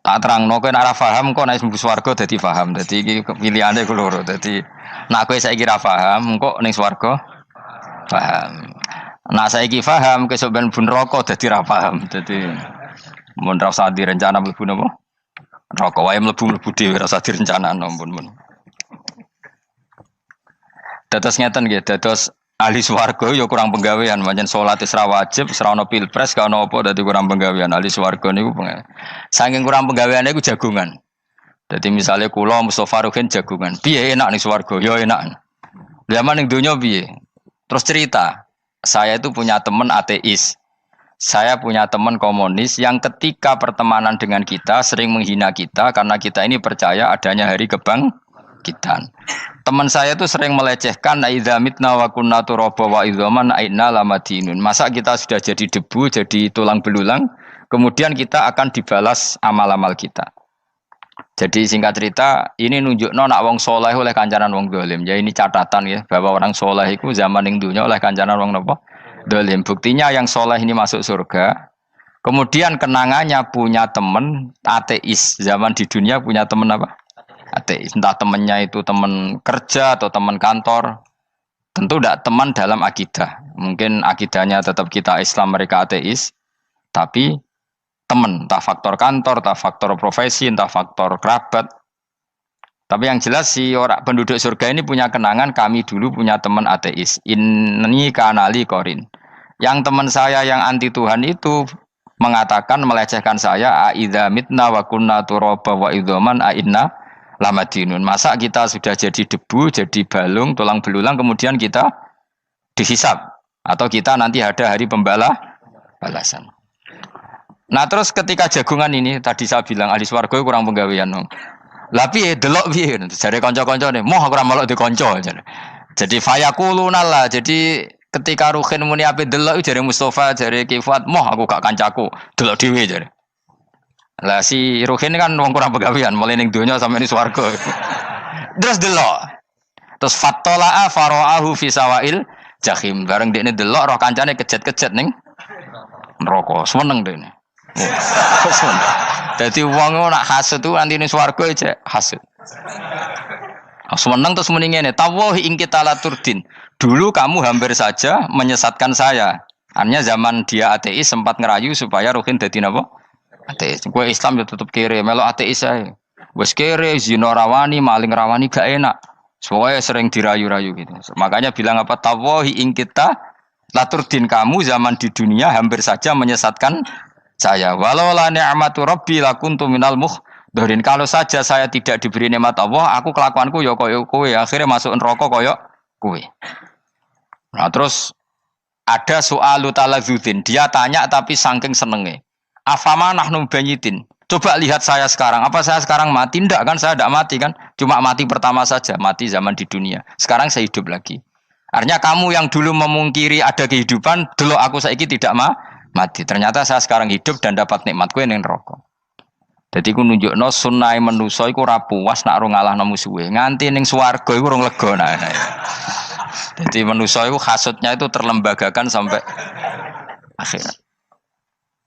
Tak terangno kowe nek ora paham kok nek mlebu swarga dadi paham. Dadi iki pilihane ku loro. Dadi nek kowe saiki ora paham kok ning swarga paham. Nah saiki paham kesuk ben bun rokok dadi ra paham. Dadi mun ra usah direncana mlebu napa? Rokok wae mlebu dhewe ra usah direncanakno mun. Dados ngeten nggih, dados ahli swarga ya kurang penggawean, pancen salat wis ra wajib, wis ra ono pilpres, gak ono apa dadi kurang penggawean. Ahli swarga niku saking kurang penggaweane iku jagongan. Dadi misale kula Mustofa Ruhin jagongan. Piye enak ning swarga? Ya enak. Zaman ning donya piye? Terus cerita saya itu punya teman ateis, saya punya teman komunis yang ketika pertemanan dengan kita sering menghina kita karena kita ini percaya adanya hari kebangkitan. Teman saya itu sering melecehkan idza mitna wa kunna turaba wa idzaman aina lamadinun. Masa kita sudah jadi debu, jadi tulang belulang, kemudian kita akan dibalas amal-amal kita. Jadi singkat cerita, ini nunjukno nak wong soleh oleh kancanan wong dolim. Ya ini catatan ya, bahwa orang soleh itu zaman ning dunya oleh kancanan wong napa? Dolim. Buktinya yang soleh ini masuk surga. Kemudian kenangannya punya teman ateis. Zaman di dunia punya teman apa? Ateis. Entah temannya itu teman kerja atau teman kantor. Tentu tidak teman dalam akidah. Mungkin akidahnya tetap kita Islam, mereka ateis. Tapi teman, entah faktor kantor, entah faktor profesi, entah faktor kerabat. Tapi yang jelas si orang penduduk surga ini punya kenangan, kami dulu punya teman ateis. Ini kanali korin. Yang teman saya yang anti Tuhan itu mengatakan, melecehkan saya, aidza mitna wa kunna turaba wa idzaman ainna lamadinun. Masa kita sudah jadi debu, jadi balung, tulang belulang, kemudian kita dihisab. Atau kita nanti ada hari balasan. Nah terus ketika jagungan ini tadi saya bilang ahli swarga kurang penggawean. Lah piye delok piye jare kanca-kancane, moh aku ora melok di kanca jare. Jadi fayaquluna lah. Jadi ketika Ruhin muni ape delok jare Mustofa, jare Kifat, moh aku gak kancaku, delok dhewe jare. Lah si Ruhin kan wong kurang penggawean, mulai ning donya sampe ning swarga. Terus delok. Terus fattala'a fara'ahu fi sawail jahim. Bareng dekne delok roh kancane kejet-kejet ning neraka. Seneng dekne. Jadi wong nak hasud tu nanti ning swarga aja hasud. Seneng terus muni ngene, tawahi ing kita laturdin. Dulu kamu hampir saja menyesatkan saya. Artinya zaman dia ateis sempat ngerayu supaya Ruhin dadi napa? Ateis. Kowe Islam ya tetep kere, melok ateis ae. Wis kere, zina rawani, maling rawani gak enak. Soalnya sering dirayu-rayu gitu. Makanya bilang apa? Tawahi ing kita laturdin, kamu zaman di dunia hampir saja menyesatkan saya. Walau la ni'matu rabbi lakuntu minal muhdharin. Kalau saja saya tidak diberi nikmat Allah, aku kelakuanku ya koyo kowe, akhirnya masuk neraka koyo kowe. Nah, terus ada soalu taladzudin. Dia tanya tapi saking senenge. Afama nahnu banyitin. Coba lihat saya sekarang. Apa saya sekarang mati? Tidak kan, saya tidak mati kan. Cuma mati pertama saja, mati zaman di dunia. Sekarang saya hidup lagi. Artinya kamu yang dulu memungkiri ada kehidupan, dulu aku saiki tidak mati. Ternyata saya sekarang hidup dan dapat nikmat kowe ning neraka. Dadi ku nunjukno sunah manusa iku ora puas nak ora ngalahno musuhe. Nganti ning swarga iku urung lega nah. Jadi manusia itu hasutnya itu terlembagakan sampai akhirat.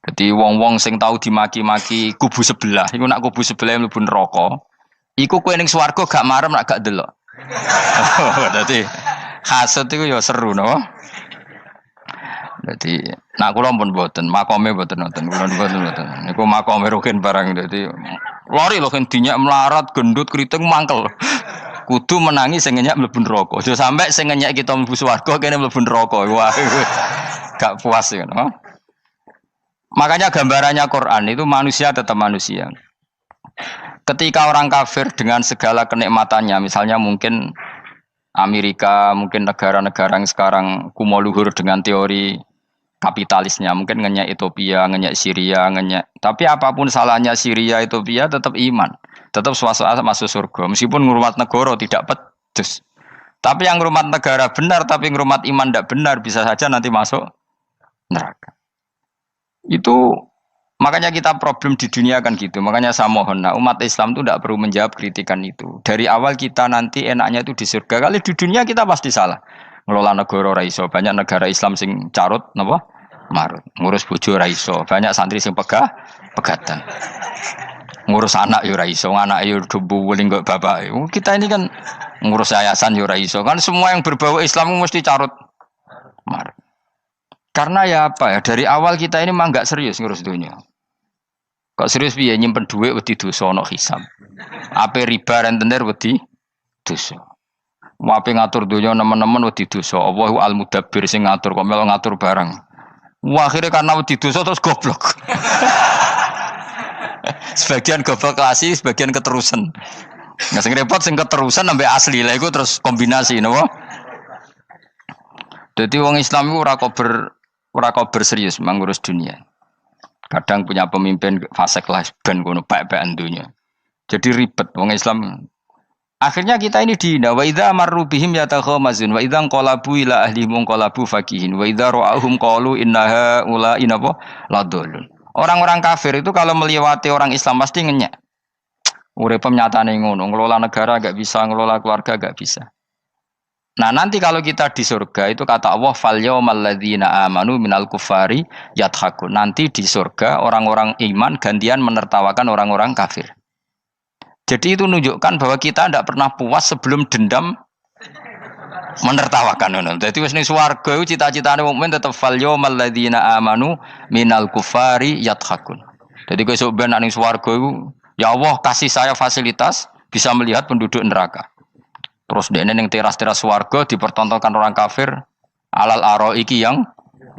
Jadi wong-wong sing tahu dimaki-maki kubu sebelah, iku nak kubu sebelah mlebu neraka, iku kowe ning swarga gak marem nak gak delok. Dadi hasut iku ya seru no. Dadi nak kula pun mboten, makome mboten wonten, kula mboten. Niku makome rugen barang dadi lari lho kan dinyak melarat, gendut, kriting mangkel. Kudu menangi sing ngenyek mlebu neraka. Aja sampe sing ngenyek kita mlebu swarga kene mlebu neraka. Wah, gak puas ya, no? Makanya gambarannya Quran itu manusia tetap manusia. Ketika orang kafir dengan segala kenikmatannya, misalnya mungkin Amerika, mungkin negara-negara yang sekarang kumoluhur dengan teori kapitalisnya, mungkin ngenyek Ethiopia, ngenyek Syria, ngenyek. Tapi apapun salahnya Syria, Ethiopia tetap iman. Tetap swasta masuk surga. Meskipun ngurmat negara tidak pedes. Tapi yang ngurmat negara benar, tapi ngurmat iman tidak benar, bisa saja nanti masuk neraka. Itu makanya kita problem di dunia kan gitu. Makanya saya mohon, nah, umat Islam itu tidak perlu menjawab kritikan itu. Dari awal kita nanti enaknya itu di surga. Kali di dunia kita pasti salah. Ngelola negara raiso. Banyak negara Islam sing carut, napa? Marut. Ngurus bojo raiso. Banyak santri sing pegatan. Ngurus anak yo raiso, anak yo debu wuling kok bapak. Kita ini kan ngurus yayasan yo raiso. Kan semua yang berbau Islam mesti carut marut. Karena ya apa ya, dari awal kita ini mah enggak serius ngurus dunia. Kok serius piye nyimpen duit wedi dosa ana hisab. Ape riba rentenir wedi dosa. Wape ngatur dunia nemen-nemen wedi dosa. Allahu al-mudabbir sing ngatur kok melo ngatur barang. Wah, akhirnya karena wedi dosa terus goblok. Sebagian goblok klasik, sebagian keterusan. Nggak sing repot sing keterusan sampai asli lah iku terus kombinasi napa? Jadi wong Islam itu ora kober serius mengurus dunia. Kadang punya pemimpin fasik lah ben ngono pek-pekan dunia. Jadi ribet wong Islam. Akhirnya kita ini dihina. Wa idza marru bihim yatakhamazun wa idza qalabu ila ahlihim qalabu fakihin wa idza ra'ahum qalu innaha ula inapa ladallun. Orang-orang kafir itu kalau melewati orang Islam pasti ngenyek. Urip nyatane ngono, ngelola negara enggak bisa, ngelola keluarga enggak bisa. Nah, nanti kalau kita di surga itu kata Allah fal yaumal ladzina amanu minal kufari yadhakun. Nanti di surga orang-orang iman gantian menertawakan orang-orang kafir. Jadi itu menunjukkan bahwa kita tidak pernah puas sebelum dendam menertawakan. Jadi wis ning swarga iku cita-citane mukmin tetep fal yaumal ladzina amanu minal kufari yadhakun. Jadi kowe sok ben ning swarga iku ya Allah kasih saya fasilitas bisa melihat penduduk neraka. Terus dene ning teras-teras swarga dipertontonkan orang kafir alal araiki yang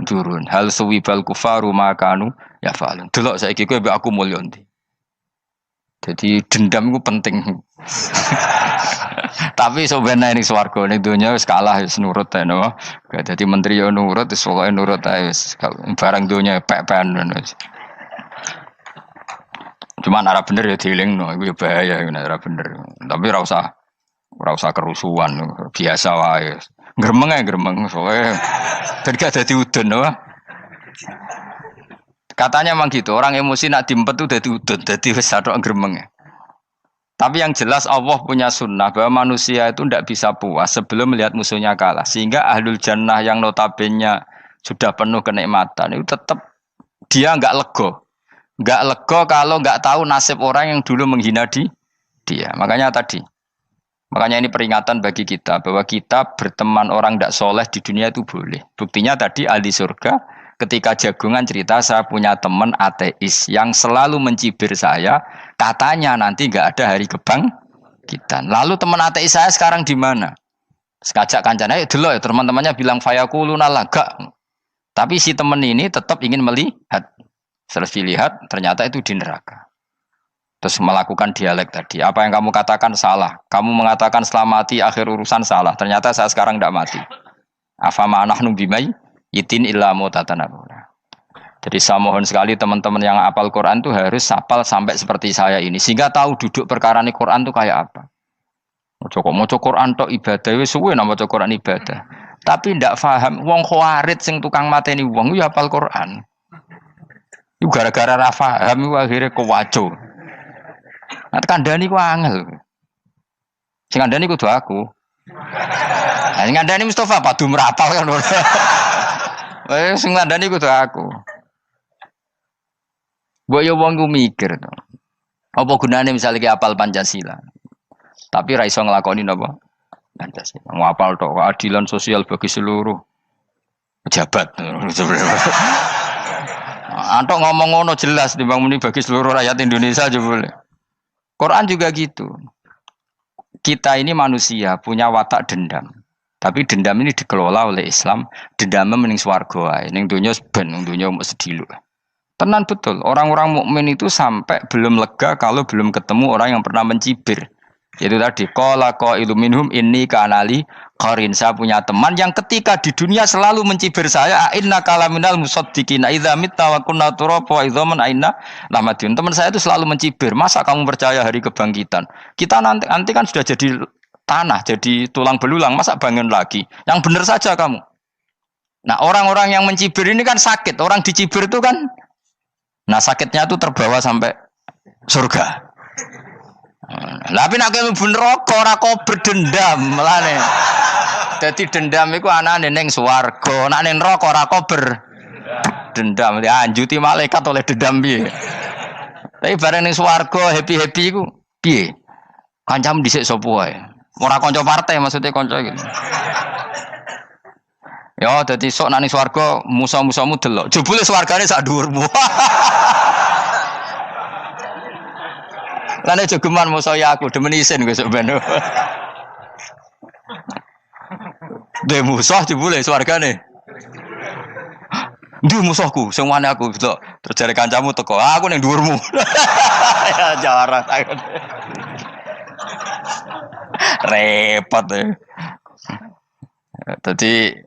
turun. Hal suwibal kufaru makanu ya fa'alun. Delok saiki kowe mbek aku mulya ndi. Jadi dendam itu penting. Tapi sebenarnya ning swarga ning donya wis kalah wis nurut ae no. Dadi menteri yo nurut wis pokoke nurut ae wis barang donya pek-pekan wis. Cuma ora bener ya dielingno iku ya bahaya ora bener. Tapi ora usah kerusuhan, biasa wae. Gremeng ae gremeng soalnya ben gak dadi udun no. Katanya memang gitu, orang emosi nak diempet tuh dadi udun, dadi wis satok gremeng. Tapi yang jelas Allah punya sunnah bahwa manusia itu tidak bisa puas sebelum melihat musuhnya kalah. Sehingga ahlul jannah yang notabene sudah penuh kenikmatan itu tetap dia enggak lego. Enggak lego kalau enggak tahu nasib orang yang dulu menghina dia. Makanya ini peringatan bagi kita bahwa kita berteman orang tidak soleh di dunia itu boleh. Buktinya tadi ahli surga ketika Jagungan cerita saya punya teman ateis yang selalu mencibir saya, katanya nanti nggak ada hari kita. Lalu teman ateis saya sekarang di mana? Sekajak kancana, ayo delok ya teman-temannya bilang fayakuluna laga. Tapi si teman ini tetap ingin melihat. Selesai lihat, ternyata itu di neraka. Terus melakukan dialek tadi. Apa yang kamu katakan salah. Kamu mengatakan setelah mati akhir urusan salah. Ternyata saya sekarang tidak mati. Afama nahnu bimai itin illa mutatanabuna. Jadi saya mohon sekali teman-teman yang hafal Quran itu harus hafal sampai seperti saya ini. Sehingga tahu duduk perkara ini Quran itu kayak apa. Mau Quran tok ibadah. Suwe nama Quran ibadah. Tapi tidak paham. Wong khawarit sing tukang mateni wong ya hafal Quran. Itu gara-gara ra paham akhirnya kewaco. Nah kandhani ku angel. Sing kandhani kudu aku. Nah sing kandhani Mustafa padu merapal kan. Sing kandhani kudu aku. Mbok yo wong ku mikir to. Apa gunane misalnya ki apal Pancasila. Tapi ra iso nglakoni napa? Pancasila. Ngapal tok keadilan sosial bagi seluruh pejabat. Antok ngomong ngono jelas timbang muni bagi seluruh rakyat Indonesia aja boleh. Quran juga gitu. Kita ini manusia punya watak dendam. Tapi dendam ini dikelola oleh Islam. Dendamnya mending swarga ae. Ning donya ben, ning donya sedhilu. Tenan betul, orang-orang mukmin itu sampai belum lega kalau belum ketemu orang yang pernah mencibir. Itu tadi qala qailu minhum inni kanali qarin. Saya punya teman yang ketika di dunia selalu mencibir saya, inna kalaminal musaddiqina idza mitta wa kunna turaba wa idzaman aina lamadun. Teman saya itu selalu mencibir, masa kamu percaya hari kebangkitan? Kita nanti kan sudah jadi tanah, jadi tulang belulang, masa bangun lagi? Yang benar saja kamu. Nah, orang-orang yang mencibir ini kan sakit. Orang dicibir itu kan sakitnya itu terbawa sampai surga. Tapi nek mlebu neraka ora kok berdendam melane. Dadi dendam iku anane ning swarga, nek ning neraka ora kok berdendam. Dianjuti malaikat oleh dendam piye. Tapi bareng ning swarga happy-happy iku piye? Kancamu dhisik sapa wae. Ora kanca partai maksudnya kanca iki. Ya dadi sok nek ning swarga musa-musamu delok. Jebule swargane sak dhuwurmu. Lane jogeman musaya aku demen isin kowe sok ben. De musuh jebule swargane. Ndi musuhku sing wane aku delok. Terus jare kancamu teko, aku ning dhuwurmu. Ya jarak. Repot ya. Jadi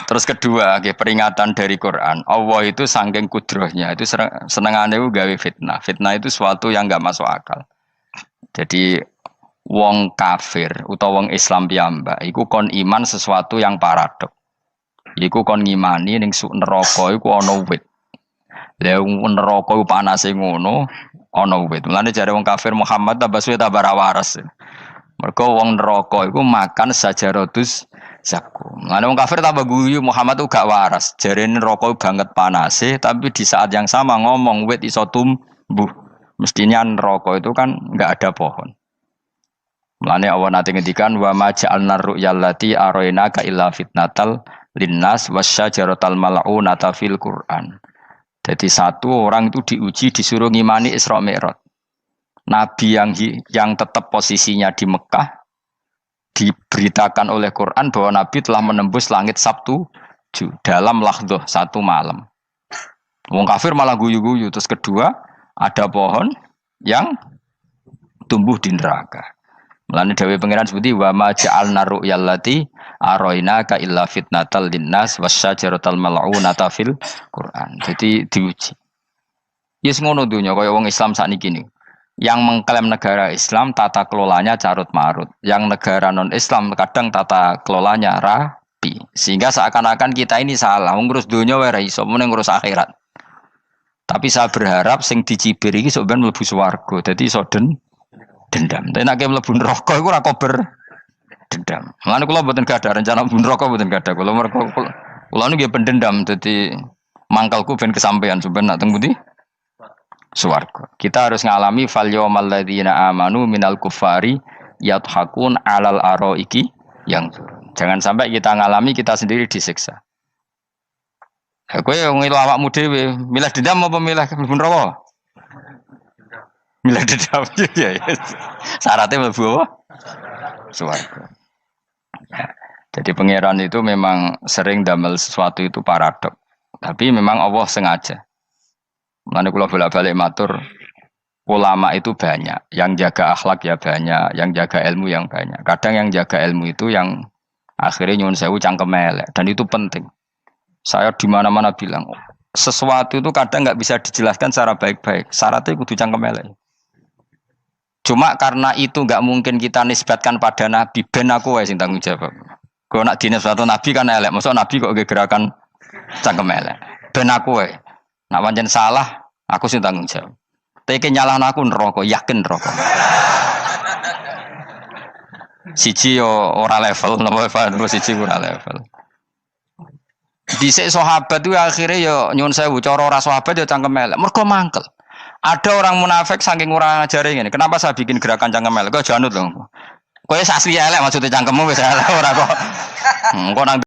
terus kedua, peringatan dari Quran. Allah itu saking kudrohnya itu senengane itu gawe fitnah. Fitnah itu suatu yang enggak masuk akal. Jadi wong kafir utawa wong Islam piyambak iku kon iman sesuatu yang paradok. Iku kon ngimani ning neraka iku ana wit. Lah neraka iku panase ngono, ana wit. Mulane jare wong kafir Muhammad tabaswe tabarawaras. Mergo wong neraka iku makan sajaratus zakum. Ana wong kafir tambah guyu Muhammad tuh gak waras. Jarene neraka banget panase, tapi di saat yang sama ngomong wit iso tumbuh. Mestinya neraka itu kan enggak ada pohon. Mulane Allah nate ngendikan wa ma ja'alna ru'yal lati arainaka illa fitnatal linnas wasyajaratal mal'unata fil Qur'an. Jadi satu orang itu diuji disuruh ngimani Isra Mi'raj. Nabi yang tetap posisinya di Mekah diberitakan oleh Quran bahwa Nabi telah menembus langit Sabtu dalam lahdoh satu malam. Wong kafir malah guyu-guyu. Terus kedua, ada pohon yang tumbuh di neraka. Mulane dawuh pangeran seperti wa ma ja'alna ru'yal lati arainaka illa fitnatal linnas wasyajaratal mal'unata fil Quran. Jadi diuji. Yes ngono dunya kaya wong Islam sakniki niku. Yang mengklaim negara Islam tata kelolanya carut marut. Yang negara non-Islam kadang tata kelolanya rapi. Sehingga seakan-akan kita ini salah. Ngurus dunia wae ra iso, mung ngurus akhirat. Tapi saya berharap sing dicibir iki sok ben mlebu swarga. Dadi iso dendam. Tapi nek mlebu neraka iku ora kober dendam. Mulane kula mboten gadah rencana mlebu neraka mboten gadah. Kula mergo kula niku nggih pendendam dadi mangkalku ben kesampaian sampeyan nak teng pundi? Swarga. Kita harus ngalami fal yawmal ladzina amanu minal kufari yadhakun alal araiki yang jangan sampai kita ngalami kita sendiri disiksa. Kowe ngilu awakmu dhewe, milih dendam apa milih mlebu neraka? Milih dendam ya. Syaratnya mlebu apa? Swarga. Ya. Jadi pangeran itu memang sering damel sesuatu itu paradok. Tapi memang Allah sengaja. Mulane kula bolak-balik matur, ulama itu banyak, yang jaga akhlak ya banyak, yang jaga ilmu yang banyak. Kadang yang jaga ilmu itu yang akhirnya nyuwun sewu cangkem elek dan itu penting. Saya di mana-mana bilang, sesuatu itu kadang nggak bisa dijelaskan secara baik-baik. Syaratnya kudu cangkem elek. Cuma karena itu nggak mungkin kita nisbatkan pada Nabi, ben aku wae sing tanggung jawab. Kalau nak dinisbatkan Nabi kan elek, maksud Nabi kok gerakan cangkem elek. Ben aku wae. Nak pancen salah, aku sing tanggung jawab. Tapi nyalahno aku neraka, yakin neraka. Siji yo ora level, napa siji ora level. Dhisik sahabat itu akhirnya yo nyuwun sewu cara ora sahabat yo cangkem elek. Mergo mangkel. Ada orang munafik saking ora ngajari ngene. Kenapa saya bikin gerakan cangkem elek? Kok janut lho. Kowe asli elek maksudnya cangkemmu wis elek ora kok. Kok nang